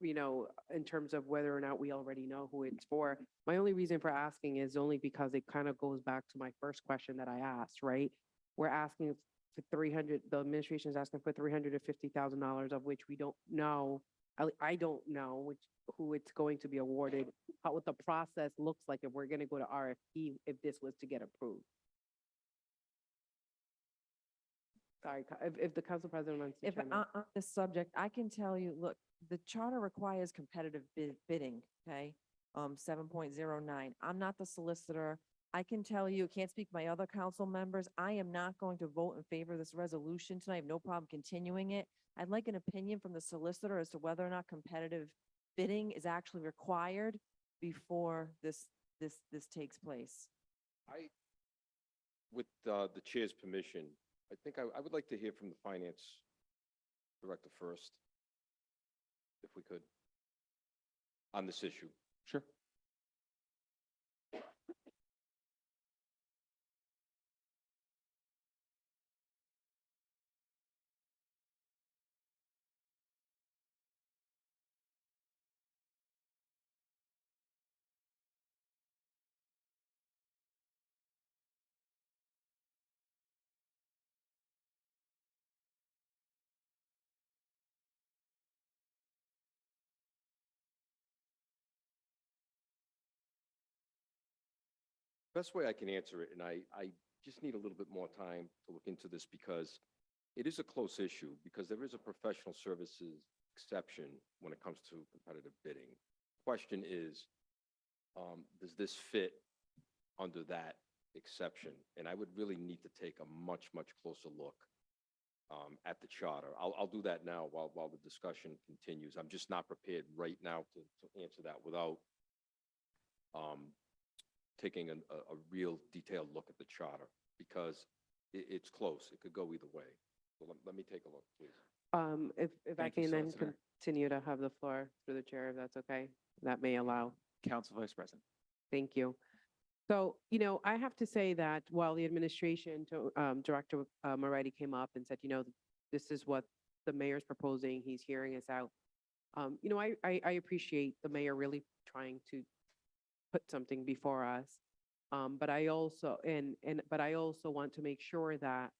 in terms of whether or not we already know who it's for. My only reason for asking is only because it kind of goes back to my first question that I asked, right? We're asking for 300, the administration is asking for $350,000, of which we don't know, I don't know who it's going to be awarded, what the process looks like if we're going to go to RFP, if this was to get approved. Sorry, if the council president wants to If chime in. on this subject, I can tell you, look, the charter requires competitive bidding, okay? 7.09. I'm not the solicitor. I can tell you, can't speak for my other council members. I am not going to vote in favor of this resolution tonight. I have no problem continuing it. I'd like an opinion from the solicitor as to whether or not competitive bidding is actually required before this takes place. With the chair's permission, I think I would like to hear from the finance director first, if we could, on this issue. Sure. Best way I can answer it, and I just need a little bit more time to look into this because it is a close issue, because there is a professional services exception when it comes to competitive bidding. Question is, does this fit under that exception? And I would really need to take a much, much closer look at the charter. I'll do that now while the discussion continues. I'm just not prepared right now to answer that without taking a real detailed look at the charter, because it's close. It could go either way. So let me take a look, please. If I Thank you, can then Solicitor. continue to have the floor through the chair, if that's okay, that may allow. Council Vice President. Thank you. So, I have to say that while the administration, Director Moretti came up and said, this is what the mayor's proposing, he's hearing us out. I appreciate the mayor really trying to put something before us. But I also, but I also want to make sure that,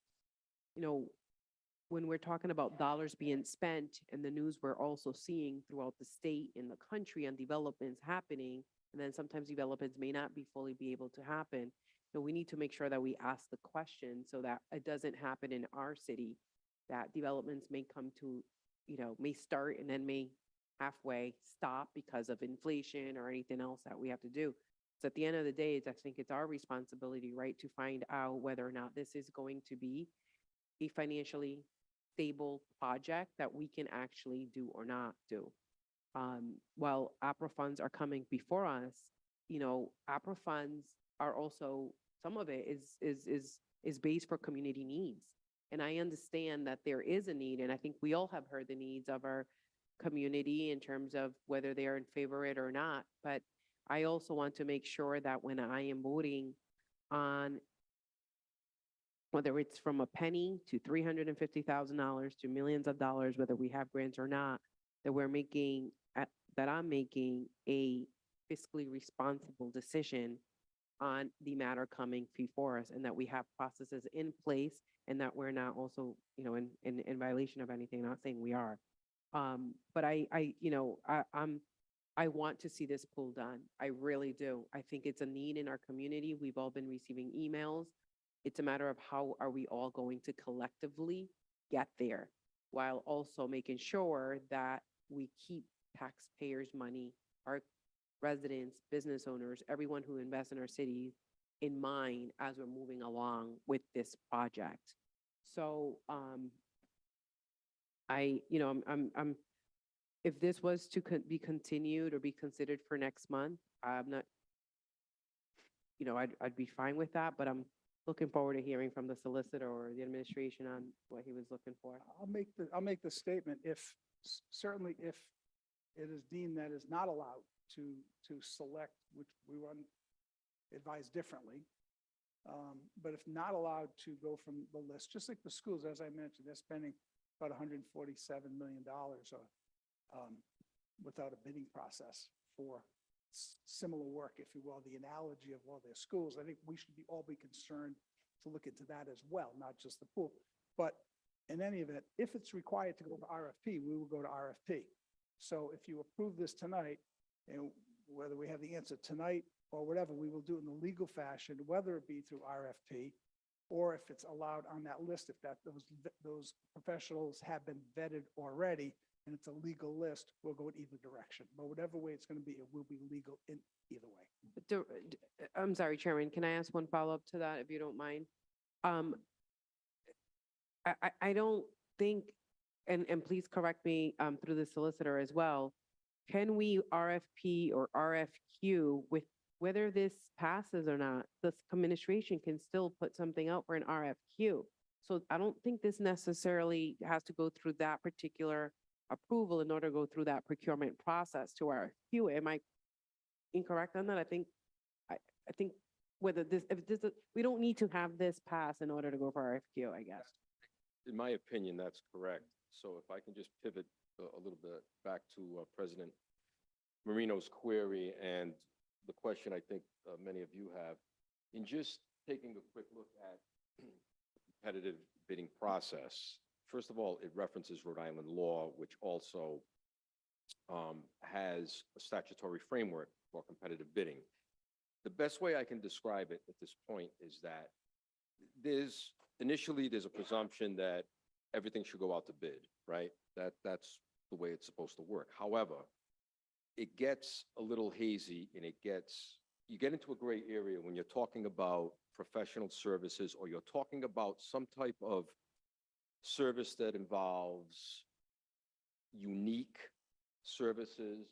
when we're talking about dollars being spent and the news we're also seeing throughout the state and the country on developments happening, and then sometimes developments may not be fully be able to happen. So we need to make sure that we ask the question so that it doesn't happen in our city, that developments may come to, may start and then may halfway stop because of inflation or anything else that we have to do. So at the end of the day, I think it's our responsibility, right, to find out whether or not this is going to be a financially stable project that we can actually do or not do. While APRA funds are coming before us, APRA funds are also, some of it is based for community needs. And I understand that there is a need, and I think we all have heard the needs of our community in terms of whether they are in favor of it or not. But I also want to make sure that when I am voting on whether it's from a penny to $350,000 to millions of dollars, whether we have grants or not, that I'm making a fiscally responsible decision on the matter coming before us, and that we have processes in place, and that we're not also, in violation of anything. Not saying we are, but I want to see this pool done. I really do. I think it's a need in our community. We've all been receiving emails. It's a matter of how are we all going to collectively get there, while also making sure that we keep taxpayers' money, our residents, business owners, everyone who invests in our city in mind as we're moving along with this project. So, if this was to be continued or be considered for next month, I'm not, I'd be fine with that, but I'm looking forward to hearing from the solicitor or the administration on what he was looking for. I'll make the statement if, certainly if it is deemed that is not allowed to select, which we were advised differently. But if not allowed to go from the list, just like the schools, as I mentioned, they're spending about $147 million without a bidding process for similar work, if you will, the analogy of all their schools. I think we should all be concerned to look into that as well, not just the pool. But in any event, if it's required to go to RFP, we will go to RFP. So if you approve this tonight, and whether we have the answer tonight or whatever, we will do it in the legal fashion, whether it be through RFP or if it's allowed on that list, if those professionals have been vetted already and it's a legal list, we'll go in either direction. But whatever way it's going to be, it will be legal in either way. I'm sorry, Chairman, can I ask one follow-up to that, if you don't mind? I don't think, and please correct me through the solicitor as well, can we RFP or RFQ with whether this passes or not? This administration can still put something out for an RFQ. So I don't think this necessarily has to go through that particular approval in order to go through that procurement process to RFQ. Am I incorrect on that? I think whether we don't need to have this pass in order to go for RFQ, I guess. In my opinion, that's correct. So if I can just pivot a little bit back to President Marino's query and the question I think many of you have, in just taking a quick look at the competitive bidding process, first of all, it references Rhode Island law, which also has a statutory framework for competitive bidding. The best way I can describe it at this point is that initially there's a presumption that everything should go out to bid, right? That's the way it's supposed to work. However, it gets a little hazy and you get into a gray area when you're talking about professional services or you're talking about some type of service that involves unique services.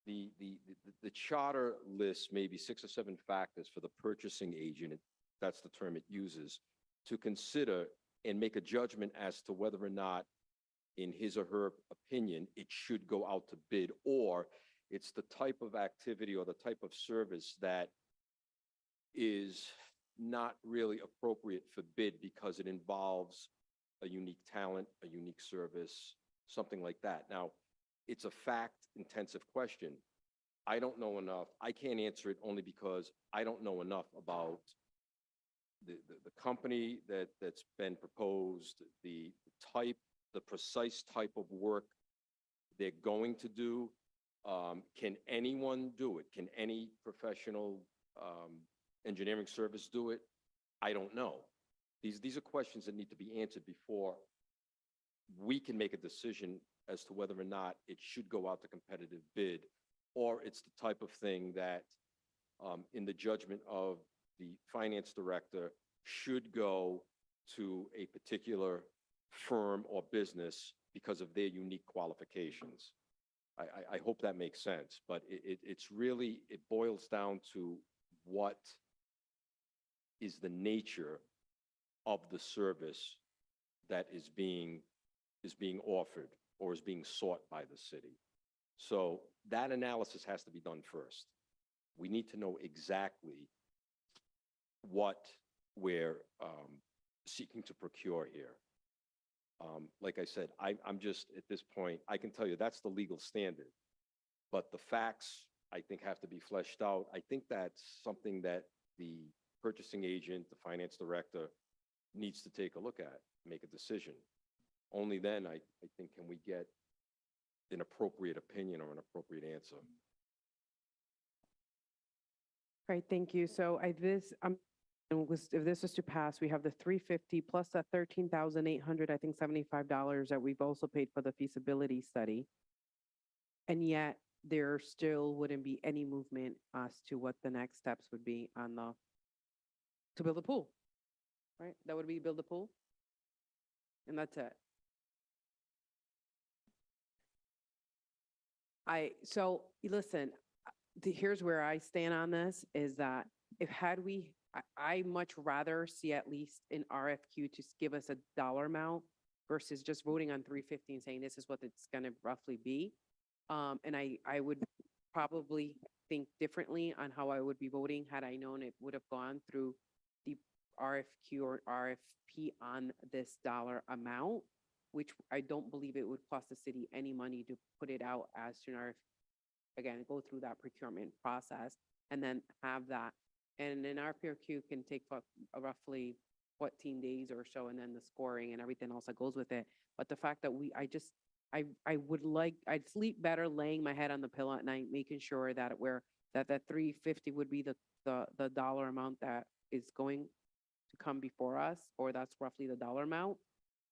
The charter lists maybe 6 or 7 factors for the purchasing agent, that's the term it uses, to consider and make a judgment as to whether or not, in his or her opinion, it should go out to bid, or it's the type of activity or the type of service that is not really appropriate for bid because it involves a unique talent, a unique service, something like that. Now, it's a fact-intensive question. I don't know enough. I can't answer it only because I don't know enough about the company that's been proposed, the precise type of work they're going to do. Can anyone do it? Can any professional engineering service do it? I don't know. These are questions that need to be answered before we can make a decision as to whether or not it should go out to competitive bid, or it's the type of thing that, in the judgment of the finance director, should go to a particular firm or business because of their unique qualifications. I hope that makes sense, but it's really, it boils down to what is the nature of the service that is being offered or is being sought by the city. So that analysis has to be done first. We need to know exactly what we're seeking to procure here. Like I said, I'm just, at this point, I can tell you that's the legal standard, but the facts, I think, have to be fleshed out. I think that's something that the purchasing agent, the finance director, needs to take a look at, make a decision. Only then, I think, can we get an appropriate opinion or an appropriate answer. Right, thank you. So if this was to pass, we have the 350 plus that 13,800, I think $75 that we've also paid for the feasibility study. And yet there still wouldn't be any movement as to what the next steps would be on to build a pool, right? That would be build a pool. And that's it. Listen, here's where I stand on this is that I much rather see at least an RFQ to give us a dollar amount versus just voting on 350 and saying this is what it's gonna roughly be. And I would probably think differently on how I would be voting had I known it would have gone through the RFQ or RFP on this dollar amount, which I don't believe it would cost the city any money to put it out as to an RFP. Again, go through that procurement process and then have that. And an RFQ can take roughly 14 days or so, and then the scoring and everything else that goes with it. But the fact that I'd sleep better laying my head on the pillow at night, making sure that that 350 would be the dollar amount that is going to come before us, or that's roughly the dollar amount,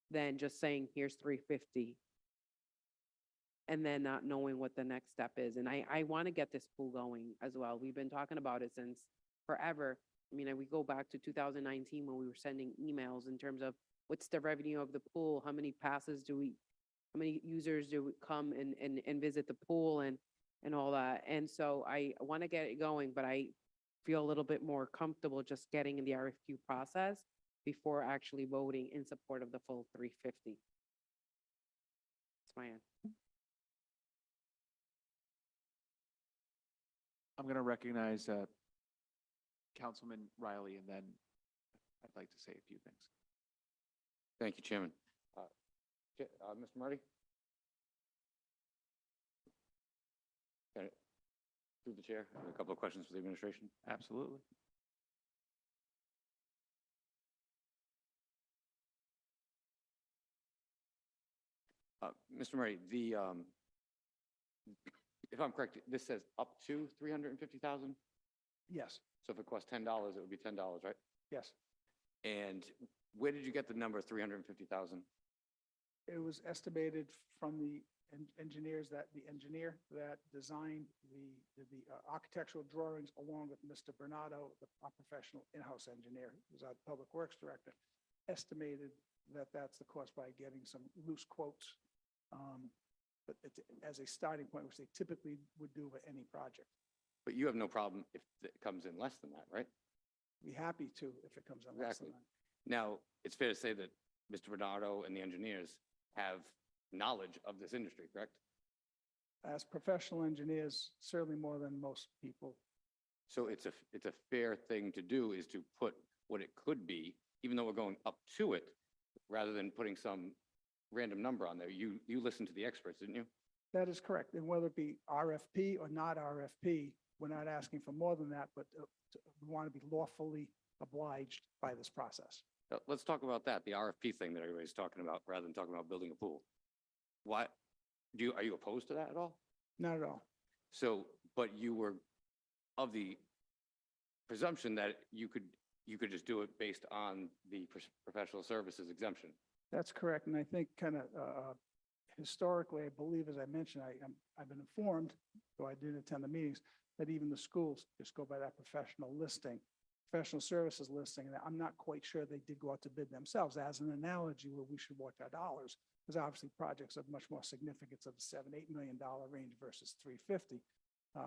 than just saying, here's 350. And then not knowing what the next step is. And I want to get this pool going as well. We've been talking about it since forever. I mean, we go back to 2019 when we were sending emails in terms of what's the revenue of the pool? How many how many users do come and visit the pool and all that? And so I want to get it going, but I feel a little bit more comfortable just getting in the RFQ process before actually voting in support of the full 350. That's my end. I'm going to recognize Councilman Riley, and then I'd like to say a few things. Thank you, Chairman. Mr. Marty? Through the chair, I have a couple of questions for the administration. Absolutely. Mr. Murray, if I'm correct, this says up to 350,000? Yes, So if it costs $10, it would be $10, right? yes. And where did you get the number 350,000? It was estimated from the engineer that designed the architectural drawings along with Mr. Bernardo, our professional in-house engineer, who's our public works director, estimated that that's the cost by getting some loose quotes. But it's as a starting point, which they typically would do with any project. But you have no problem if it comes in less than that, right? Be happy to if it comes in less than Exactly. that. Now, it's fair to say that Mr. Bernardo and the engineers have knowledge of this industry, correct? As professional engineers, certainly more than most people. So it's a fair thing to do is to put what it could be, even though we're going up to it, rather than putting some random number on there. You listened to the experts, didn't you? That is correct. And whether it be RFP or not RFP, we're not asking for more than that, but we want to be lawfully obliged by this process. Let's talk about that, the RFP thing that everybody's talking about, rather than talking about building a pool. Why, are you opposed to that at all? Not at all. So, but you were of the presumption that you could just do it based on the professional services exemption. That's correct. And I think kind of historically, I believe, as I mentioned, I've been informed, though I didn't attend the meetings, that even the schools just go by that professional services listing. And I'm not quite sure they did go out to bid themselves as an analogy where we should watch our dollars, because obviously projects of much more significance of the $7-8 million range versus 350.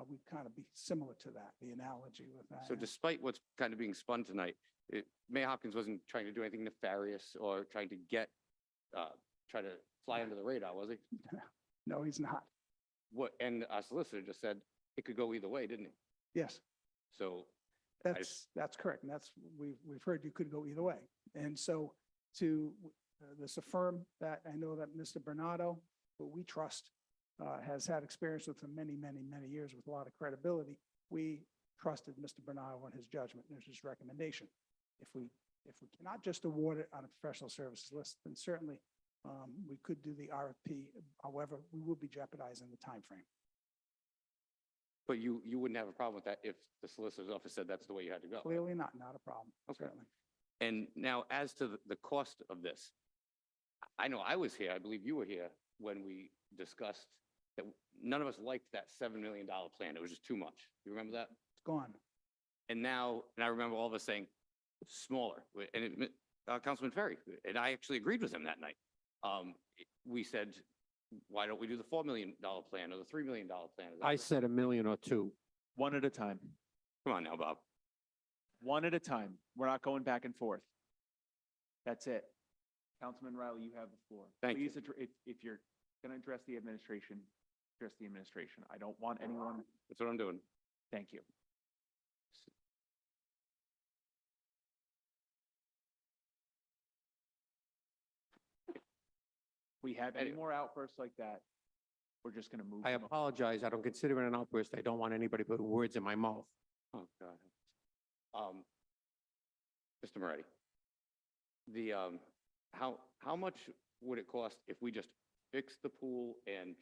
We'd kind of be similar to that, the analogy with that. So despite what's kind of being spun tonight, Mayor Hopkins wasn't trying to do anything nefarious or trying to try to fly under the radar, was he? No, he's not. And our solicitor just said it could go either way, didn't he? Yes. So That's correct. And we've heard you could go either way. And so to this affirm that I know that Mr. Bernardo, who we trust, has had experience with for many, many, many years with a lot of credibility. We trusted Mr. Bernardo on his judgment and his recommendation. If we cannot just award it on a professional services list, then certainly we could do the RFP. However, we will be jeopardizing the timeframe. But you wouldn't have a problem with that if the solicitor's office said that's the way you had to go? Clearly not a problem, Okay. certainly. And now as to the cost of this, I know I was here, I believe you were here when we discussed that none of us liked that $7 million plan. It was just too much. You remember that? It's gone. And now, and I remember all of us saying, smaller, and Councilman Ferry, and I actually agreed with him that night. We said, why don't we do the $4 million plan or the $3 million plan? Is that I right? said $1 million or two. One at a time. Come on now, Bob. One at a time. We're not going back and forth. That's it. Councilman Riley, you have the floor. Thank you. Please, if you're going to address the administration, address the administration. I don't want anyone. That's what I'm doing. Thank you. We have any more outbursts like that, we're just going to move. I them on. apologize. I don't consider it an outburst. I don't want anybody putting words in my mouth. Oh, God. Mr. Moretti, the, how much would it cost if we just fix the pool and,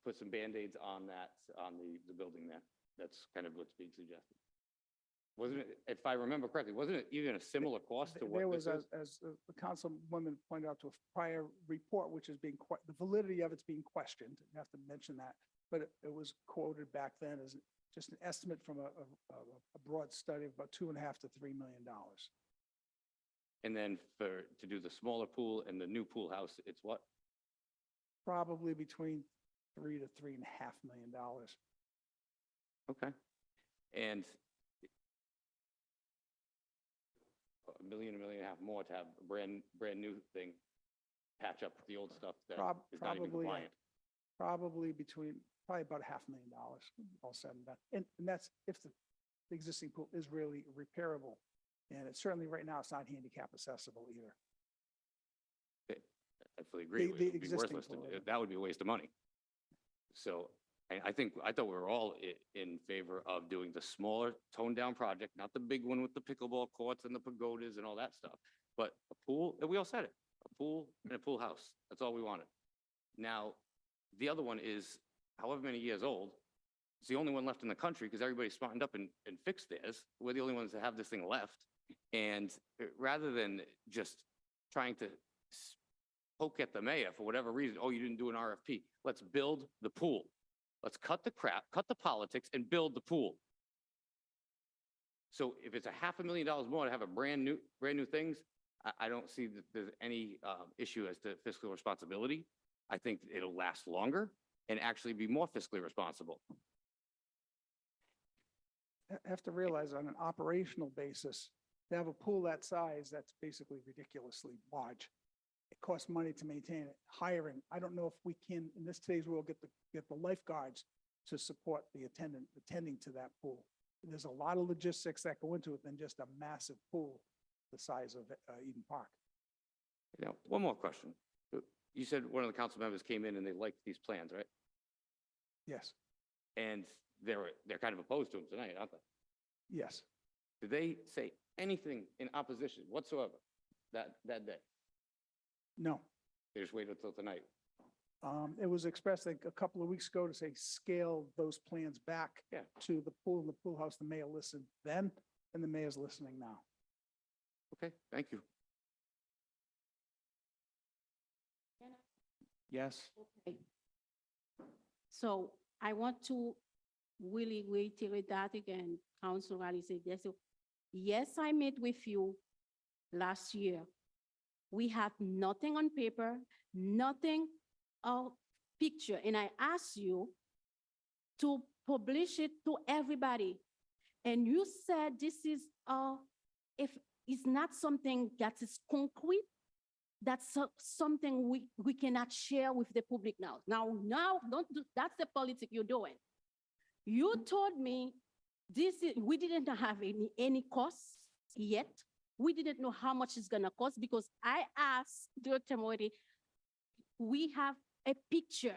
put some Band-Aids on that, on the building there? That's kind of what's being suggested. Wasn't it, if I remember correctly, wasn't it even a similar cost to There what was, this is? as the councilwoman pointed out, to a prior report, which is being, the validity of it's being questioned. You have to mention that. But it was quoted back then as just an estimate from a broad study of about $2.5 to $3 million. And then to do the smaller pool and the new pool house, it's what? Probably between $3 to $3.5 million. Okay. And $1 million, $1.5 million more to have a brand new thing, patch up the old stuff that is not even compliant. Probably about $500,000, all said and done. And that's if the existing pool is really repairable. And it's certainly, right now, it's not handicap accessible either. I fully agree. The It would be existing worthless. pool. That would be a waste of money. So I thought we were all in favor of doing the smaller toned down project, not the big one with the pickleball courts and the pagodas and all that stuff, but a pool, and we all said it, a pool and a pool house. That's all we wanted. Now, the other one is however many years old. It's the only one left in the country because everybody smartened up and fixed theirs. We're the only ones that have this thing left. And rather than just trying to poke at the mayor for whatever reason, oh, you didn't do an RFP, let's build the pool. Let's cut the crap, cut the politics, and build the pool. So if it's $500,000 more to have a brand new things, I don't see that there's any issue as to fiscal responsibility. I think it'll last longer and actually be more fiscally responsible. Have to realize on an operational basis, to have a pool that size, that's basically ridiculously large. It costs money to maintain it, hiring. I don't know if we can, in today's world, get the lifeguards to support the attending to that pool. There's a lot of logistics that go into it than just a massive pool the size of Eden Park. Now, one more question. You said one of the council members came in and they liked these plans, right? Yes, And they're kind of opposed to them tonight, aren't they? yes. Did they say anything in opposition whatsoever that day? No. They just waited until tonight. It was expressed like a couple of weeks ago to say, scale those plans back Yeah. to the pool and the pool house. The mayor listened then, and the mayor's listening now. Okay, thank you. Yes. Okay. So I want to really reiterate that again. Council Riley said, yes, I met with you last year. We have nothing on paper, nothing of picture, and I asked you to publish it to everybody. And you said this is, if it's not something that is concrete, that's something we cannot share with the public now. Now, don't do, that's the politics you're doing. You told me we didn't have any costs yet. We didn't know how much it's gonna cost because I asked Director Moretti, we have a picture.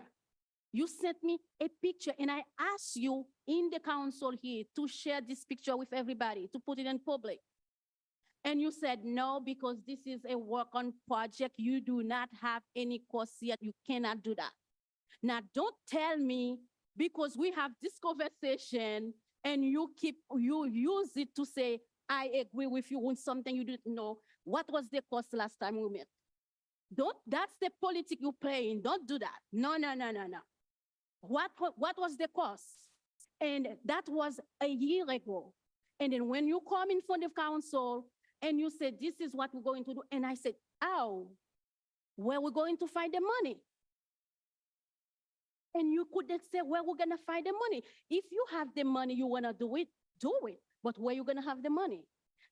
You sent me a picture and I asked you in the council here to share this picture with everybody, to put it in public. And you said no, because this is a work-on project. You do not have any costs yet. You cannot do that. Now, don't tell me because we have this conversation and you use it to say, I agree with you on something you didn't know. What was the cost last time we met? That's the politics you're playing. Don't do that. No. what was the cost? And that was a year ago. And then when you come in front of council and you said, this is what we're going to do, and I said, oh, where we're going to find the money? And you couldn't say where we're gonna find the money. If you have the money, you wanna do it, do it. But where you gonna have the money?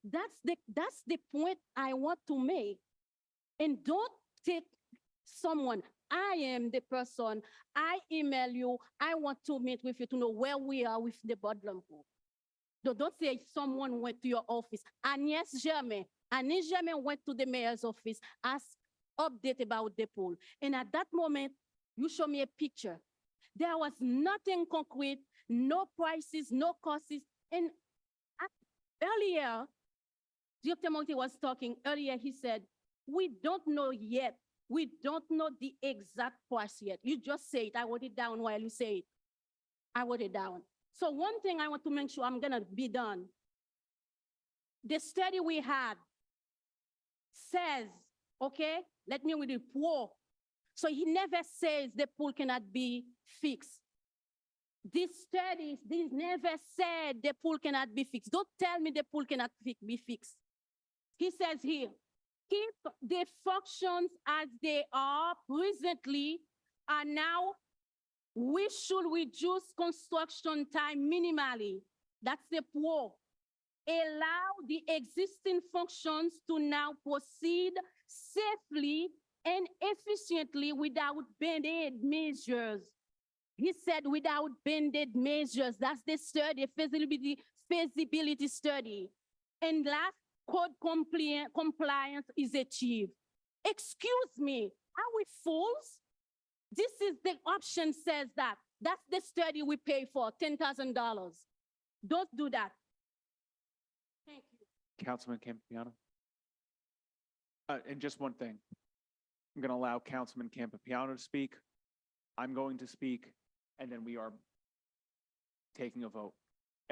That's the point I want to make. And don't take someone, I am the person, I email you, I want to meet with you to know where we are with the Budlam pool. Don't say someone went to your office. Agnès Germain went to the mayor's office, asked update about the pool. And at that moment, you show me a picture. There was nothing concrete, no prices, no costs. And earlier, Dr. Monte was talking earlier, he said, we don't know yet. We don't know the exact price yet. You just say it. I wrote it down while you say it. I wrote it down. So one thing I want to make sure I'm gonna be done. The study we had says, okay, let me read it, poor. So he never says the pool cannot be fixed. These studies, these never said the pool cannot be fixed. Don't tell me the pool cannot be fixed. He says here, keep the functions as they are presently, and now we should reduce construction time minimally. That's the poor. Allow the existing functions to now proceed safely and efficiently without band-aid measures. He said without band-aid measures. That's the study, feasibility study. And last, code compliance is achieved. Excuse me, are we fools? This is the option says that. That's the study we pay for, $10,000. Don't do that. Thank you. Councilman Campiano? And just one thing. I'm going to allow Councilman Campiano to speak. I'm going to speak, and then we are taking a vote.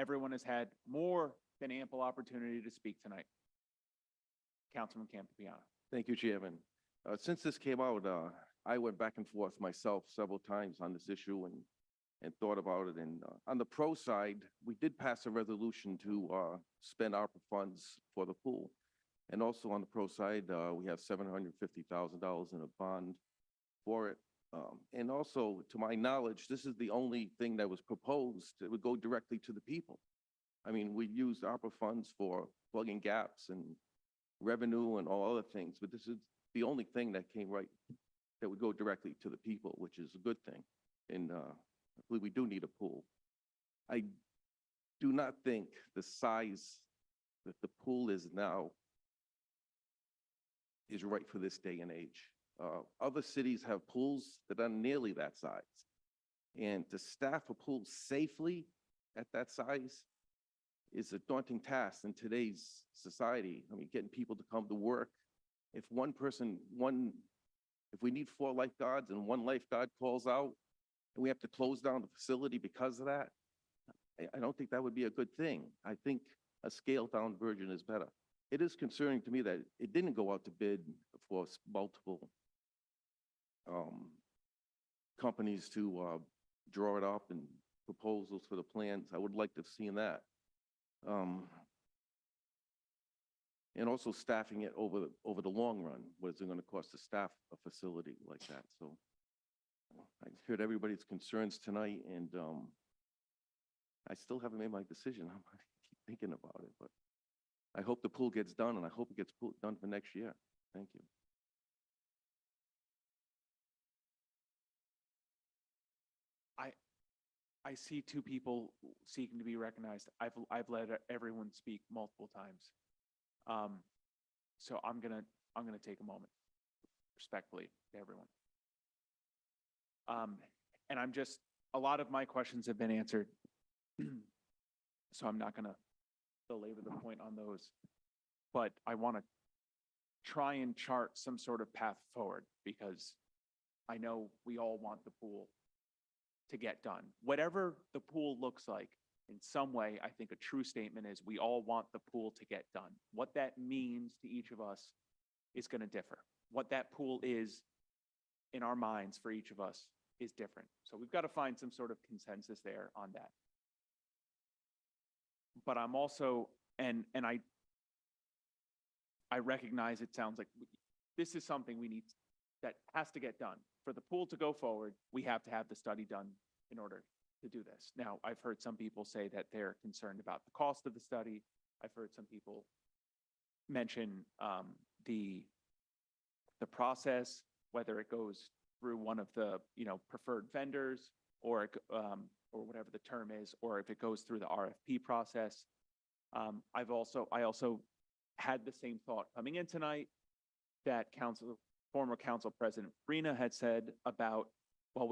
Everyone has had more than ample opportunity to speak tonight. Councilman Campiano. Thank you, Chairman. Since this came out, I went back and forth myself several times on this issue and thought about it. And on the pro side, we did pass a resolution to spend ARPA funds for the pool. And also on the pro side, we have $750,000 in a bond for it. And also, to my knowledge, this is the only thing that was proposed that would go directly to the people. I mean, we used ARPA funds for plugging gaps and revenue and all other things, but this is the only thing that came right that would go directly to the people, which is a good thing. And I believe we do need a pool. I do not think the size that the pool is now is right for this day and age. Other cities have pools that are nearly that size. And to staff a pool safely at that size is a daunting task in today's society. I mean, getting people to come to work. If one person, if we need 4 lifeguards and 1 lifeguard calls out and we have to close down the facility because of that, I don't think that would be a good thing. I think a scaled down version is better. It is concerning to me that it didn't go out to bid for multiple companies to draw it up and proposals for the plans. I would like to have seen that. And also staffing it over the long run. What is it going to cost to staff a facility like that? So I heard everybody's concerns tonight, and I still haven't made my decision. I'm going to keep thinking about it, but I hope the pool gets done, and I hope it gets done for next year. Thank you. I see 2 people seeking to be recognized. I've let everyone speak multiple times. So I'm gonna take a moment respectfully to everyone. And a lot of my questions have been answered. So I'm not gonna belabor the point on those, but I want to try and chart some sort of path forward, because I know we all want the pool to get done. Whatever the pool looks like, in some way, I think a true statement is we all want the pool to get done. What that means to each of us is going to differ. What that pool is in our minds for each of us is different. So we've got to find some sort of consensus there on that. But I'm also, and I recognize it sounds like this is something we need, that has to get done. For the pool to go forward, we have to have the study done in order to do this. Now, I've heard some people say that they're concerned about the cost of the study. I've heard some people mention the process, whether it goes through one of the, preferred vendors or whatever the term is, or if it goes through the RFP process. I also had the same thought coming in tonight that former Council President Farina had said about, well,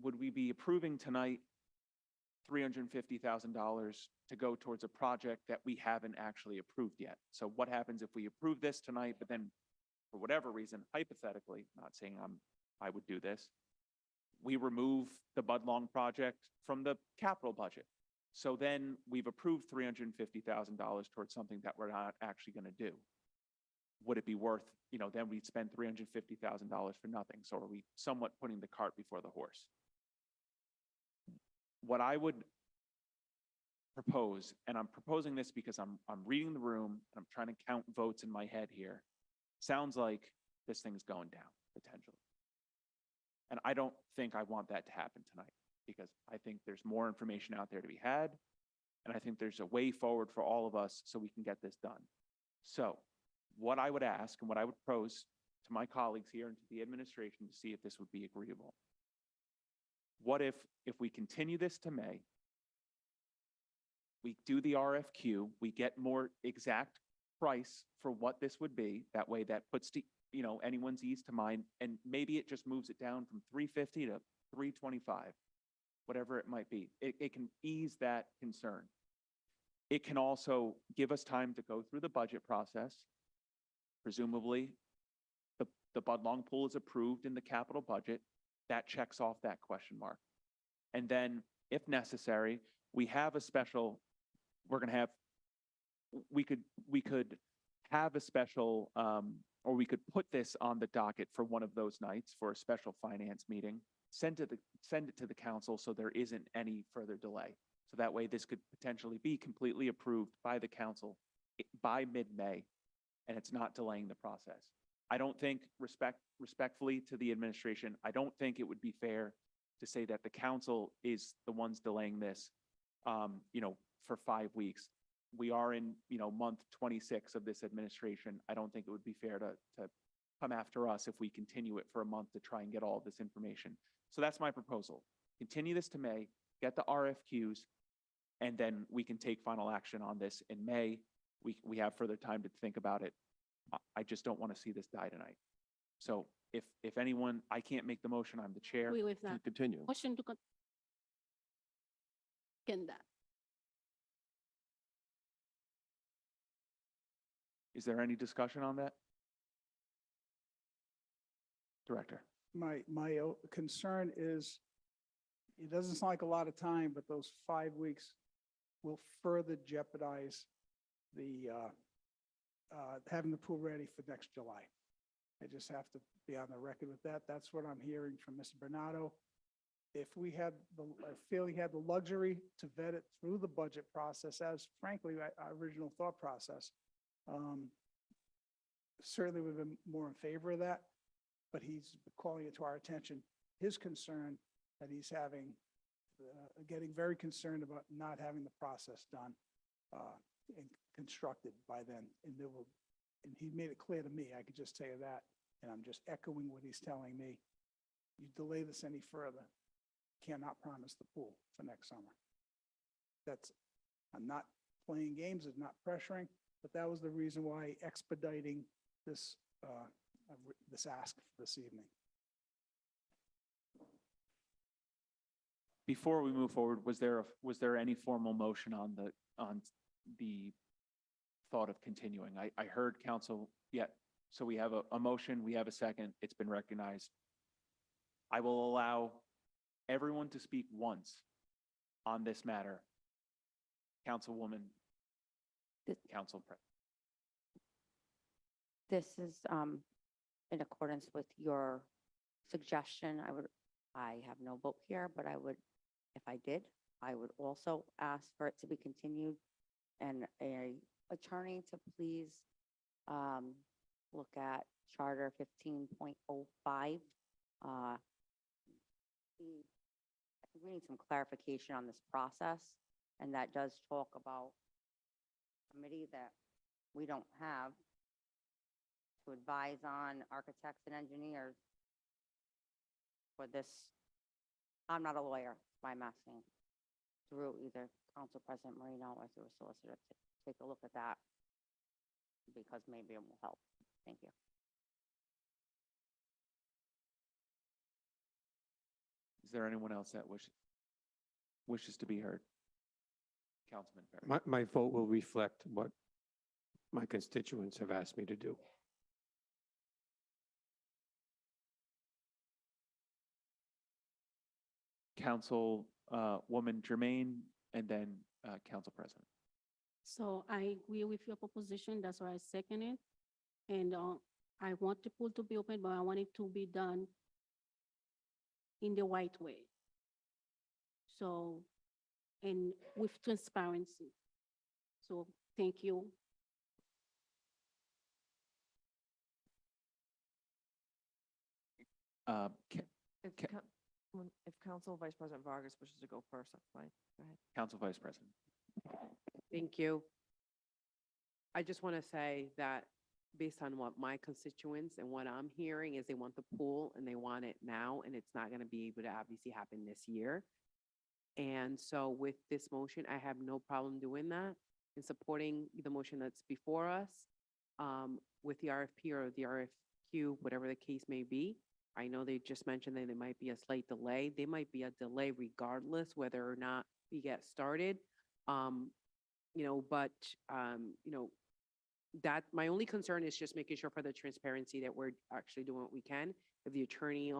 would we be approving tonight $350,000 to go towards a project that we haven't actually approved yet? So what happens if we approve this tonight, but then for whatever reason, hypothetically, not saying I would do this, we remove the Budlong project from the capital budget. So then we've approved $350,000 towards something that we're not actually going to do. Would it be worth, then we'd spend $350,000 for nothing. So are we somewhat putting the cart before the horse? What I would propose, and I'm proposing this because I'm reading the room and I'm trying to count votes in my head here, sounds like this thing's going down potentially. And I don't think I want that to happen tonight, because I think there's more information out there to be had. And I think there's a way forward for all of us so we can get this done. So what I would ask and what I would propose to my colleagues here and to the administration to see if this would be agreeable. What if we continue this to May, we do the RFQ, we get more exact price for what this would be. That way that puts to, anyone's ease to mind, and maybe it just moves it down from 350 to 325, whatever it might be. It can ease that concern. It can also give us time to go through the budget process. Presumably, the Budlong pool is approved in the capital budget. That checks off that question mark. And then, if necessary, we have a special, we could have a special, or we could put this on the docket for one of those nights for a special finance meeting, send it to the council so there isn't any further delay. So that way this could potentially be completely approved by the council by mid-May, and it's not delaying the process. I don't think, respectfully to the administration, I don't think it would be fair to say that the council is the ones delaying this, for 5 weeks. We are in, month 26 of this administration. I don't think it would be fair to come after us if we continue it for a month to try and get all of this information. So that's my proposal. Continue this to May, get the RFQs, and then we can take final action on this in May. We have further time to think about it. I just don't want to see this die tonight. So if anyone, I can't make the motion, I'm the chair. Agree with that. Continue. Motion to can that. Is there any discussion on that? Director. My concern is, it doesn't sound like a lot of time, but those 5 weeks will further jeopardize the having the pool ready for next July. I just have to be on the record with that. That's what I'm hearing from Mr. Bernardo. If we had I feel he had the luxury to vet it through the budget process, as frankly, our original thought process, certainly we've been more in favor of that, but he's calling it to our attention, his concern that he's having, getting very concerned about not having the process done and constructed by then. And he made it clear to me, I could just tell you that, and I'm just echoing what he's telling me. You delay this any further, cannot promise the pool for next summer. I'm not playing games, it's not pressuring, but that was the reason why expediting this ask this evening. Before we move forward, was there any formal motion on the thought of continuing? I heard council, so we have a motion, we have a second, it's been recognized. I will allow everyone to speak once on this matter. Councilwoman, Council President. This is in accordance with your suggestion, I have no vote here, but I would, if I did, I would also ask for it to be continued and a attorney to please look at Charter 15.05. I think we need some clarification on this process, and that does talk about a committee that we don't have to advise on architects and engineers for this. I'm not a lawyer, that's why I'm asking through either Council President Marino or through a solicitor to take a look at that, because maybe it will help. Thank you. Is there anyone else that wishes to be heard? Councilman Perry. My vote will reflect what my constituents have asked me to do. Woman Jermaine, and then Council President. So I agree with your proposition, that's why I second it. And I want the pool to be open, but I want it to be done in the right way. So, and with transparency. So, thank you. If Council Vice President Vargas wishes to go first, that's fine. Go ahead. Council Vice President. Thank you. I just want to say that based on what my constituents and what I'm hearing is they want the pool and they want it now, and it's not going to be able to obviously happen this year. And so with this motion, I have no problem doing that and supporting the motion that's before us with the RFP or the RFQ, whatever the case may be. I know they just mentioned that there might be a slight delay. There might be a delay regardless whether or not we get started. That my only concern is just making sure for the transparency that we're actually doing what we can. If the attorney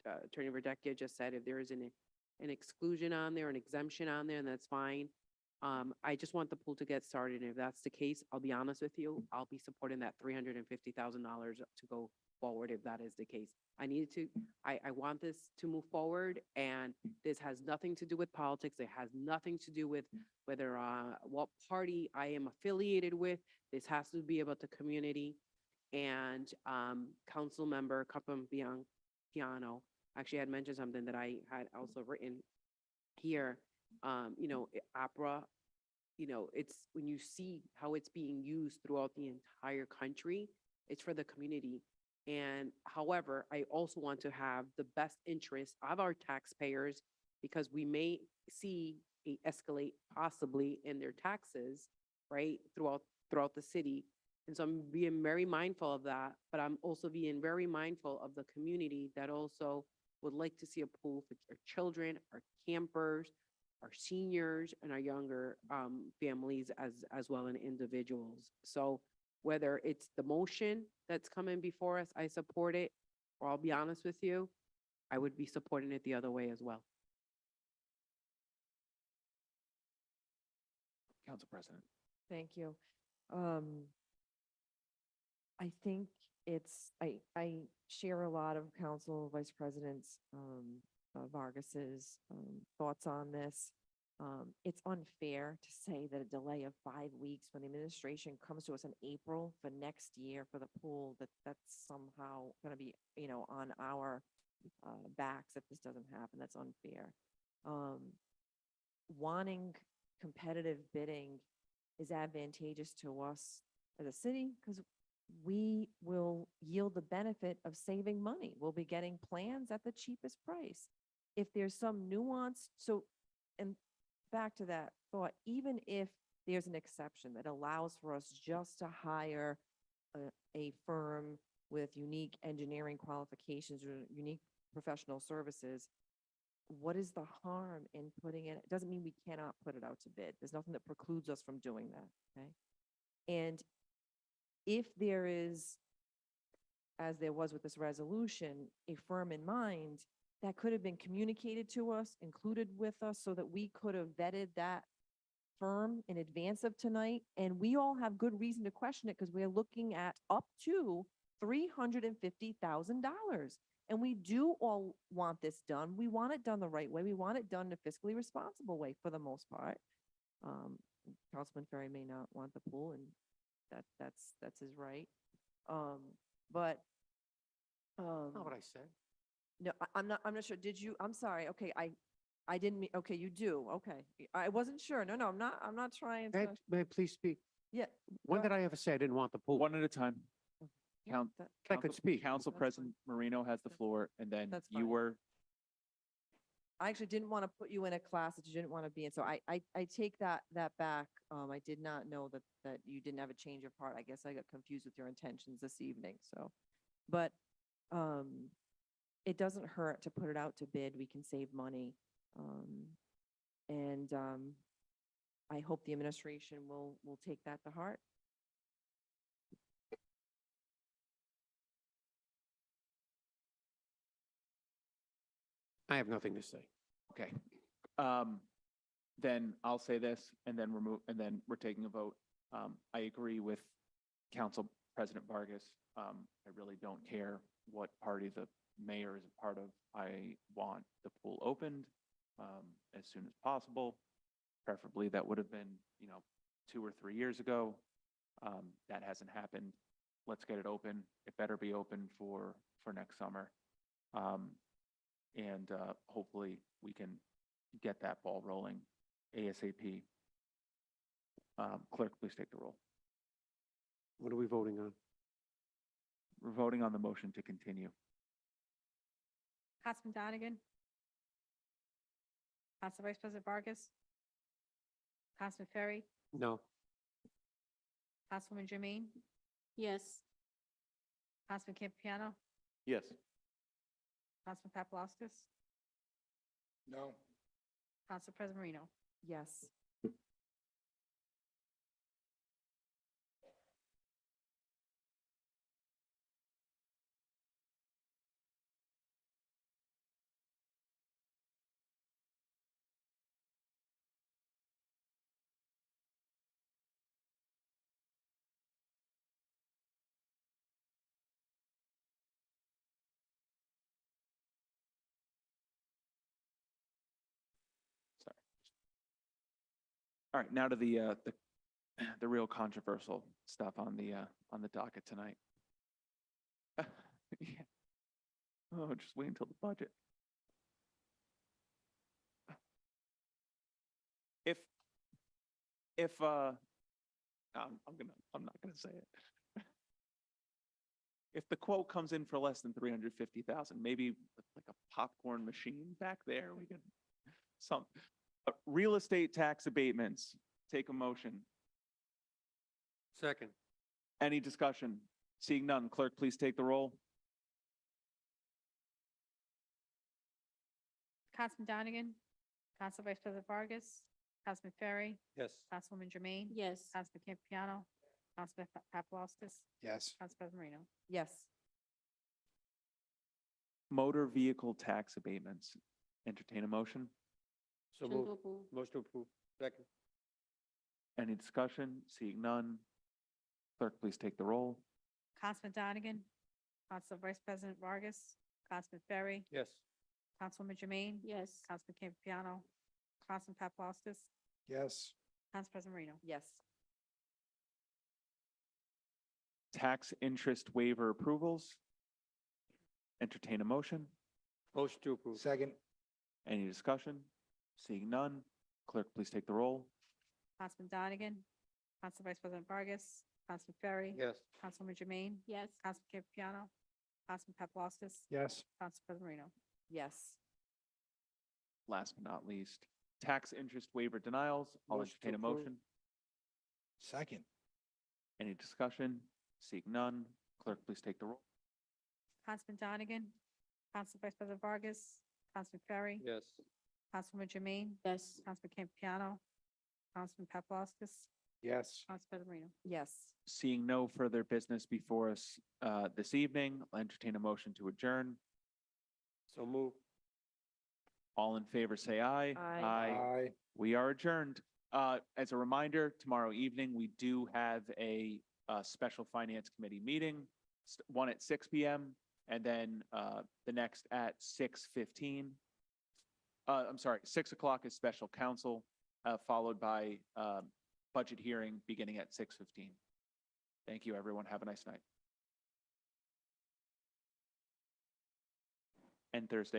Attorney Verdecchia just said, if there is an exclusion on there, an exemption on there, and that's fine. I just want the pool to get started. And if that's the case, I'll be honest with you, I'll be supporting that $350,000 to go forward if that is the case. I want this to move forward, and this has nothing to do with politics. It has nothing to do with whether what party I am affiliated with. This has to be about the community. And Council Member Capabianco actually had mentioned something that I had also written here. Opera, it's when you see how it's being used throughout the entire country, it's for the community. And however, I also want to have the best interest of our taxpayers, because we may see a escalate possibly in their taxes, right, throughout the city. And so I'm being very mindful of that, but I'm also being very mindful of the community that also would like to see a pool for our children, our campers, our seniors, and our younger families as well, and individuals. So whether it's the motion that's coming before us, I support it, or I'll be honest with you, I would be supporting it the other way as well. Council President. Thank you. I think I share a lot of Council Vice President's Vargas's thoughts on this. It's unfair to say that a delay of 5 weeks when the administration comes to us in April for next year for the pool, that's somehow going to be, on our backs if this doesn't happen. That's unfair. Wanting competitive bidding is advantageous to us as a city because we will yield the benefit of saving money. We'll be getting plans at the cheapest price. If there's some nuance, and back to that thought, even if there's an exception that allows for us just to hire a firm with unique engineering qualifications or unique professional services, what is the harm in putting it? It doesn't mean we cannot put it out to bid. There's nothing that precludes us from doing that, okay? And if there is, as there was with this resolution, a firm in mind, that could have been communicated to us, included with us, so that we could have vetted that firm in advance of tonight. And we all have good reason to question it because we're looking at up to $350,000. And we do all want this done. We want it done the right way. We want it done the fiscally responsible way for the most part. Councilman Ferry may not want the pool, and that's his right. But Not what I said. no, I'm not sure. Did you? I'm sorry. Okay, I didn't mean, okay, you do. Okay. I wasn't sure. No, I'm not trying May I, to, may I please speak? yeah. When go did I ever say I didn't want the pool? One at a time. Count, that- I could speak. Council That's President Marino has the floor, and then That's you fine. were, I actually didn't want to put you in a class that you didn't want to be in, so I take that back. I did not know that you didn't have a change of heart. I guess I got confused with your intentions this evening, so. But, it doesn't hurt to put it out to bid. We can save money. And, I hope the administration will take that to heart. I have nothing to say. okay. Then I'll say this, and then and then we're taking a vote. I agree with Council President Vargas. I really don't care what party the mayor is a part of. I want the pool opened, as soon as possible. Preferably that would have been, 2 or 3 years ago. That hasn't happened. Let's get it open. It better be open for next summer. And hopefully we can get that ball rolling ASAP. Clerk, please take the roll. What are we voting on? We're voting on the motion to continue. Councilman Donegan? Council Vice President Vargas? Councilman Ferry? No. Councilwoman Jermaine? Yes. Councilman Campiano? Yes. Councilman Paplaskas? No. Council President Marino? Yes. Sorry. All right, now to the real controversial stuff on the docket tonight. Yeah. Oh, just wait until the budget. If I'm not gonna say it. If the quote comes in for less than 350,000, maybe like a popcorn machine back there, we can real estate tax abatements, take a motion. Second. Any discussion? Seeing none, clerk, please take the roll. Councilman Donegan? Council Vice President Vargas? Councilman Ferry? Yes. Councilwoman Jermaine? Yes. Councilman Campiano? Councilman Paplaskas? Yes. Council President Marino? Yes. Motor vehicle tax abatements. Entertain a motion. So Motion to move. approve. Motion to approve. Second. Any discussion? Seeing none. Clerk, please take the roll. Councilman Donegan? Council Vice President Vargas? Councilman Ferry? Yes. Councilwoman Jermaine? Yes. Councilman Campiano? Councilman Paplaskas? Yes. Council President Marino? Yes. Tax interest waiver approvals. Entertain a motion. Motion to approve. Second. Any discussion? Seeing none. Clerk, please take the roll. Councilman Donegan? Council Vice President Vargas? Councilman Ferry? Yes. Councilwoman Jermaine? Yes. Councilman Campiano? Councilman Paplaskas? Yes. Council President Marino? Yes. Last but not least, tax interest waiver denials. I'll Motion to entertain a approve. motion. Second. Any discussion? Seeing none. Clerk, please take the roll. Councilman Donegan? Council Vice President Vargas? Councilman Ferry? Yes. Councilwoman Jermaine? Yes. Councilman Campiano? Councilman Paplaskas? Yes. Council President Marino? Yes. Seeing no further business before us this evening, I'll entertain a motion to adjourn. So move. All in favor, say aye. Aye. Aye. We are adjourned. As a reminder, tomorrow evening, we do have a special finance committee meeting. one at 6 PM and then the next at 6:15. I'm sorry, 6 o'clock is special council, followed by budget hearing beginning at 6:15. Thank you, everyone. Have a nice night. And Thursday.